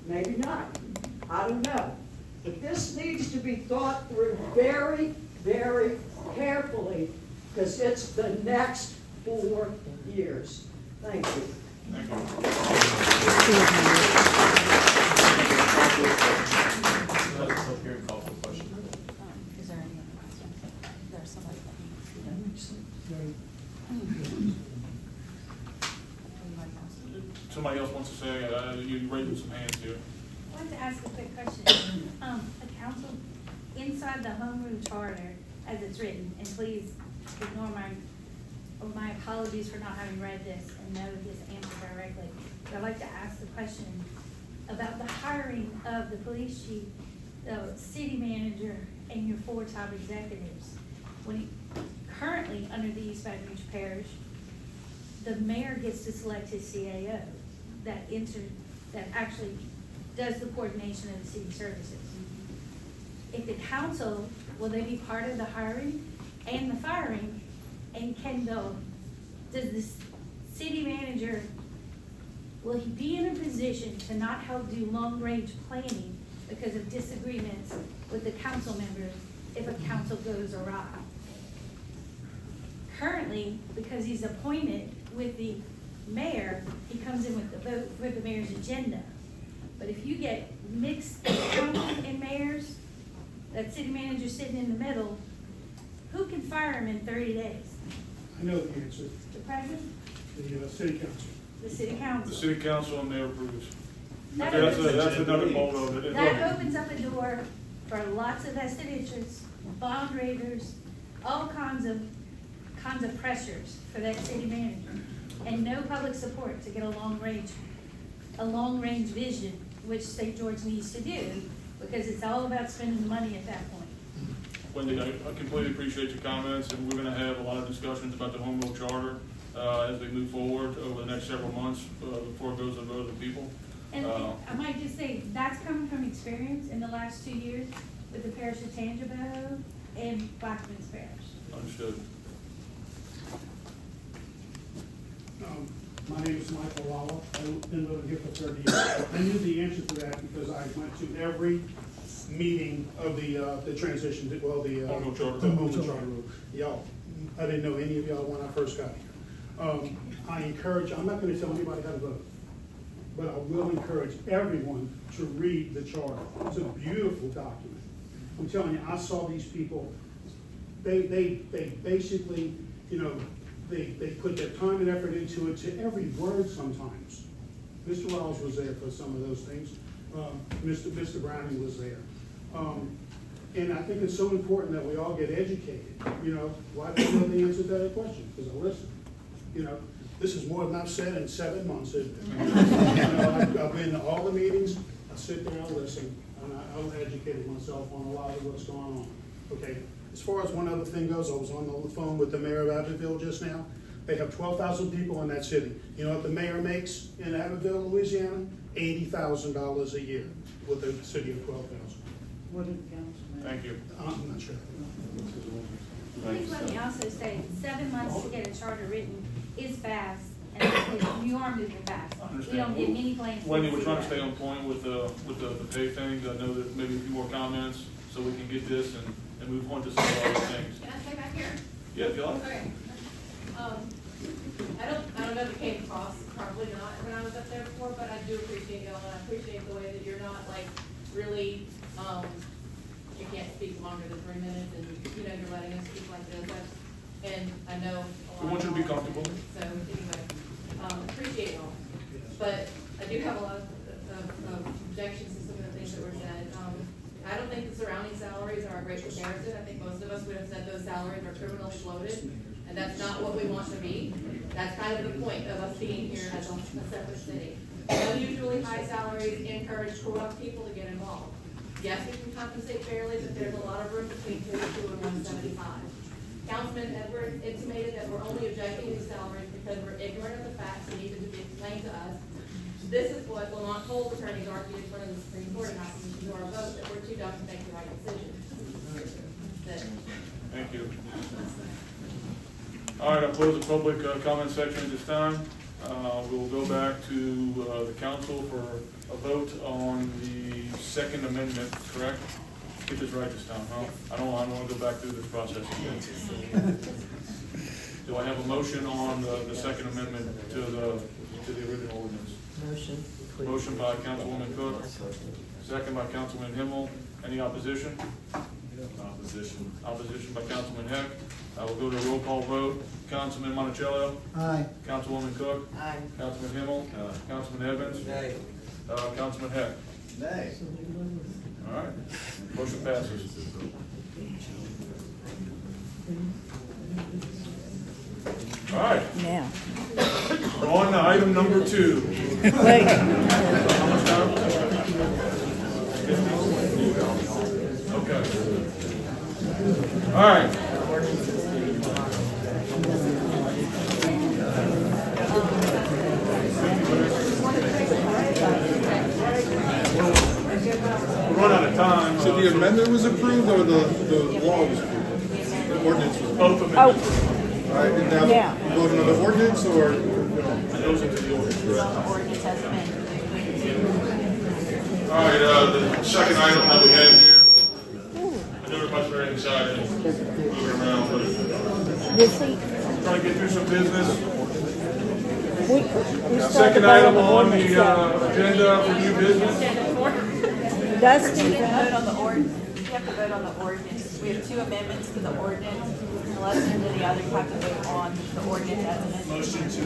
Maybe not. I don't know. But this needs to be thought through very, very carefully because it's the next 4 years. Thank you. Thank you. Let's up here and call for a question. Is there any other questions? There's somebody that needs to. Somebody else wants to say, you raising some hands here. I wanted to ask a quick question. A council, inside the home rule charter, as it's written, and please ignore my apologies for not having read this and know this answer directly. But I'd like to ask the question about the hiring of the police chief, the city manager, and your 4 top executives. Currently, under the East Baton Rouge Parish, the mayor gets to select his CAO that actually does the coordination of the city services. If the council, will they be part of the hiring and the firing? And does the city manager, will he be in a position to not help do long-range planning because of disagreements with the council members if a council goes awry? Currently, because he's appointed with the mayor, he comes in with the vote for the mayor's agenda. But if you get mixed council and mayors, that city manager sitting in the middle, who can fire him in 30 days? I know the answer. The president? The city council. The city council. The city council and mayor approves. That That's opens- another bolt of it. That opens up a door for lots of vested interests, bond raiders, all kinds of pressures for that city manager. And no public support to get a long range vision, which St. George needs to do, because it's all about spending the money at that point. Wendy, I completely appreciate your comments, and we're gonna have a lot of discussions about the home rule charter, as we move forward over the next several months, before it goes to the vote of the people. And I might just say, that's coming from experience in the last 2 years with the parish of Tangipahoa and Blackman's Parish. Understood. My name is Michael Lala. I've been living here for 30 years. I knew the answer to that because I went to every meeting of the transition, the Home rule charter. The home rule charter. Y'all, I didn't know any of y'all when I first got here. I encourage, I'm not gonna tell anybody how to vote, but I will encourage everyone to read the charter. It's a beautiful document. I'm telling you, I saw these people, they basically, you know, they put their time and effort into it to every word sometimes. Mr. Rawls was there for some of those things. Mr. Browning was there. And I think it's so important that we all get educated. You know, why do you know the answer to that question? Because I listen. You know, this is more than I've said in 7 months, isn't it? You know, I've been to all the meetings, I sit there and listen, and I've educated myself on a lot of what's going on. Okay, as far as one other thing goes, I was on the phone with the mayor of Abbeville just now. They have 12,000 people in that city. You know what the mayor makes in Abbeville, Louisiana? $80,000 a year with a city of 12,000. What did the council make? Thank you. I'm not sure. Please let me also say, 7 months to get a charter written is fast. and you are moving fast. We don't get many plans. Wendy, we're trying to stay on point with the pay things. I know that maybe a few more comments so we can get this and move on to some other things. Can I stay back here? Yeah, if you like. Okay. I don't know if it came across probably not when I was up there before, but I do appreciate y'all, and I appreciate the way that you're not like really, you can't speak longer than 3 minutes, and you're letting us speak like this. And I know a lot. We want you to be comfortable. So anyway, appreciate y'all. But I do have a lot of objections to some of the things that were said. I don't think the surrounding salaries are a great comparison. I think most of us would have said those salaries are criminally bloated, and that's not what we want to be. That's kind of the point of us being here as a separate city. Unusually high salaries encourage corrupt people to get involved. Yes, we can compensate fairly, but there's a lot of room between 42 and 175. Councilman Edwards intimated that we're only objecting to salaries because we're ignorant of the facts that needed to be explained to us. This is what Lamont Cole's attorneys argued in front of the Supreme Court in opposition to our vote, that we're too dumb to make the right decision. That's it. Thank you. All right, I'll close the public comment section at this time. We'll go back to the council for a vote on the Second Amendment, correct? Get this right this time, huh? I don't want to go back through this process again. Do I have a motion on the Second Amendment to the original ordinance? Motion. Motion by Councilwoman Cook, second by Councilman Himmel. Any opposition? Opposition. Opposition by Councilman Heck. We'll go to a roll call vote. Councilman Monticello. Aye. Councilwoman Cook. Aye. Councilman Himmel. Councilman Evans. Nay. Councilman Heck. Nay. All right. Motion passes. All right. Now. We're on to item number 2. Wait. How much time? Okay. All right. We're running out of time. So the amendment was approved or the law was approved? The ordinance was approved? Both amendments. All right, and now Yeah. voting on the ordinance or? Those are the orders. The ordinance has been. All right, the second item that we have here, I know everybody's very excited, moving around, but This seat. trying to get through some business. We Second started item the on ordinance. the agenda for new business. Dusty. You have to vote on the ordinance. You have to vote on the ordinance. We have 2 amendments to the ordinance. Unless there's any other, you have to vote on the ordinance as amended. Motion to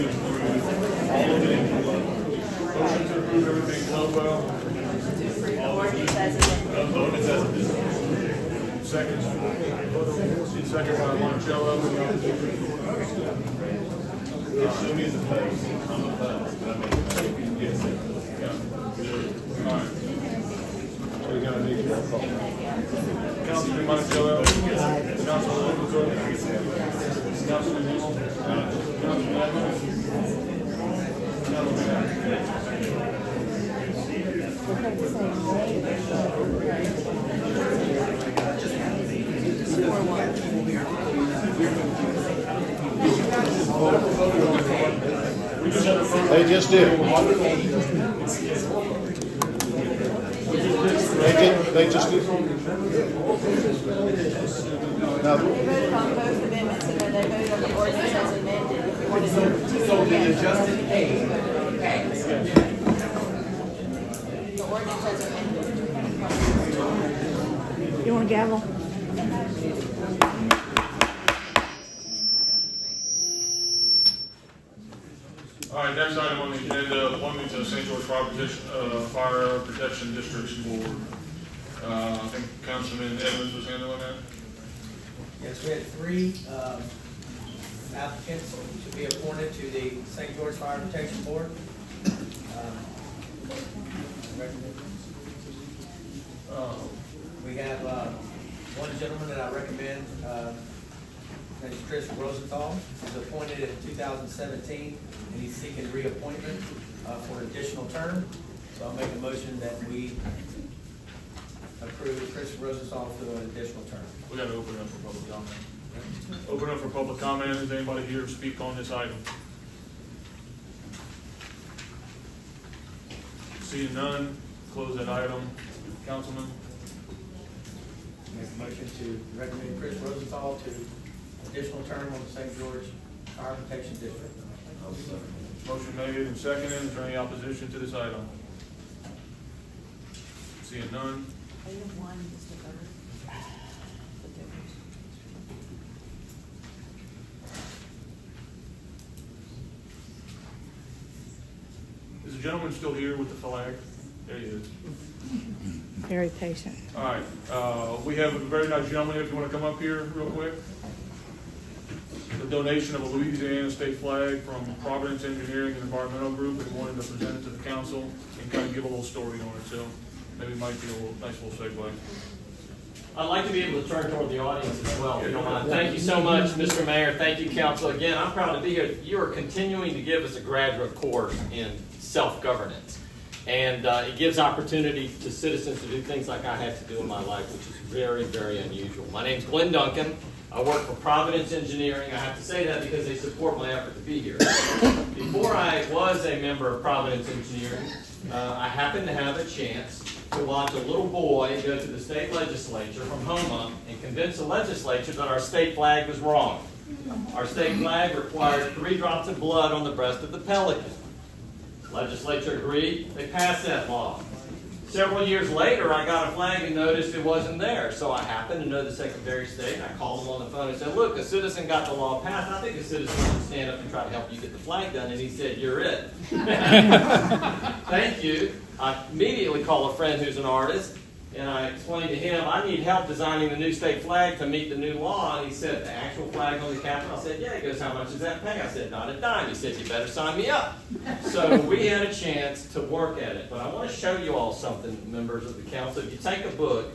approve all of it. Motion to approve everything so well. To approve the ordinance as amended. Ordinance as a business. Second. Second by Monticello. Show me the post. I'm opposed, but I mean, yes. All right. So we gotta need roll call. Councilman Monticello. Councilman Cook. Councilman Himmel. Councilman Evans. Councilman They just did. They just did. Now, They voted on both amendments and then they voted on the ordinance as amended. If you wanted to. So the adjusted pay. The ordinance as amended. You want a gavel? All right, next item on the agenda, appointment to St. George Fire Protection Districts Board. I think Councilman Evans was handling that. Yes, we had 3 applicants to be appointed to the St. George Fire Protection Board. We have one gentleman that I recommend, named Chris Rosenthal. He was appointed in 2017, and he's seeking reappointment for an additional term. So I'll make a motion that we approve Chris Rosenthal for an additional term. We got to open it up for public comment. Open up for public comment. Is anybody here to speak on this item? Seeing none, close that item. Councilman? Make a motion to recommend Chris Rosenthal to additional term on the St. George Fire Protection District. Motion made and seconded. Is there any opposition to this item? Seeing none. Item 1 is the vote. The difference. Is the gentleman still here with the flag? There he is. Very patient. All right, we have a very nice gentleman here, if you want to come up here real quick. The donation of a Louisiana state flag from Providence Engineering and Environmental Group, and wanted to present it to the council and kind of give a little story on it, so maybe it might be a nice little segue. I'd like to be able to turn toward the audience as well, if you don't mind. Thank you so much, Mr. Mayor. Thank you, council. Again, I'm proud to be here. You are continuing to give us a graduate course in self-governance. And it gives opportunity to citizens to do things like I had to do in my life, which is very, very unusual. My name's Glenn Duncan. I work for Providence Engineering. I have to say that because they support my effort to be here. Before I was a member of Providence Engineering, I happened to have a chance to watch a little boy go to the state legislature from Homa and convince the legislature that our state flag was wrong. Our state flag required 3 drops of blood on the breast of the pelican. Legislature agreed, they passed that law. Several years later, I got a flag and noticed it wasn't there. So I happened to know the Secretary of State, and I called him on the phone and said, look, a citizen got the law passed. I think a citizen should stand up and try to help you get the flag done. And he said, you're it. Thank you. I immediately called a friend who's an artist, and I explained to him, I need help designing the new state flag to meet the new law. And he said, the actual flag on the Capitol? I said, yeah. He goes, how much does that pay? I said, not a dime. He said, you better sign me up. So we had a chance to work at it. But I want to show you all something, members of the council. If you take a book,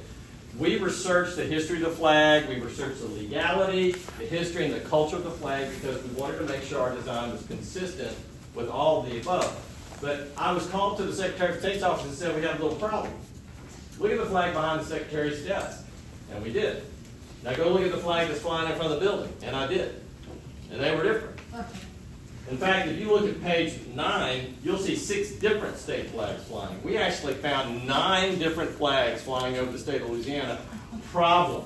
we researched the history of the flag, we researched the legality, the history, and the culture of the flag because we wanted to make sure our design was consistent with all of the above. But I was called to the Secretary of State's office and said, we have a little problem. Look at the flag behind the Secretary's desk. And we did. Now go look at the flag that's flying in front of the building. And I did. And they were different. In fact, if you look at page 9, you'll see 6 different state flags flying. We actually found 9 different flags flying over the state of Louisiana. Problem.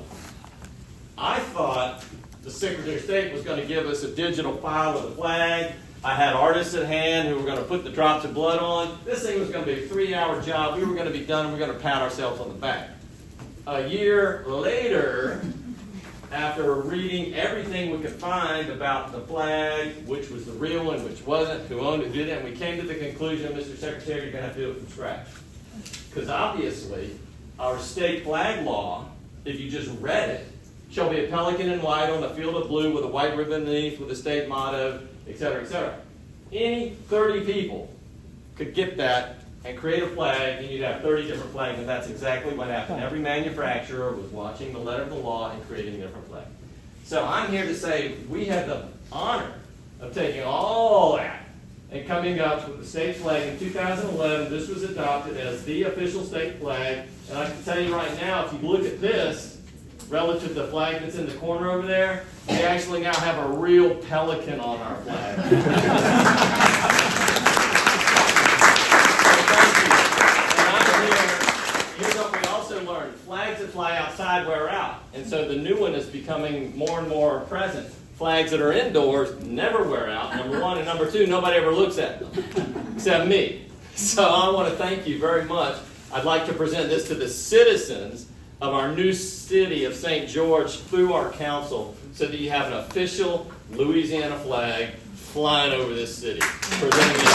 I thought the Secretary of State was going to give us a digital file of the flag. I had artists at hand who were going to put the drops of blood on. This thing was going to be a 3-hour job. We were going to be done and we were going to pat ourselves on the back. A year later, after reading everything we could find about the flag, which was the real one, which wasn't, who owned it, who did it, and we came to the conclusion, Mr. Secretary, you're going to have to do it from scratch. Because obviously, our state flag law, if you just read it, shall be a pelican in white on a field of blue with a white ribbon beneath with the state motto, etc., etc. Any 30 people could get that and create a flag, and you'd have 30 different flags, and that's exactly what happened. Every manufacturer was watching the letter of the law and creating a different flag. So I'm here to say we had the honor of taking all that and coming up with the state flag. In 2011, this was adopted as the official state flag, and I can tell you right now, if you look at this, relative to the flag that's in the corner over there, we actually now have a real pelican on our flag. Here's what we also learned. Flags that fly outside wear out. And so the new one is becoming more and more present. Flags that are indoors never wear out, number one. And number two, nobody ever looks at them, except me. So I want to thank you very much. I'd like to present this to the citizens of our new city of St. George through our council so that you have an official Louisiana flag flying over this city. Presenting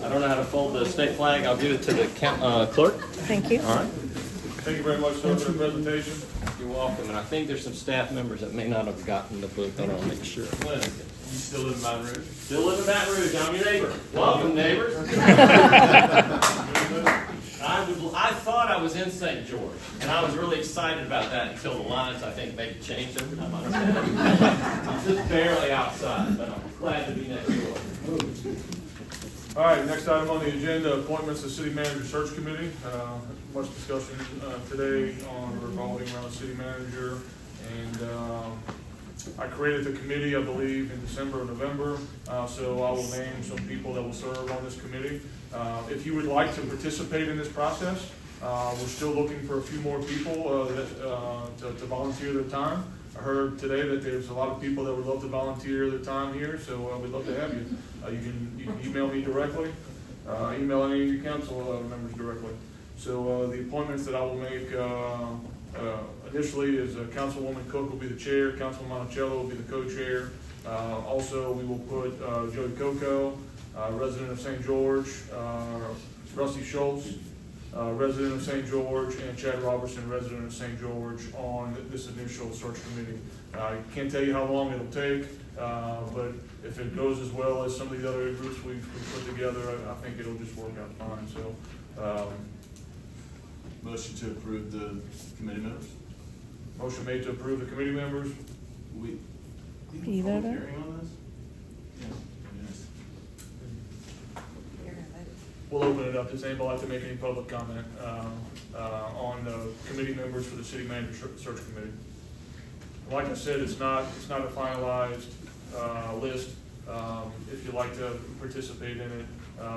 I don't know how to fold the state flag. I'll give it to the clerk. Thank you. All right. Thank you very much, sir, for the presentation. You're welcome. And I think there's some staff members that may not have gotten the book. I want to make sure. You still live in Baton Rouge? Still live in Baton Rouge. I'm your neighbor. Welcome, neighbors. I'm I thought I was in St. George, and I was really excited about that until the lines, I think, maybe changed over time. I'm just barely outside, but I'm glad to be next door. All right, next item on the agenda, appointments to City Manager Search Committee. Much discussion today on revolving around the city manager. And I created the committee, I believe, in December or November. So I will name some people that will serve on this committee. If you would like to participate in this process, we're still looking for a few more people to volunteer their time. I heard today that there's a lot of people that would love to volunteer their time here, so we'd love to have you. You can email me directly, email any of your council members directly. So the appointments that I will make initially is Councilwoman Cook will be the chair, Councilman Monticello will be the co-chair. Also, we will put Jody Coco, resident of St. George, Rusty Schultz, resident of St. George, and Chad Robertson, resident of St. George, on this initial search committee. I can't tell you how long it'll take, but if it goes as well as some of the other groups we've put together, I think it'll just work out fine. So, Motion to approve the committee members? motion made to approve the committee members. We Can you vote on it? hearing on this? Yes. We'll open it up. Does anybody like to make any public comment on the committee members for the city manager search committee? Like I said, it's not a finalized list. If you'd like to participate in it,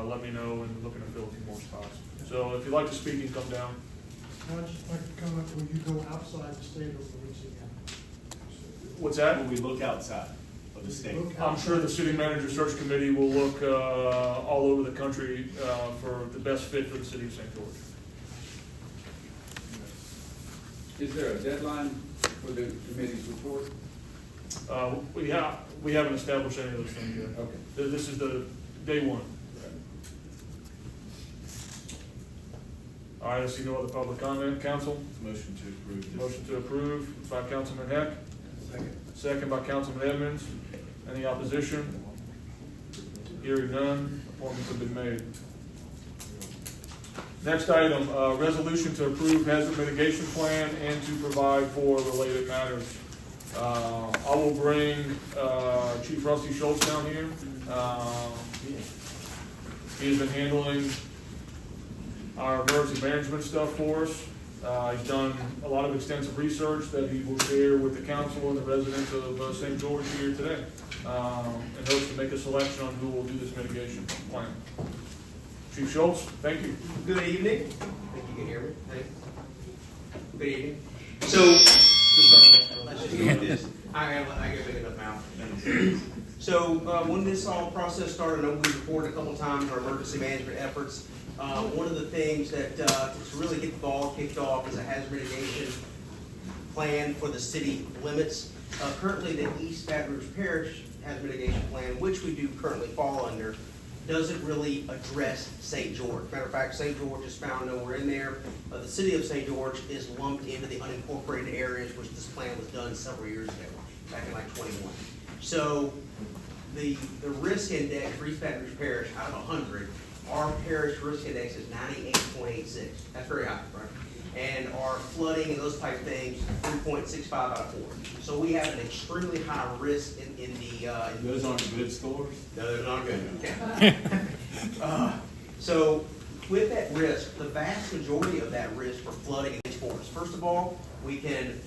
let me know, and we're looking to fill a few more spots. So if you'd like to speak, you can come down. I'd just like to comment, when you go outside the state of Louisiana. What's that? When we look outside of the state. I'm sure the city manager search committee will look all over the country for the best fit for the city of St. George. Is there a deadline for the committee's report? We haven't established any of those things yet. Okay. This is the day one. All right, I see no other public comment. Council? Motion to approve this. Motion to approve by Councilman Heck. Second. Second by Councilman Edmonds. Any opposition? Hearing none, appointments have been made. Next item, resolution to approve hazard mitigation plan and to provide for related matters. I will bring Chief Rusty Schultz down here. He's been handling our emergency management stuff for us. He's done a lot of extensive research that he will share with the council and the residents of St. George here today, in hopes to make a selection on who will do this mitigation plan. Chief Schultz, thank you. Good evening. Think you can hear me? Good evening. So, let's just go with this. I get big enough mouth. So, when this all process started, I know we reported a couple times our emergency management efforts. One of the things that to really get the ball kicked off is a hazard mitigation plan for the city limits. Currently, the East Baton Rouge Parish hazard mitigation plan, which we do currently fall under, doesn't really address St. George. Matter of fact, St. George is found nowhere in there. The city of St. George is lumped into the unincorporated areas, which this plan was done several years ago, back in like 21. So the risk index for East Baton Rouge Parish, out of 100, our parish risk index is 98.86. That's very high, right? And our flooding and those type of things, 3.65 out of 4. So we have an extremely high risk in the. Those aren't good scores? No, they're not good. Okay. So with that risk, the vast majority of that risk for flooding is for us. First of all, we can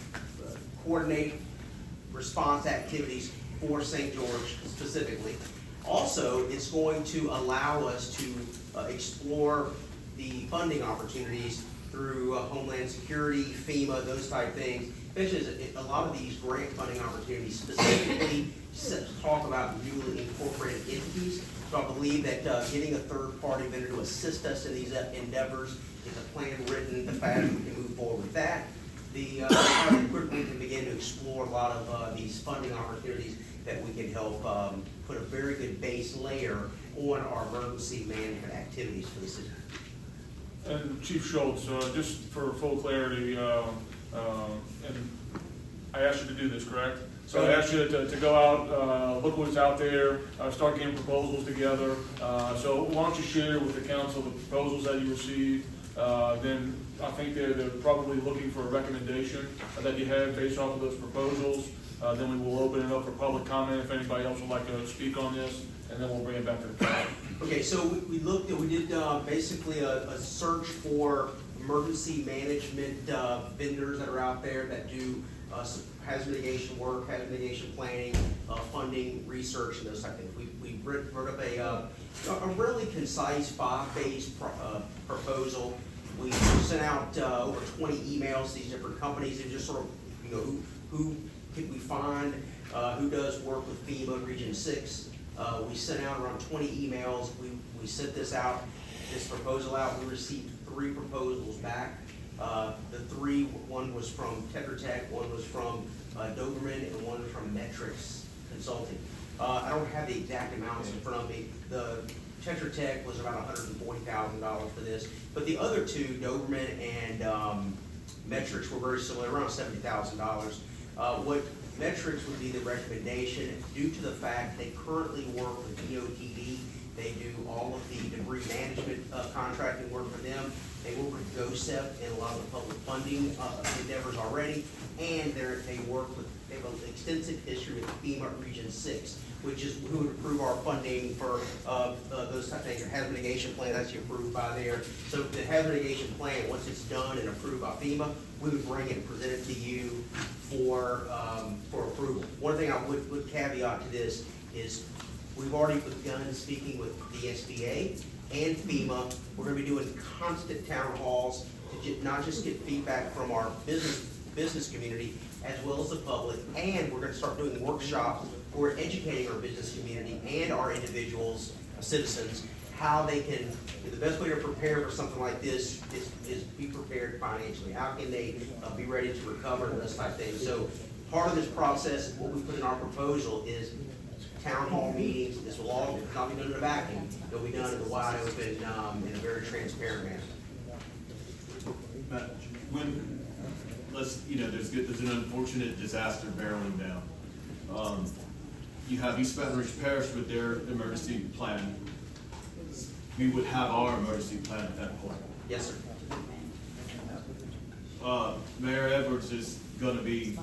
coordinate response activities for St. George specifically. Also, it's going to allow us to explore the funding opportunities through Homeland Security, FEMA, those type things. Especially a lot of these grant funding opportunities specifically talk about newly incorporated entities. So I believe that getting a third-party vendor to assist us in these endeavors, get the plan written, the faster we can move forward with that. The quicker we can begin to explore a lot of these funding opportunities that we can help put a very good base layer on our emergency management activities for the city. And Chief Schultz, just for full clarity, and I asked you to do this, correct? So I asked you to go out, look what's out there, start getting proposals together. So why don't you share with the council the proposals that you received, then I think they're probably looking for a recommendation that you have based off of those proposals. Then we will open it up for public comment if anybody else would like to speak on this, and then we'll bring it back to the council. Okay, so we did basically a search for emergency management vendors that are out there that do hazard mitigation work, hazard mitigation planning, funding, research, and those type of things. We wrote up a really concise 5-phase proposal. We sent out over 20 emails to these different companies and just sort of, you know, who could we find, who does work with FEMA Region 6. We sent out around 20 emails. We sent this proposal out. We received 3 proposals back. One was from Tetra Tech, one was from Doberman, and one was from Metrics Consulting. I don't have the exact amounts in front of me. The Tetra Tech was about $140,000 for this, but the other 2, Doberman and Metrics, were very similar, around $70,000. What Metrics would be the recommendation due to the fact they currently work with DOTD. They do all of the debris management contracting work for them. They work with GOSEP and a lot of the public funding endeavors already, and they have an extensive history with FEMA Region 6, which is who would approve our funding for those type of things. Your hazard mitigation plan, that's approved by there. So the hazard mitigation plan, once it's done and approved by FEMA, we would bring it and present it to you for approval. One thing I would caveat to this is we've already begun speaking with the SBA and FEMA. We're going to be doing constant town halls to not just get feedback from our business community as well as the public, and we're going to start doing workshops where we're educating our business community and our individuals, citizens, how they can, the best way to prepare for something like this is be prepared financially. How can they be ready to recover and those type of things. So part of this process, what we put in our proposal is town hall meetings. This will all not be done in a vacuum. It'll be done in the wide open, in a very transparent manner. Matt, there's an unfortunate disaster barreling down. You have East Baton Rouge Parish with their emergency plan. We would have our emergency plan at that point. Yes, sir. Mayor Edwards is going to be.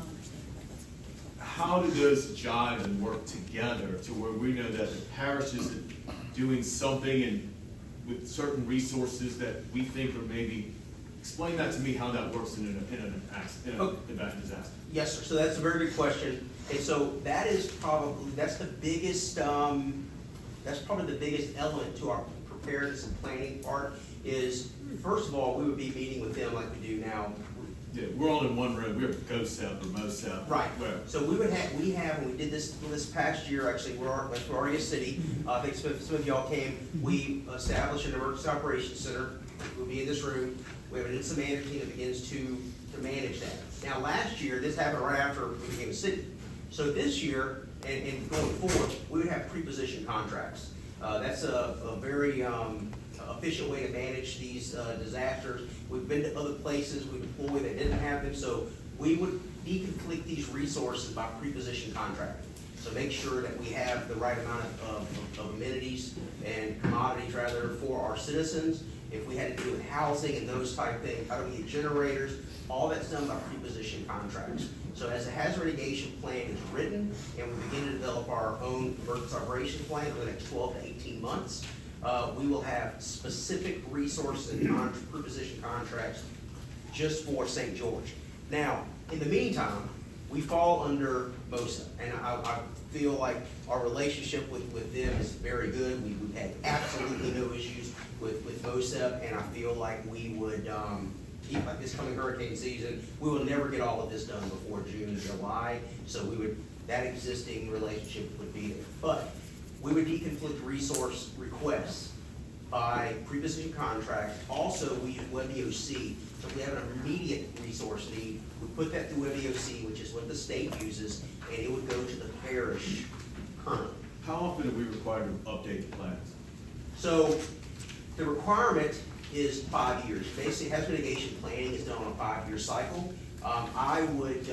How do those jive and work together to where we know that the parish is doing something and with certain resources that we think are maybe, explain that to me how that works in an event disaster. Yes, sir. So that's a very good question. And so that's probably the biggest element to our preparedness and planning part is, first of all, we would be meeting with them like we do now. Yeah, we're all in one room. We're GOSEP or MOSEP. Right. So when we did this past year, actually, we're already a city. I think some of y'all came. We established an emergency operations center. We'll be in this room. We have an incident management team that begins to manage that. Now, last year, this happened right after we became a city. So this year, and going forward, we would have pre-position contracts. That's a very efficient way to manage these disasters. We've been to other places we deploy that didn't have them, so we would deconflict these resources by pre-position contracting. So make sure that we have the right amount of amenities and commodities rather for our citizens. If we had to do with housing and those type of things, how do we get generators? All that's done by pre-position contracts. So as the hazard mitigation plan is written and we begin to develop our own emergency operation plan for the next 12 to 18 months, we will have specific resources and pre-position contracts just for St. George. Now, in the meantime, we fall under MOSA, and I feel like our relationship with them is very good. We've had absolutely no issues with MOSA, and I feel like we would, like this coming hurricane season, we will never get all of this done before June or July, so that existing relationship would be there. But we would deconflict resource requests by pre-position contract. Also, we use WebEOC. So if we have an immediate resource need, we put that through WebEOC, which is what the state uses, and it would go to the parish currently. How often are we required to update the plans? So the requirement is 5 years. Basically, hazard mitigation planning is done on a 5-year cycle. I would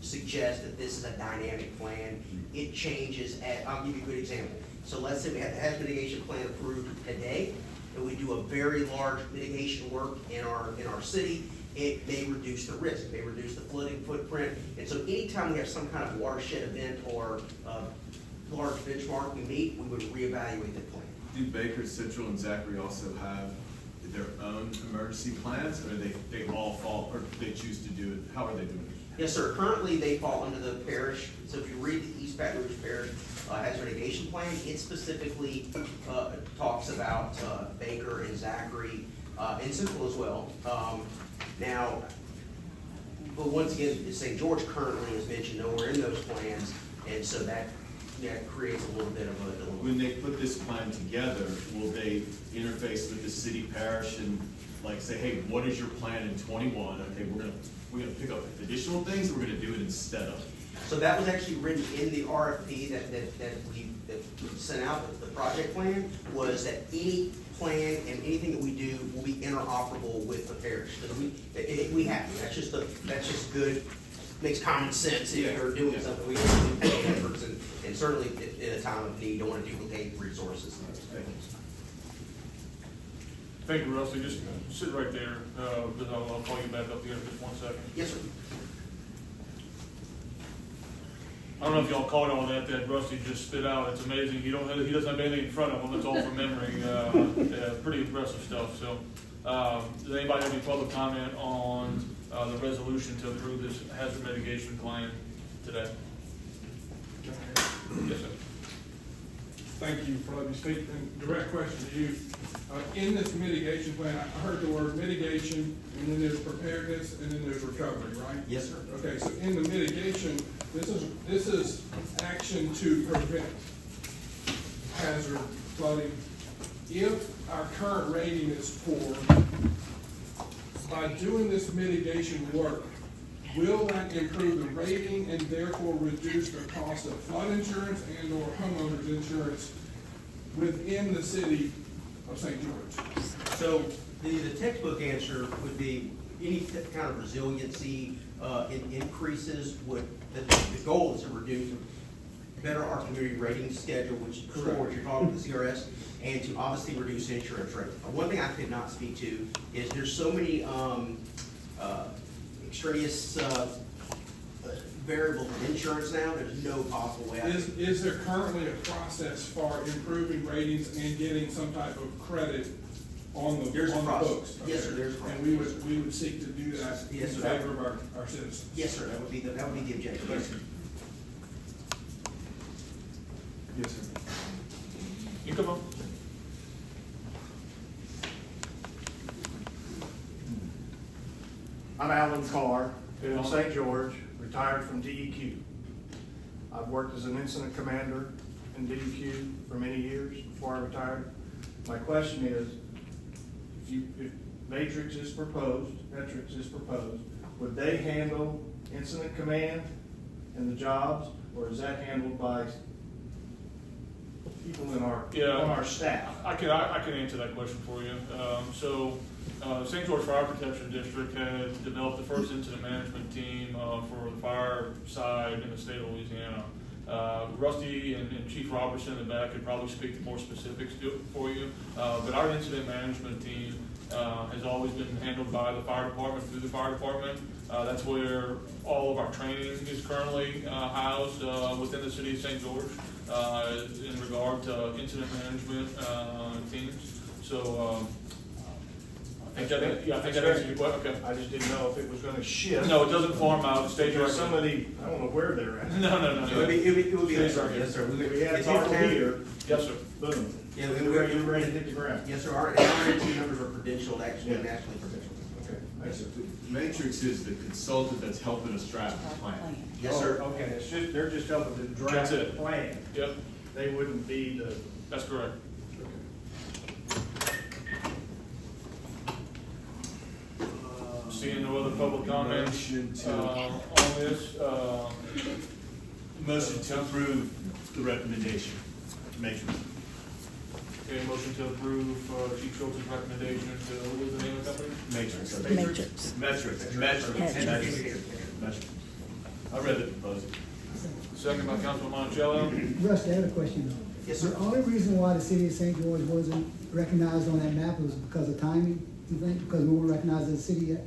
suggest that this is a dynamic plan. It changes I'll give you a good example. So let's say we have the hazard mitigation plan approved today. if we do a very large mitigation work in our city, it may reduce the risk, it may reduce the flooding footprint. And so anytime we have some kind of watershed event or large benchmark we meet, we would reevaluate the plan. Do Baker, Central, and Zachary also have their own emergency plans, or they all fall, or they choose to do it? How are they doing it? Yes, sir. Currently, they fall under the parish. So if you read the East Baton Rouge Parish Hazard Mitigation Plan, it specifically talks about Baker and Zachary and Central as well. Now, but once again, St. George currently is mentioned nowhere in those plans, and so that creates a little bit of a dilemma. When they put this plan together, will they interface with the city parish and like say, hey, what is your plan in 21? Okay, we're gonna pick up additional things, or we're gonna do it instead of? So that was actually written in the RFP that we sent out, the project plan, was that any plan and anything that we do will be interoperable with the parish. Because we have to, that's just good, makes common sense if you're doing something. We have to do efforts, and certainly in a time of need, don't want to duplicate resources. Thank you, Rusty. Just sit right there, but I'll call you back up here in just 1 second. Yes, sir. I don't know if y'all caught all that Rusty just spit out. It's amazing. He doesn't have anything in front of him. It's all from memory. Pretty impressive stuff. So, does anybody have any public comment on the resolution to approve this hazard mitigation plan today? Yes, sir. Thank you for letting me speak. And direct question to you. In this mitigation plan, I heard the word mitigation, and then there's preparedness, and then there's recovery, right? Yes, sir. Okay, so in the mitigation, this is action to prevent hazard flooding. If our current rating is poor, by doing this mitigation work, will that improve the rating and therefore reduce the cost of flood insurance and or homeowners insurance within the city of St. George? So the textbook answer would be any kind of resiliency increases would, the goal is to reduce, better our community rating schedule, which is what you're talking about the CRS, and to obviously reduce insurance rates. One thing I could not speak to is there's so many extraneous variables in insurance now, there's no possible way. Is there currently a process for improving ratings and getting some type of credit on the books? Yes, sir, there's a process. And we would seek to do that in Yes, sir. favor of our citizens? Yes, sir, that would be the objective. Yes, sir. Yes, sir. You come up. I'm Alan Carr, in St. George, retired from DEQ. I've worked as an incident commander in DEQ for many years before I retired. My question is, if Matrix is proposed, would they handle incident command and the jobs, or is that handled by people in on our staff? I can answer that question for you. St. George Fire Protection District had developed the first incident management team for the fire side in the state of Louisiana. Rusty and Chief Robertson in the back could probably speak to more specifics for you. But our incident management team has always been handled by the fire department through the fire department. That's where all of our training is currently housed within the city of St. George in regard to incident management teams. So I think that answers your question. Okay. I just didn't know if it was going to shift. No, it doesn't farm out. Stay There's somebody, I don't know where they're at. No. It would be yes, sir. We have It's our people town. here. Yes, sir. Boom. Yeah, We're ready to hit the ground. Yes, sir. Our team members are credentialed, actually nationally credentialed. Okay. Yes, sir. Matrix is the consultant that's helping us draft the plan. Yes, sir. Oh, okay, they're just helping to draft That's the it. plan. Yep, They wouldn't be the. that's correct. Seeing no other public comments on this, Motion to approve the recommendation. Matrix. okay, motion to approve Chief Schultz's recommendation to, what was the name of the company? Matrix. Matrix. Metrics. I read the proposal. Second by Councilman Monticello. Rusty, I have a question Yes, sir. The only reason why the city of St. George wasn't recognized on that map was because of timing, you think? Because we weren't recognized as a city yet?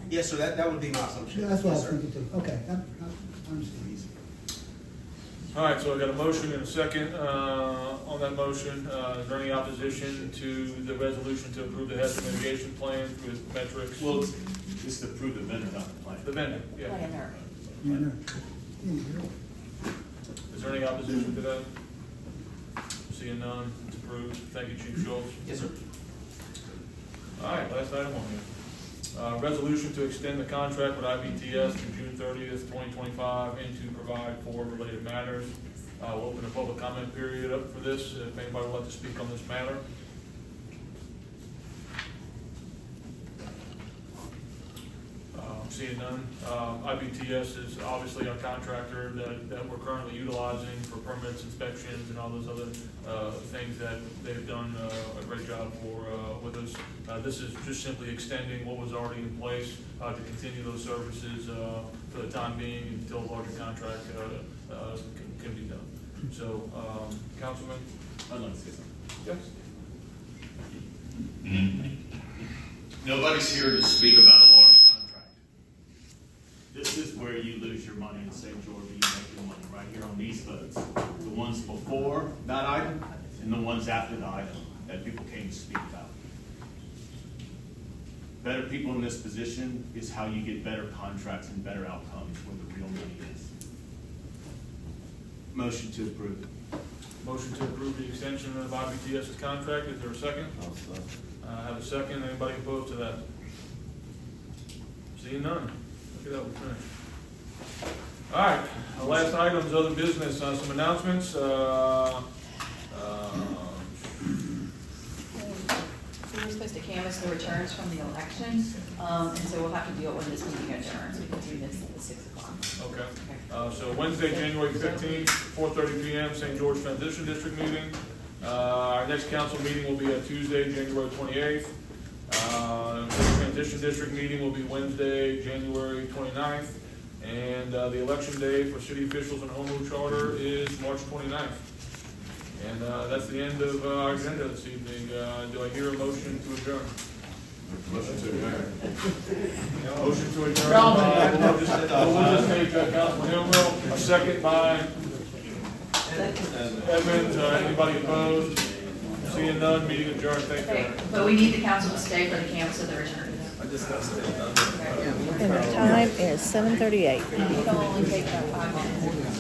Yes, sir, that would be my assumption. That's what I Yes, was sir. thinking too. Okay, I understand. All right, so I got a motion and a second on that motion. Is there any opposition to the resolution to approve the hazard mitigation plan with metrics? Well, it's to approve the vendor, not the plan. The vendor, yeah. Planner. Yeah, no. Yeah, Is there any opposition to that? Seeing none, it's approved. Thank you, Chief Schultz. Yes, sir. All right, last item on here. Resolution to extend the contract with IBTS through June 30th, 2025, and to provide for related matters. We'll open a public comment period up for this, if anybody would like to speak on this matter. Seeing none. IBTS is obviously our contractor that we're currently utilizing for permits, inspections, and all those other things that they've done a great job for with us. This is just simply extending what was already in place to continue those services for the time being until a larger contract can be done. So, Councilman? I'd like to say something. Yes. Nobody's here to speak about a large contract. This is where you lose your money in St. George, you make your money, right here on these votes. The ones before that item and the ones after the item that people came to speak about. Better people in this position is how you get better contracts and better outcomes where the real money is. Motion to approve. Motion to approve the extension of IBTS's contract. Is there a second? Have a second. Anybody opposed to that? Seeing none. Look at that, we're finished. All right, the last item is other business. Some announcements. We were supposed to canvass the returns from the election, and so we'll have to do it when this meeting adjourns, because we missed it at 6 o'clock. Okay. So Wednesday, January 15th, 4:30 p.m., St. George Transition District meeting. Our next council meeting will be on Tuesday, January 28th. The Transition District meeting will be Wednesday, January 29th. And the election day for city officials and home rule charter is March 29th. And that's the end of our agenda this evening. Do I hear a motion to adjourn? Motion to adjourn. Motion to adjourn. We'll just take Councilman Hillville. A second by Evans. Anybody opposed? Seeing none, meeting adjourned. Thank you. Okay, but we need the council to stay for the canvass of the returns. And the time is 7:38. It'll only take about 5 minutes.